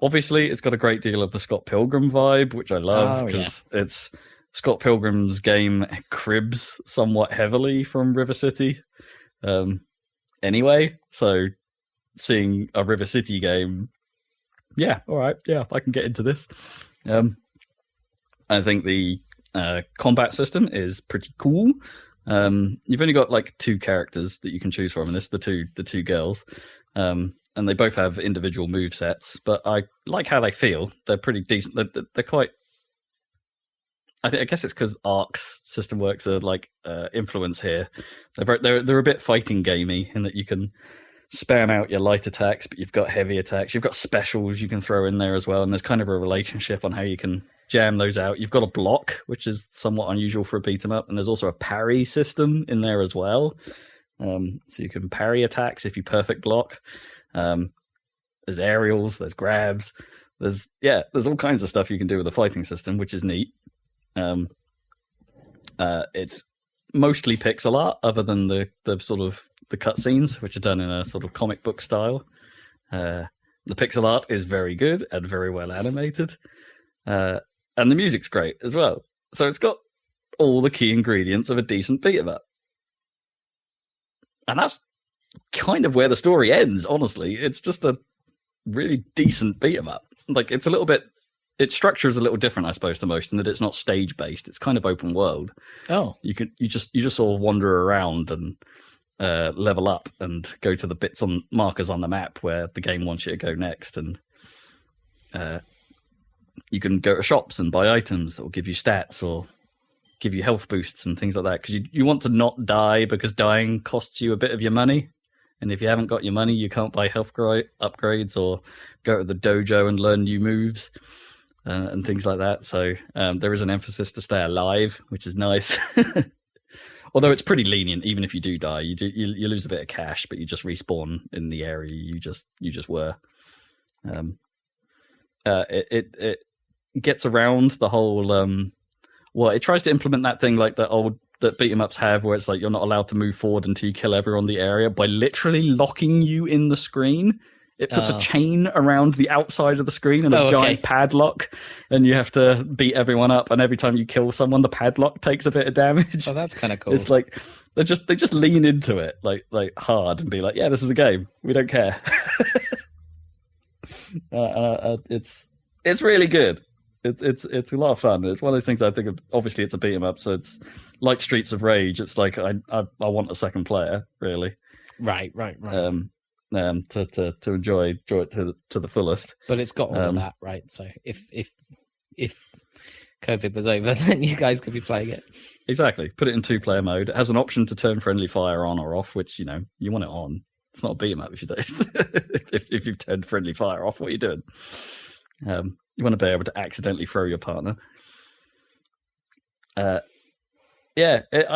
Obviously it's got a great deal of the Scott Pilgrim vibe, which I love, because it's Scott Pilgrim's game cribs somewhat heavily from River City. Anyway, so seeing a River City game, yeah, all right, yeah, I can get into this. I think the combat system is pretty cool. You've only got like 2 characters that you can choose from, and it's the two girls, and they both have individual move sets. But I like how they feel. They're pretty decent. They're quite. I guess it's because Ark's system works are like influence here. They're a bit fighting gamey in that you can spam out your light attacks, but you've got heavy attacks. You've got specials you can throw in there as well, and there's kind of a relationship on how you can jam those out. You've got a block, which is somewhat unusual for a beat 'em up, and there's also a parry system in there as well. So you can parry attacks if you perfect block. There's aerials, there's grabs, there's all kinds of stuff you can do with the fighting system, which is neat. It's mostly pixel art, other than the sort of the cutscenes, which are done in a sort of comic book style. The pixel art is very good and very well animated, and the music's great as well. So it's got all the key ingredients of a decent beat 'em up, and that's kind of where the story ends. Honestly, it's just a really decent beat 'em up. Like it's a little bit. Its structure is a little different, I suppose, to most, in that it's not stage based. It's kind of open world. Oh, you just sort of wander around and level up and go to the bits on markers on the map where the game wants you to go next, and you can go to shops and buy items that will give you stats or give you health boosts and things like that. Because you want to not die, because dying costs you a bit of your money, and if you haven't got your money, you can't buy health upgrades or go to the dojo and learn new moves. And things like that. So there is an emphasis to stay alive, which is nice. Although it's pretty lenient. Even if you do die, you lose a bit of cash, but you just respawn in the area you just were. It gets around the whole. It tries to implement that thing like that beat 'em ups have, where it's like you're not allowed to move forward until you kill everyone in the area, by literally locking you in the screen. It puts a chain around the outside of the screen and a giant padlock, and you have to beat everyone up. And every time you kill someone, the padlock takes a bit of damage. Oh, that's kind of cool. It's like they just lean into it like hard and be like, yeah, this is a game. We don't care. It's really good. It's a lot of fun. It's one of those things I think of. Obviously, it's a beat 'em up, so it's like Streets of Rage. It's like I want a second player, really. Right. To enjoy it to the fullest. But it's got all of that, right? So if COVID was over, then you guys could be playing it. Exactly. Put it in 2-player mode. It has an option to turn friendly fire on or off, which, you want it on. It's not a beat 'em up if you do. if you've turned friendly fire off, what are you doing? You want to be able to accidentally throw your partner. I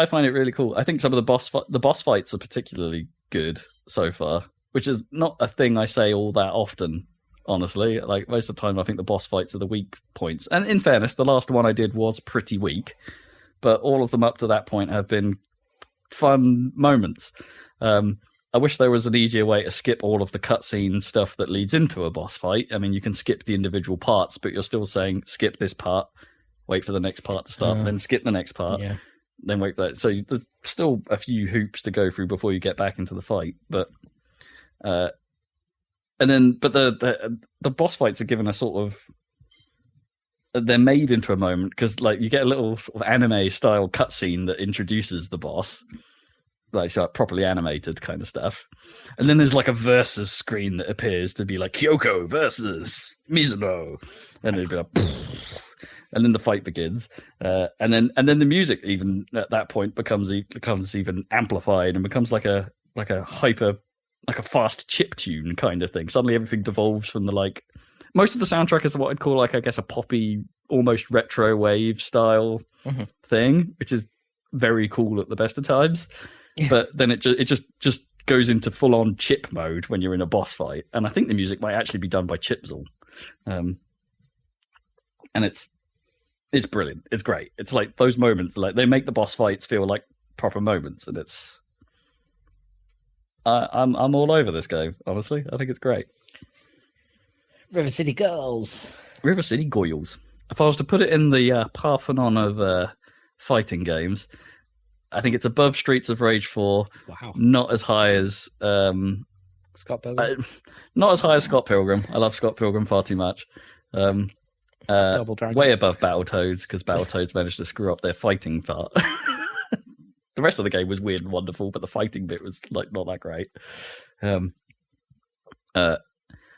find it really cool. I think some of the boss fights are particularly good so far, which is not a thing I say all that often, honestly. Like, most of the time, I think the boss fights are the weak points. And in fairness, the last one I did was pretty weak, but all of them up to that point have been fun moments. I wish there was an easier way to skip all of the cutscene stuff that leads into a boss fight. I mean, you can skip the individual parts, but you're still saying, skip this part, wait for the next part to start, then skip the next part, then wait for that. So there's still a few hoops to go through before you get back into the fight, but... the boss fights are given a sort of, they're made into a moment, because like you get a little sort of anime style cutscene that introduces the boss, like properly animated kind of stuff, and then there's like a versus screen that appears to be like Kyoko versus Mizuno, and it'd be like, and then the fight begins, and then the music even at that point becomes even amplified and becomes like a hyper. Like a fast chiptune kind of thing. Suddenly everything devolves from most of the soundtrack is what I'd call I guess a poppy, almost retro wave style thing, which is very cool at the best of times. But then it just goes into full on chip mode when you're in a boss fight. And I think the music might actually be done by Chipzel. And it's brilliant. It's great. It's like those moments, like they make the boss fights feel like proper moments, and it's I'm all over this game, honestly. I think it's great. River City Girls. River City Goyles. If I was to put it in the Parthenon of fighting games, I think it's above Streets of Rage 4. Wow. Not as high as... Scott Pilgrim? Not as high as Scott Pilgrim. I love Scott Pilgrim far too much. Double Dragon. Way above Battletoads, because Battletoads managed to screw up their fighting part. The rest of the game was weird and wonderful, but the fighting bit was like not that great.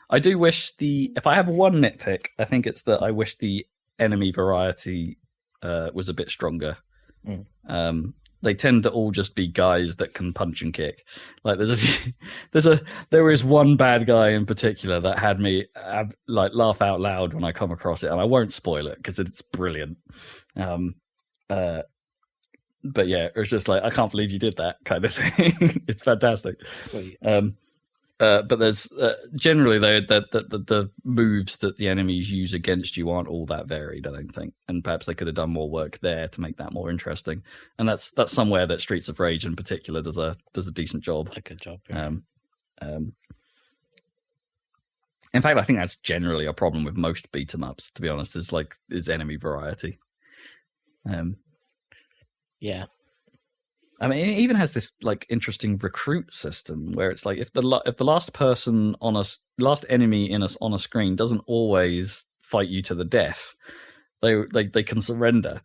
I do wish if I have one nitpick, I think it's that I wish the enemy variety was a bit stronger. They tend to all just be guys that can punch and kick. Like there is one bad guy in particular that had me like laugh out loud when I come across it, and I won't spoil it because it's brilliant. But yeah, it was just like, I can't believe you did that kind of thing. It's fantastic. But there's generally the moves that the enemies use against you aren't all that varied, I don't think, and perhaps they could have done more work there to make that more interesting. And that's somewhere that Streets of Rage in particular does a decent job. A good job. Yeah. In fact, I think that's generally a problem with most beat 'em ups. To be honest, is enemy variety. Yeah. I mean, it even has this like interesting recruit system where it's like if the last enemy on a screen doesn't always fight you to the death, they can surrender.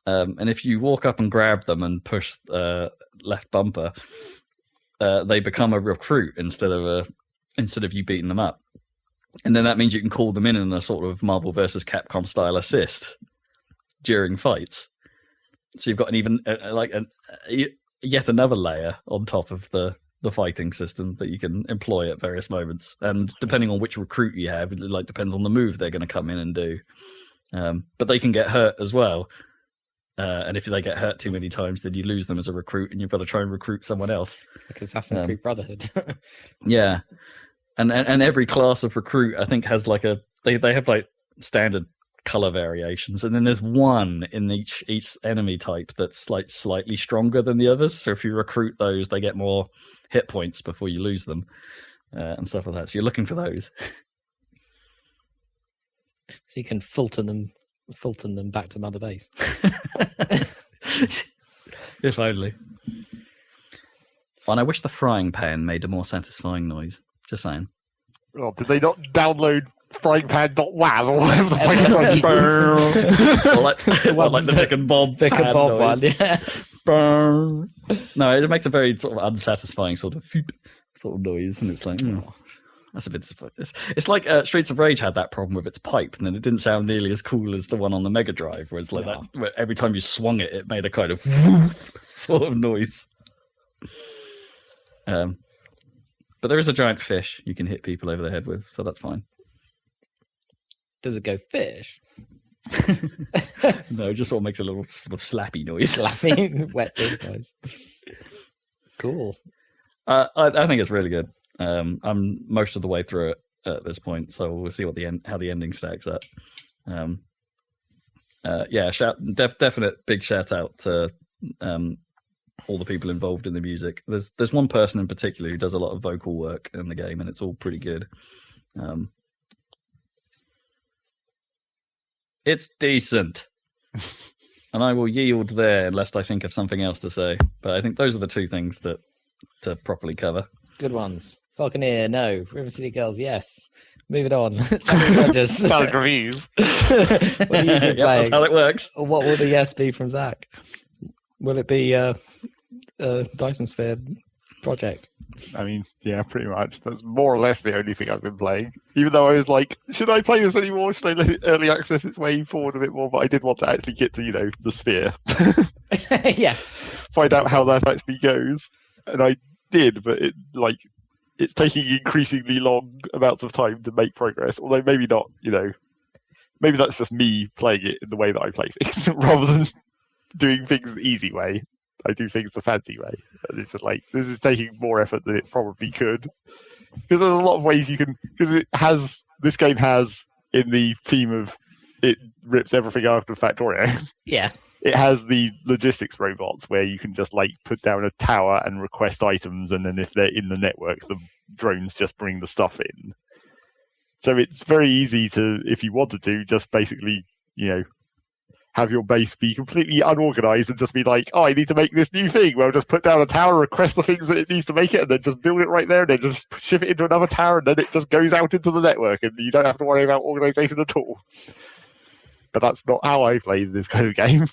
And if you walk up and grab them and push left bumper, they become a recruit instead of you beating them up. And then that means you can call them in a sort of Marvel versus Capcom style assist during fights. So you've got yet another layer on top of the fighting system that you can employ at various moments. And depending on which recruit you have, it depends on the move they're going to come in and do. But they can get hurt as well. And if they get hurt too many times, then you lose them as a recruit, and you've got to try and recruit someone else. Like Assassin's Creed Brotherhood. Yeah, and every class of recruit, I think, has they have standard color variations, and then there's one in each enemy type that's slightly stronger than the others. So if you recruit those, they get more hit points before you lose them, and stuff like that. So you're looking for those. So you can Fulton them back to Mother Base. If only. And I wish the frying pan made a more satisfying noise. Just saying. Oh, did they not download fryingpan.waz or whatever the like the Vic and Bob one, yeah. No, it makes a very sort of unsatisfying sort of noise, and it's like, that's a bit disappointing. It's like Streets of Rage had that problem with its pipe, and then it didn't sound nearly as cool as the one on the Mega Drive, where it's like that, where every time you swung it, it made a kind of sort of noise. But there is a giant fish you can hit people over the head with, so that's fine. Does it go fish? No, it just sort of makes a little sort of slappy noise. Slappy, wet noise. Cool. I think it's really good. I'm most of the way through it at this point, so we'll see how the ending stacks up. Definite big shout out to all the people involved in the music. There's one person in particular who does a lot of vocal work in the game, and it's all pretty good. It's decent. And I will yield there unless I think of something else to say. But I think those are the two things to properly cover. Good ones. Falconeer, no. River City Girls, yes. Moving on. Salad Rogers. Salad reviews. What are you playing? That's how it works. What will the yes be from Zach? Will it be Dyson Sphere project? I mean, yeah, pretty much. That's more or less the only thing I've been playing. Even though I was like, should I play this anymore? Should I let it early access its way forward a bit more? But I did want to actually get to, the Sphere. Yeah. Find out how that actually goes. And I did, but it's taking increasingly long amounts of time to make progress. Although maybe not, maybe that's just me playing it in the way that I play things rather than doing things the easy way. I do things the fancy way. And it's just like, this is taking more effort than it probably could. Because there's a lot of ways you can, because this game has, in the theme of it rips everything out of Factorio. Yeah. It has the logistics robots where you can just put down a tower and request items, and then if they're in the network, the drones just bring the stuff in. So it's very easy to, if you wanted to, just basically, have your base be completely unorganized and just be like, oh, I need to make this new thing. Well, just put down a tower, request the things that it needs to make it, and then just build it right there, and then just ship it into another tower, and then it just goes out into the network, and you don't have to worry about organization at all. But that's not how I play this kind of game.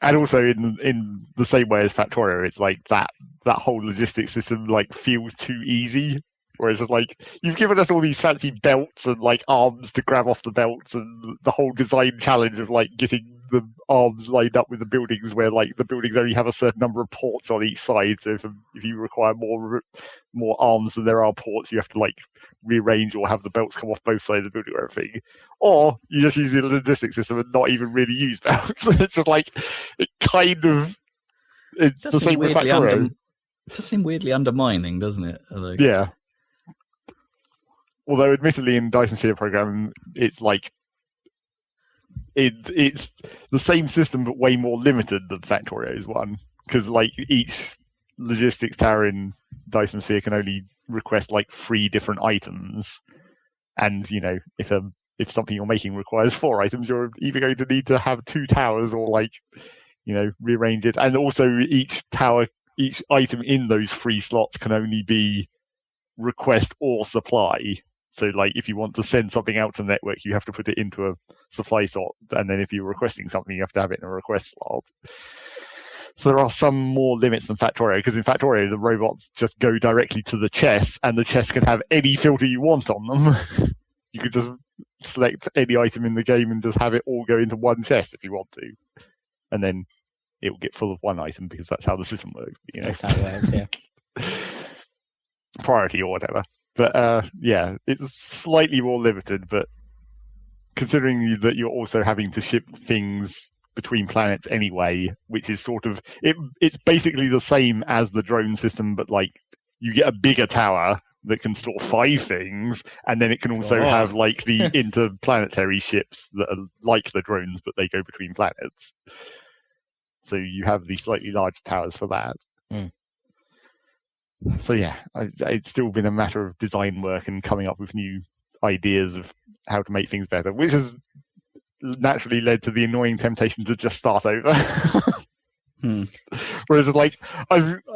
And also in the same way as Factorio, it's like that whole logistics system like feels too easy. Where it's just like, you've given us all these fancy belts and like arms to grab off the belts, and the whole design challenge of like getting the arms lined up with the buildings, where like the buildings only have a certain number of ports on each side. So if you require more arms than there are ports, you have to like rearrange or have the belts come off both sides of the building or everything. Or you just use the logistics system and not even really use belts. It's just like, it's the same with Factorio. It does seem weirdly undermining, doesn't it? Yeah. Although, admittedly, in Dyson Sphere program, it's like it's the same system but way more limited than Factorio's one, because like each logistics tower in Dyson Sphere can only request like 3 different items, and if something you're making requires 4 items, you're either going to need to have 2 towers or like rearrange it, and also each item in those 3 slots can only be request or supply. So, like, if you want to send something out to the network, you have to put it into a supply slot, and then if you're requesting something, you have to have it in a request slot. So there are some more limits than Factorio, because in Factorio, the robots just go directly to the chests, and the chests can have any filter you want on them. You could just select any item in the game and just have it all go into one chest if you want to. And then it will get full of one item, because that's how the system works. That's how it works, yeah. Priority or whatever. But yeah, it's slightly more limited, but considering that you're also having to ship things between planets anyway, which is sort of it's basically the same as the drone system, but like you get a bigger tower that can store 5 things, and then it can also have like the interplanetary ships that are like the drones, but they go between planets. So you have these slightly larger towers for that. So yeah, it's still been a matter of design work and coming up with new ideas of how to make things better, which has naturally led to the annoying temptation to just start over. Whereas like,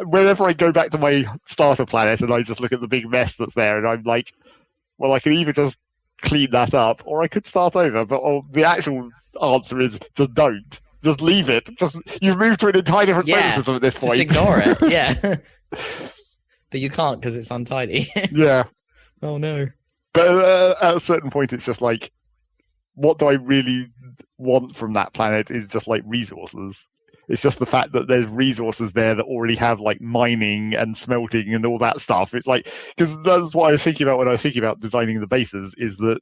whenever I go back to my starter planet and I just look at the big mess that's there, and I'm like, well, I could either just clean that up or I could start over. But the actual answer is just don't. Just leave it. You've moved to an entirely different solar system at this point. Just ignore it. Yeah. But you can't because it's untidy. Yeah. Oh no. But at a certain point, it's just like, what do I really want from that planet is just like resources. It's just the fact that there's resources there that already have like mining and smelting and all that stuff. It's like, because that's what I was thinking about when I was thinking about designing the bases, is that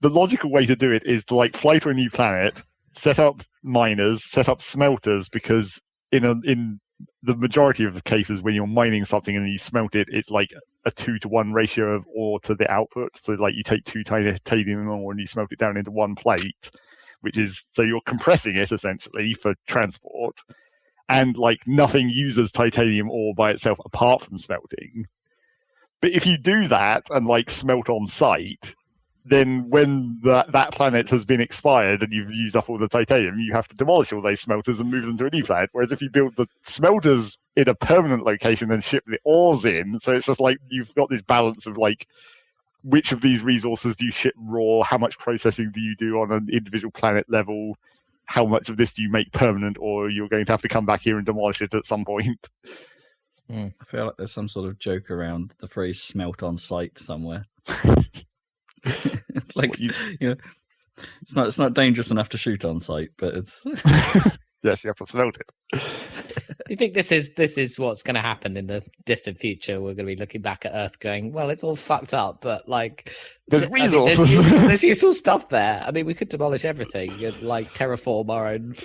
the logical way to do it is to like fly to a new planet, set up miners, set up smelters, because in the majority of the cases when you're mining something and you smelt it, it's like a 2-to-1 ratio of ore to the output. So like you take 2 titanium ore and you smelt it down into 1 plate, which is, so you're compressing it essentially for transport, and like nothing uses titanium ore by itself apart from smelting. But if you do that and like smelt on site, then when that planet has been expired and you've used up all the titanium, you have to demolish all those smelters and move them to a new planet. Whereas if you build the smelters in a permanent location and ship the ores in, so it's just like you've got this balance of like, which of these resources do you ship raw? How much processing do you do on an individual planet level? How much of this do you make permanent, or you're going to have to come back here and demolish it at some point? I feel like there's some sort of joke around the phrase "smelt on site" somewhere. It's like it's not dangerous enough to shoot on site, but it's yes, you have to smelt it. Do you think this is what's going to happen in the distant future? We're going to be looking back at Earth, going, "Well, it's all fucked up, but like there's resources, there's useful stuff there." I mean, we could demolish everything, like terraform our own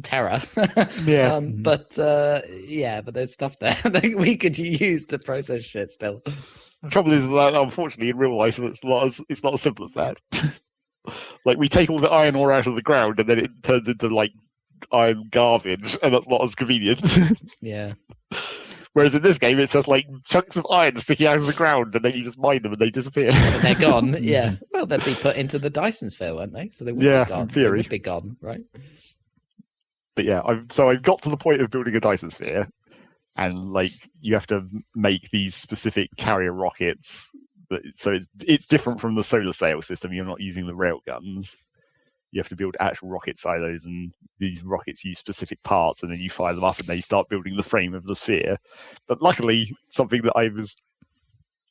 Terra. Yeah, but there's stuff there that we could use to process shit still. The trouble is that, unfortunately, in real life, it's not as simple as that. Like, we take all the iron ore out of the ground, and then it turns into, like, iron garbage, and that's not as convenient. Yeah. Whereas in this game, it's just, like, chunks of iron sticking out of the ground, and then you just mine them, and they disappear. And they're gone, yeah. Well, they'd be put into the Dyson Sphere, weren't they? So they would be gone. In theory. They would be gone, right? you have to build actual rocket silos, and these rockets use specific parts, and then you fire them up and they start building the frame of the sphere. But luckily, something that I was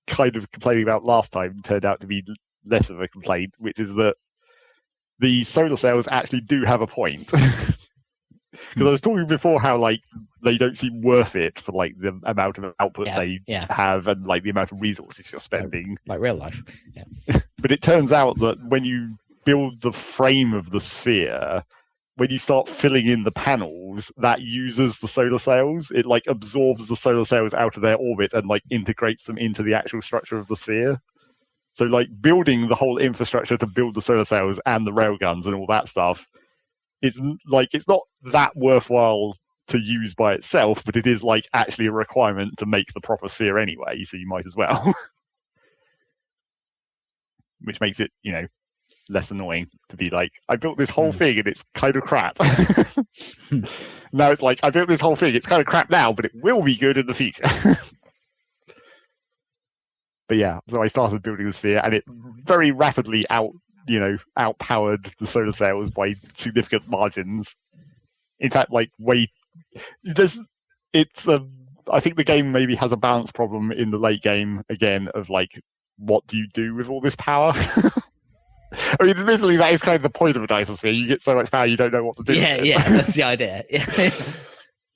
kind of complaining about last time turned out to be less of a complaint, which is that the solar sails actually do have a point. Because I was talking before how like they don't seem worth it for like the amount of output they have and like the amount of resources you're spending. Like real life. Yeah. But it turns out that when you build the frame of the sphere, when you start filling in the panels, that uses the solar sails. It like absorbs the solar sails out of their orbit and like integrates them into the actual structure of the sphere. So like building the whole infrastructure to build the solar sails and the railguns and all that stuff, it's not that worthwhile to use by itself, but it is like actually a requirement to make the proper sphere anyway, so you might as well. Which makes it, less annoying to be like, I built this whole thing and it's kind of crap. Now it's like, I built this whole thing, it's kind of crap now, but it will be good in the future. But yeah, so I started building the sphere and it very rapidly outpowered the solar sails by significant margins. In fact, I think the game maybe has a balance problem in the late game again of like, what do you do with all this power? I mean, admittedly, that is kind of the point of a Dyson sphere. You get so much power, you don't know what to do. Yeah, that's the idea. Yeah.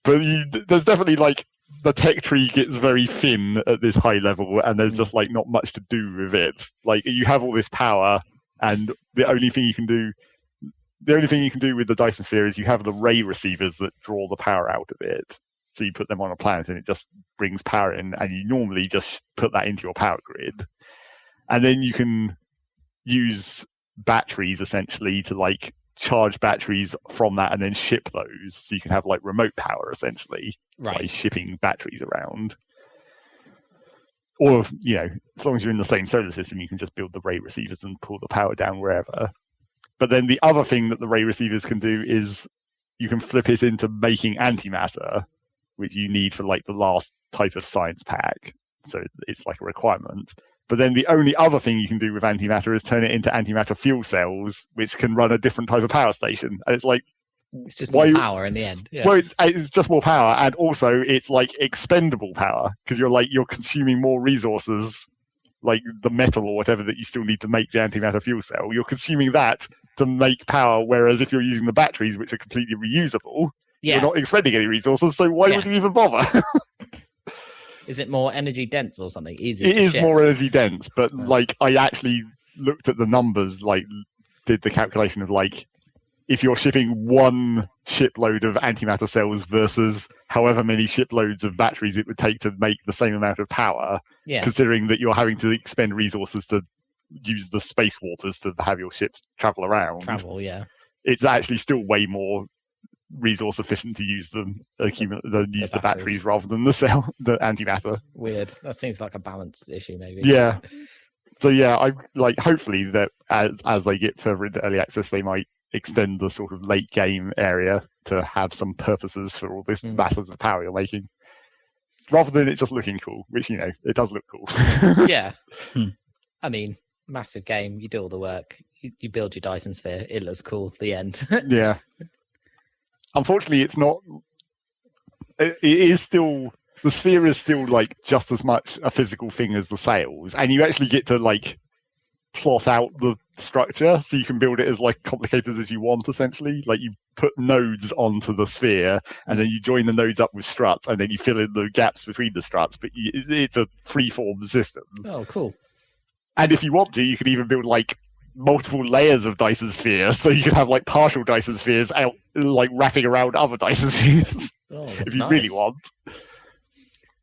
But there's definitely like the tech tree gets very thin at this high level, and there's just like not much to do with it. Like you have all this power, and the only thing you can do with the Dyson sphere is you have the ray receivers that draw the power out of it. So you put them on a planet, and it just brings power in, and you normally just put that into your power grid, and then you can use batteries essentially to like charge batteries from that and then ship those, so you can have like remote power essentially by shipping batteries around. Or as long as you're in the same solar system, you can just build the ray receivers and pull the power down wherever. But then the other thing that the ray receivers can do is you can flip it into making antimatter, which you need for like the last type of science pack, so it's like a requirement. But then the only other thing you can do with antimatter is turn it into antimatter fuel cells, which can run a different type of power station. And it's like, it's just more power in the end. Yeah. Well, it's just more power, and also it's like expendable power because you're consuming more resources, like the metal or whatever that you still need to make the antimatter fuel cell. You're consuming that to make power, whereas if you're using the batteries, which are completely reusable, you're not expending any resources. So why would you even bother? Is it more energy dense or something? Easier. It is more energy dense, but like I actually looked at the numbers, like did the calculation of like if you're shipping one shipload of antimatter cells versus however many shiploads of batteries it would take to make the same amount of power, considering that you're having to expend resources to use the space warpers to have your ships travel around. It's actually still way more resource efficient to use the batteries rather than the antimatter. Weird. That seems like a balance issue, maybe. Yeah. So I like hopefully that as they get further into early access, they might extend the sort of late game area to have some purposes for all this masses of power you're making, rather than it just looking cool, which it does look cool. Yeah. I mean, massive game. You do all the work. You build your Dyson sphere. It looks cool. The end. Yeah. Unfortunately, it's not. It is still, the sphere is still like just as much a physical thing as the sails, and you actually get to like plot out the structure, so you can build it as like complicated as you want. Essentially, like you put nodes onto the sphere, and then you join the nodes up with struts, and then you fill in the gaps between the struts. But it's a free-form system. Oh, cool! And if you want to, you can even build like multiple layers of Dyson spheres, so you can have like partial Dyson spheres out like wrapping around other Dyson spheres if you really want.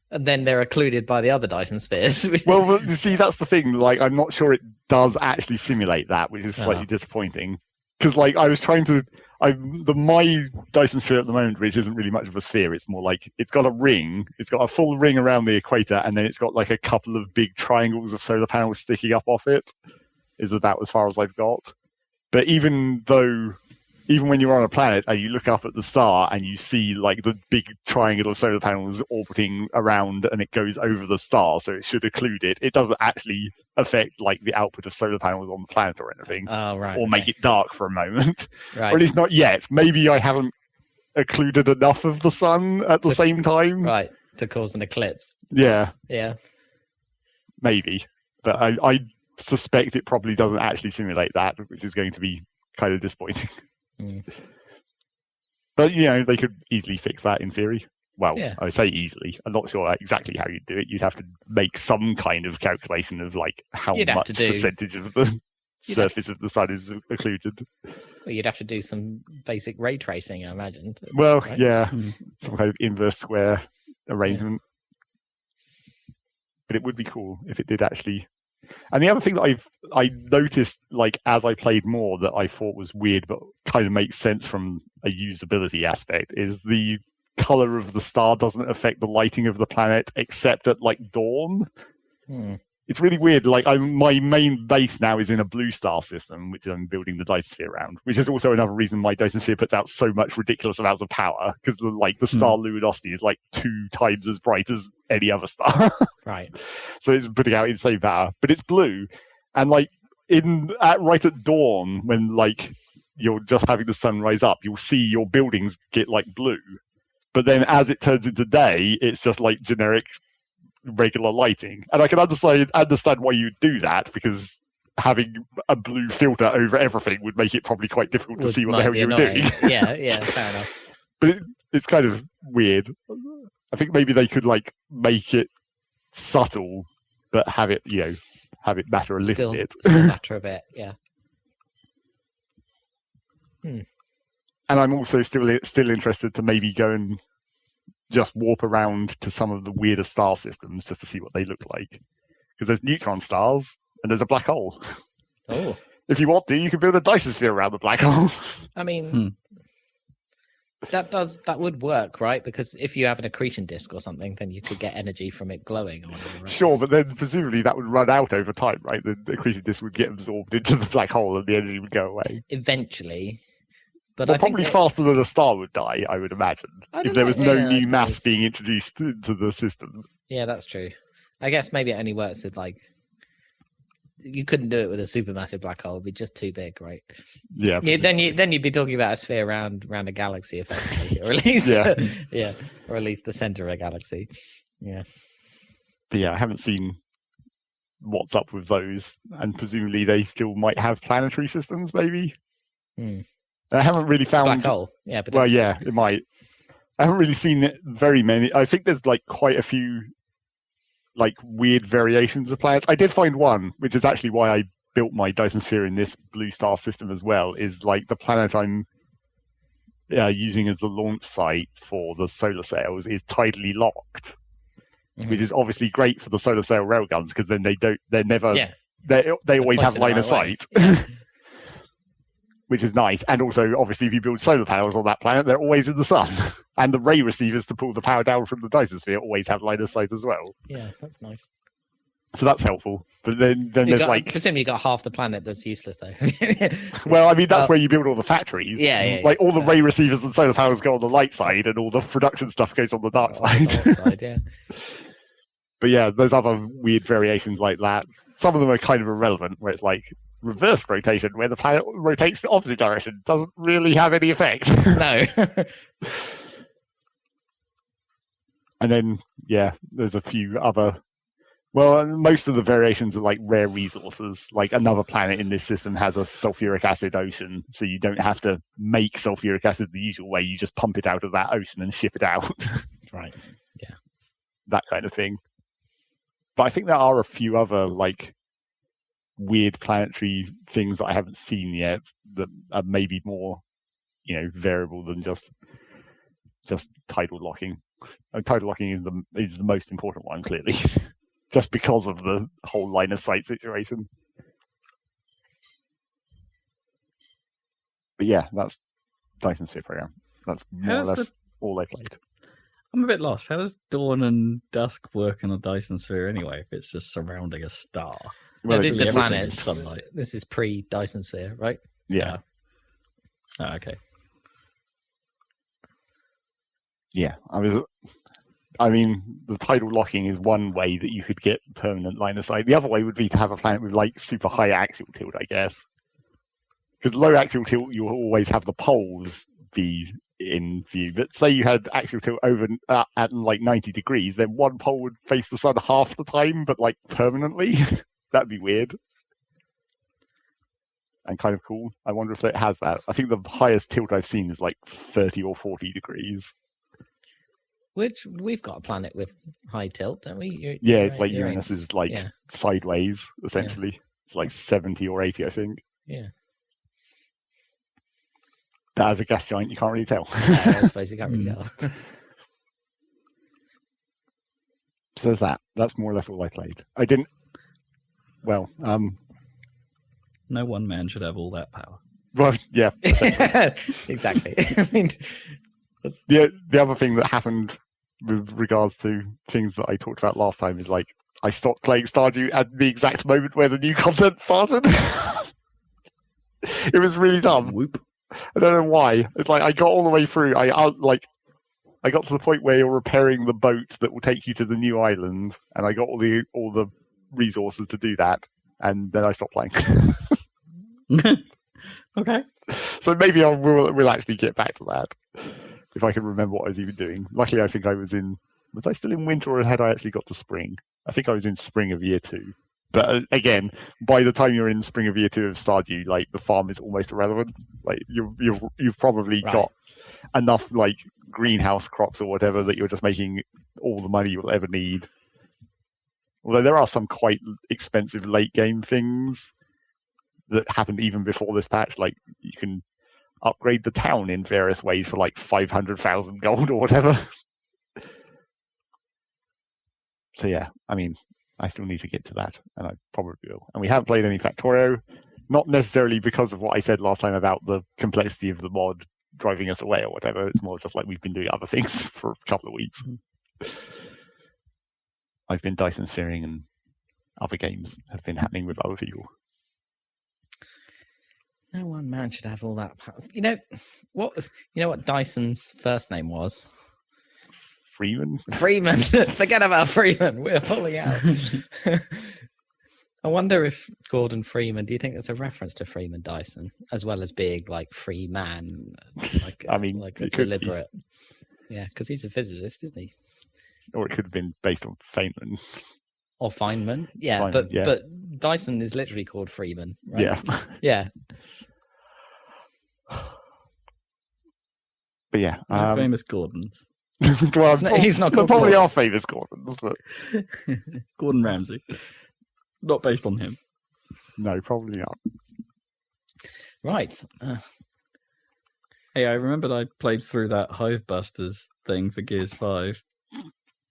And then they're occluded by the other Dyson spheres. Well, you see, that's the thing. Like, I'm not sure it does actually simulate that, which is slightly disappointing. Because, like, I was trying to. My Dyson sphere at the moment, which isn't really much of a sphere, it's more like it's got a ring. It's got a full ring around the equator, and then it's got like a couple of big triangles of solar panels sticking up off it. Is about as far as I've got. But even when you're on a planet and you look up at the star and you see like the big triangle of solar panels orbiting around and it goes over the star, so it should occlude it. It doesn't actually affect like the output of solar panels on the planet or anything, Oh, right. or make it dark for a moment, Right. or at least not yet. Maybe I haven't occluded enough of the sun at the same time. Right. To cause an eclipse. Yeah, Yeah. maybe. But I suspect it probably doesn't actually simulate that, which is going to be kind of disappointing. Mm. But, you know, they could easily fix that in theory. Well, Yeah. I say easily. I'm not sure exactly how you'd do it. You'd have to make some kind of calculation of like how You'd have much to do- percentage of the You'd have- surface of the sun is occluded. Well, you'd have to do some basic ray tracing, I imagine. Well, right? yeah, Mm. some kind of inverse square arrangement. But it would be cool if it did actually. And the other thing that I noticed, like as I played more, that I thought was weird, but kind of makes sense from a usability aspect, is the color of the star doesn't affect the lighting of the planet except at like dawn. Hmm. It's really weird. Like my main base now is in a blue star system, which I'm building the Dyson Sphere around, which is also another reason my Dyson Sphere puts out so much ridiculous amounts of power, because the star luminosity is like 2 times as bright as any other star. Right. So it's putting out insane power, but it's blue, and like right at dawn, when like you're just having the sun rise up, you'll see your buildings get like blue, but then as it turns into day, it's just like generic regular lighting. And I can understand why you'd do that, because having a blue filter over everything would make it probably quite difficult to see what the hell you were doing. Yeah, fair enough. But it's kind of weird. I think maybe they could like make it subtle, but have it matter a little bit. Still matter a bit, yeah. And I'm also still interested to maybe go and just warp around to some of the weirder star systems just to see what they look like. Because there's neutron stars and there's a black hole. Oh, If you want to, you can build a Dyson Sphere around the black hole. I mean, that would work, right? Because if you have an accretion disk or something, then you could get energy from it glowing or whatever. Right? Sure, but then presumably that would run out over time, right? The accretion disk would get absorbed into the black hole and the energy would go away. Eventually. But Well, I think probably faster than a star would die, I would imagine, I if don't there know. was no Yeah, I new mass suppose. being introduced into the system. Yeah, that's true. I guess maybe it only works with like you couldn't do it with a supermassive black hole; it'd be just too big, right? Yeah. Then you'd be talking about a sphere around a galaxy, effectively, or at least Yeah. or at least the center of a galaxy. Yeah. But yeah, I haven't seen what's up with those, and presumably they still might have planetary systems, maybe. Hmm. I haven't really found. Black hole. Yeah, but Well, yeah, it might. I haven't really seen very many. I think there's like quite a few like weird variations of planets. I did find one, which is actually why I built my Dyson Sphere in this blue star system as well, is like the planet I'm using as the launch site for the solar sails is tidally locked, which is obviously great for the solar sail railguns, because then they always have line of sight. Yeah. Which is nice. And also, obviously, if you build solar panels on that planet, they're always in the sun. And the ray receivers to pull the power down from the Dyson Sphere always have line of sight as well. Yeah, that's nice. So that's helpful. But then there's like... Presumably you got half the planet that's useless, though. Well, I mean, that's where you build all the factories. Yeah. Like, all the ray receivers and solar panels go on the light side, and all the production stuff goes on the dark side. Yeah. But yeah, there's other weird variations like that. Some of them are kind of irrelevant, where it's like reverse rotation, where the planet rotates the opposite direction. Doesn't really have any effect. No. And then, yeah, there's a few other... Well, most of the variations are like rare resources. Like another planet in this system has a sulfuric acid ocean, so you don't have to make sulfuric acid the usual way. You just pump it out of that ocean and ship it out. Right. Yeah. That kind of thing. But I think there are a few other like weird planetary things that I haven't seen yet that are maybe more, variable than just tidal locking. Tidal locking is the most important one, clearly, just because of the whole line of sight situation. But yeah, that's Dyson Sphere program. That's more or less all I played. I'm a bit lost. How does dawn and dusk work in a Dyson Sphere anyway, if it's just surrounding a star? Well, this is a everything planet. is sunlight. This is pre-Dyson Sphere, right? Yeah. Oh, okay. Yeah, I was I mean, the tidal locking is one way that you could get permanent line of sight. The other way would be to have a planet with like super high axial tilt, I guess. Because low axial tilt, you'll always have the poles be in view. But say you had axial tilt over at like 90 degrees, then one pole would face the sun half the time, but like permanently. That'd be weird. And kind of cool. I wonder if it has that. I think the highest tilt I've seen is like 30 or 40 degrees. Which we've got a planet with high tilt, don't we? It's like Uranus is like sideways, essentially. Yeah. It's like 70 or 80, I think. Yeah. That as a gas giant, you can't really tell. I suppose you can't really tell. So there's that. That's more or less all I played. I didn't. Well, No one man should have all that power. well, yeah. Exactly. I mean, The other thing that happened with regards to things that I talked about last time is like I stopped playing Stardew at the exact moment where the new content started. It was really dumb. Whoop. I don't know why. It's like I got all the way through. I got to the point where you're repairing the boat that will take you to the new island, and I got all the resources to do that, and then I stopped playing. Okay. So maybe we'll actually get back to that if I can remember what I was even doing. Luckily, I think I was I still in winter, or had I actually got to spring? I think I was in spring of year 2. But again, by the time you're in spring of year 2 of Stardew, like the farm is almost irrelevant. Like you've probably got enough like greenhouse crops or whatever that you're just making all the money you'll ever need. Although there are some quite expensive late game things that happened even before this patch. Like you can upgrade the town in various ways for like 500,000 gold or whatever. So yeah, I mean, I still need to get to that, and I probably will. And we haven't played any Factorio, not necessarily because of what I said last time about the complexity of the mod driving us away or whatever. It's more just like we've been doing other things for a couple of weeks. I've been Dyson Sphering, and other games have been happening with other people. no one man should have all that power. You know what Dyson's first name was? Freeman? Freeman. Forget about Freeman. We're pulling out. I wonder if Gordon Freeman, do you think that's a reference to Freeman Dyson, as well as being like free man? Like, I mean, like a it could be. deliberate. Yeah, because he's a physicist, isn't he? Or it could have been based on Feynman. Or Feynman. Yeah, Feynman, but Dyson is literally called Freeman. Right? Yeah. Yeah. But yeah. Famous Gordons. Well, he's not there called probably Gordon. are famous Gordons, but Gordon Ramsay. Not based on him. no, probably not. Right. Hey, I remembered I played through that Hive Busters thing for Gears 5.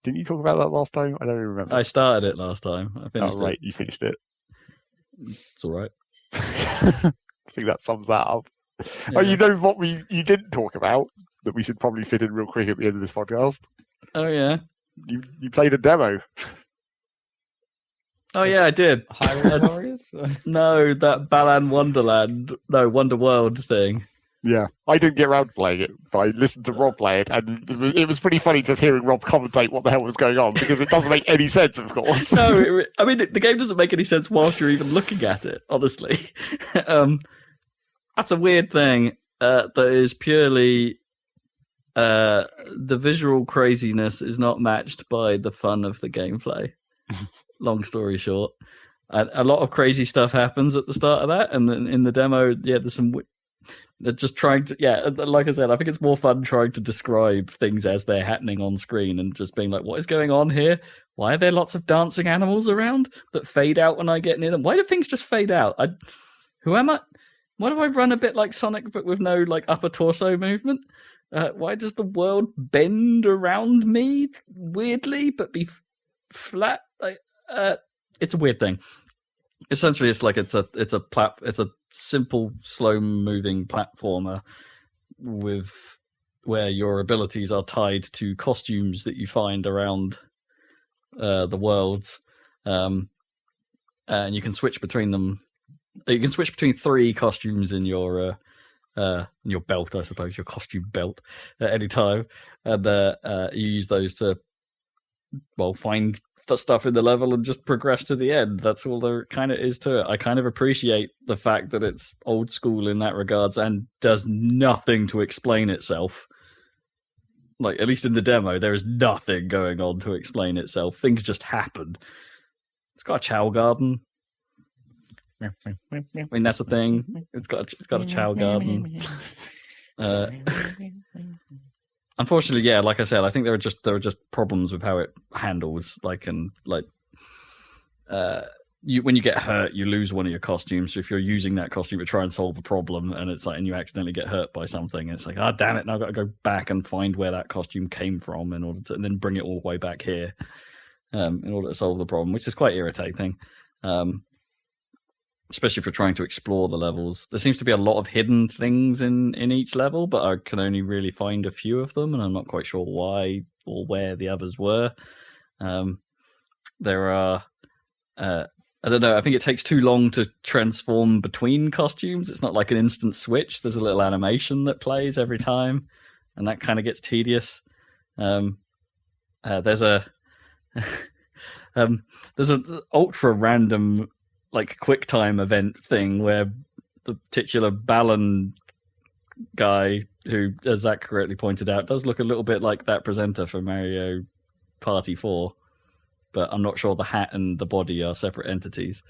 Didn't you talk about that last time? I don't even remember. I started it last time. I finished right, it. you finished it. It's all right. I think that sums that up. Yeah. Oh, you know what you didn't talk about that we should probably fit in real quick at the end of this podcast? Oh, yeah. You played a demo. Oh, yeah, I did. Hyrule Warriors? No, that Balan Wonderworld thing. Yeah, I didn't get around to playing it, but I listened to Rob play it, and it was pretty funny just hearing Rob commentate what the hell was going on, because it doesn't make any sense, of course. No, I mean, the game doesn't make any sense whilst you're even looking at it, honestly. That's a weird thing that is purely... the visual craziness is not matched by the fun of the gameplay. Long story short. A lot of crazy stuff happens at the start of that, and then in the demo, there's some... They're just trying to, like I said, I think it's more fun trying to describe things as they're happening on screen and just being like, what is going on here? Why are there lots of dancing animals around that fade out when I get near them? Why do things just fade out? Who am I? Why do I run a bit like Sonic but with no like upper torso movement? Why does the world bend around me weirdly but be flat? It's a weird thing. Essentially, it's like it's a simple, slow-moving platformer where your abilities are tied to costumes that you find around the worlds, and you can switch between them. You can switch between 3 costumes in your belt, I suppose, your costume belt at any time, and you use those to find the stuff in the level and just progress to the end. That's all there kind of is to it. I kind of appreciate the fact that it's old school in that regards and does nothing to explain itself. Like, at least in the demo, there is nothing going on to explain itself. Things just happen. It's got a chow garden. I mean, that's a thing. It's got a chow garden. Unfortunately, yeah, like I said, I think there are just problems with how it handles. When you get hurt, you lose one of your costumes. So if you're using that costume to try and solve a problem, and and you accidentally get hurt by something, it's like, oh damn it! Now I've got to go back and find where that costume came from and then bring it all the way back here, in order to solve the problem, which is quite irritating. Especially if you're trying to explore the levels. There seems to be a lot of hidden things in each level, but I can only really find a few of them, and I'm not quite sure why or where the others were. There are... I don't know, I think it takes too long to transform between costumes. It's not like an instant switch. There's a little animation that plays every time, and that kind of gets tedious. There's a... there's an ultra random quick time event thing where the titular Balan guy, who, as Zach correctly pointed out, does look a little bit like that presenter for Mario Party 4, but I'm not sure the hat and the body are separate entities.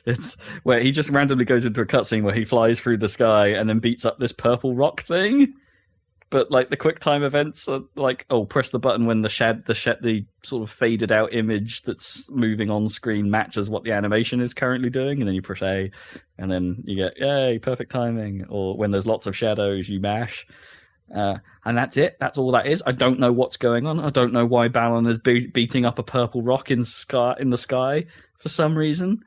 It's where he just randomly goes into a cutscene where he flies through the sky and then beats up this purple rock thing. But the quick time events are press the button when the sort of faded out image that's moving on screen matches what the animation is currently doing, and then you push A, and then you get yay, perfect timing. Or when there's lots of shadows, you mash, and that's it. That's all that is. I don't know what's going on. I don't know why Balan is beating up a purple rock in the sky for some reason.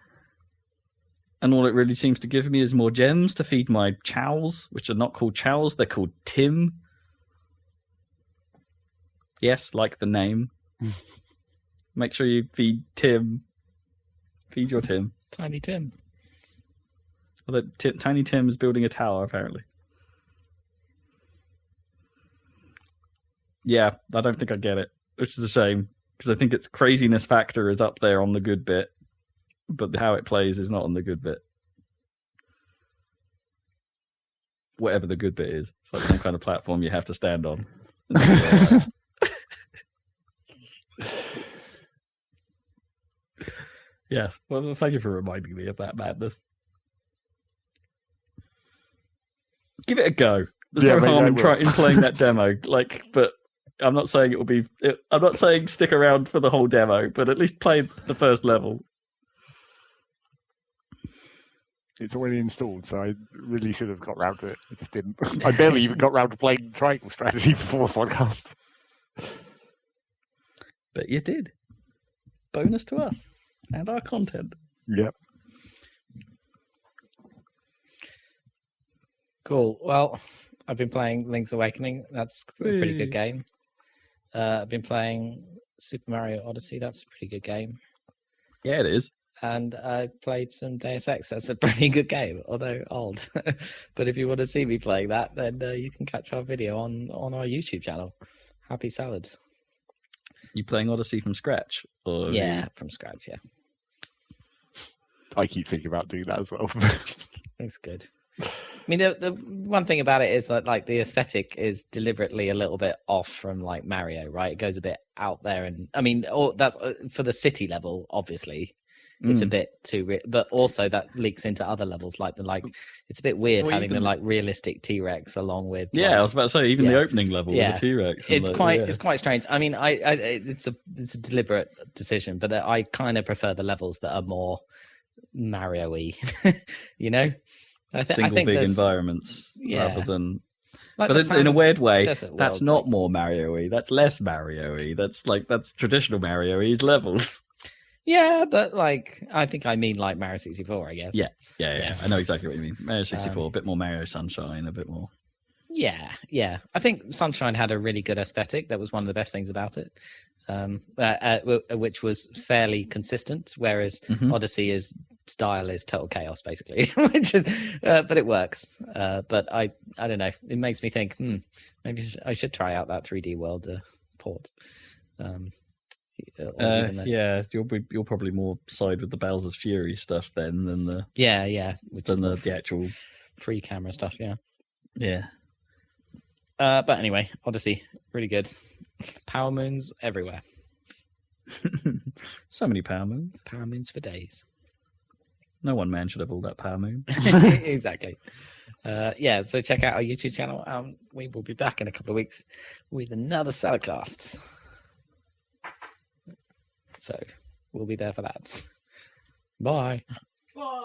And all it really seems to give me is more gems to feed my chows, which are not called chows, they're called Tim. Yes, like the name. Make sure you feed Tim. Feed your Tim. Tiny Tim. Well, Tiny Tim is building a tower, apparently. Yeah, I don't think I get it, which is a shame, because I think its craziness factor is up there on the good bit, but how it plays is not on the good bit. Whatever the good bit is. It's like some kind of platform you have to stand on. Yes. Well, thank you for reminding me of that madness. Give it a go. There's no harm in playing that demo. But I'm not saying it will be. I'm not saying stick around for the whole demo, but at least play the first level. It's already installed, so I really should have got round to it. I just didn't. I barely even got round to playing Triangle Strategy before the podcast. But you did. Bonus to us and our content. Yep. Cool. Well, I've been playing Link's Awakening. That's a pretty good game. I've been playing Super Mario Odyssey. That's a pretty good game. Yeah, it is. And I played some Deus Ex. That's a pretty good game, although old. But if you want to see me playing that, then you can catch our video on our YouTube channel, Happy Salad. You playing Odyssey from scratch? Or yeah, from scratch, yeah. I keep thinking about doing that as well. It's good. I mean, the one thing about it is that the aesthetic is deliberately a little bit off from Mario, right? It goes a bit out there, and I mean, that's for the city level, obviously. It's a bit too, but also that leaks into other levels, it's a bit weird having the realistic T-Rex along with. Yeah, I was about to say the opening level with the T-Rex. It's quite strange. I mean, it's a deliberate decision, but I kind of prefer the levels that are more Mario-y. You know, I think big environments rather than. But in a weird way, that's not more Mario-y. That's less Mario-y. That's traditional Mario-y's levels. Yeah, but I think I mean Mario 64, I guess. Yeah. I know exactly what you mean. Mario 64, a bit more Mario Sunshine, a bit more. Yeah. I think Sunshine had a really good aesthetic. That was one of the best things about it, which was fairly consistent, whereas Odyssey's style is total chaos, basically. Which is, but it works. But I don't know. It makes me think, maybe I should try out that 3D world port. Or even the- Yeah, you'll probably more side with the Bowser's Fury stuff then than the which is more the actual free camera stuff. Yeah. yeah. But anyway, Odyssey, really good. Power moons everywhere. So many power moons. Power moons for days. No one man should have all that power moon. Exactly. So check out our YouTube channel. We will be back in a couple of weeks with another Saladcast. So we'll be there for that. Bye. Bye.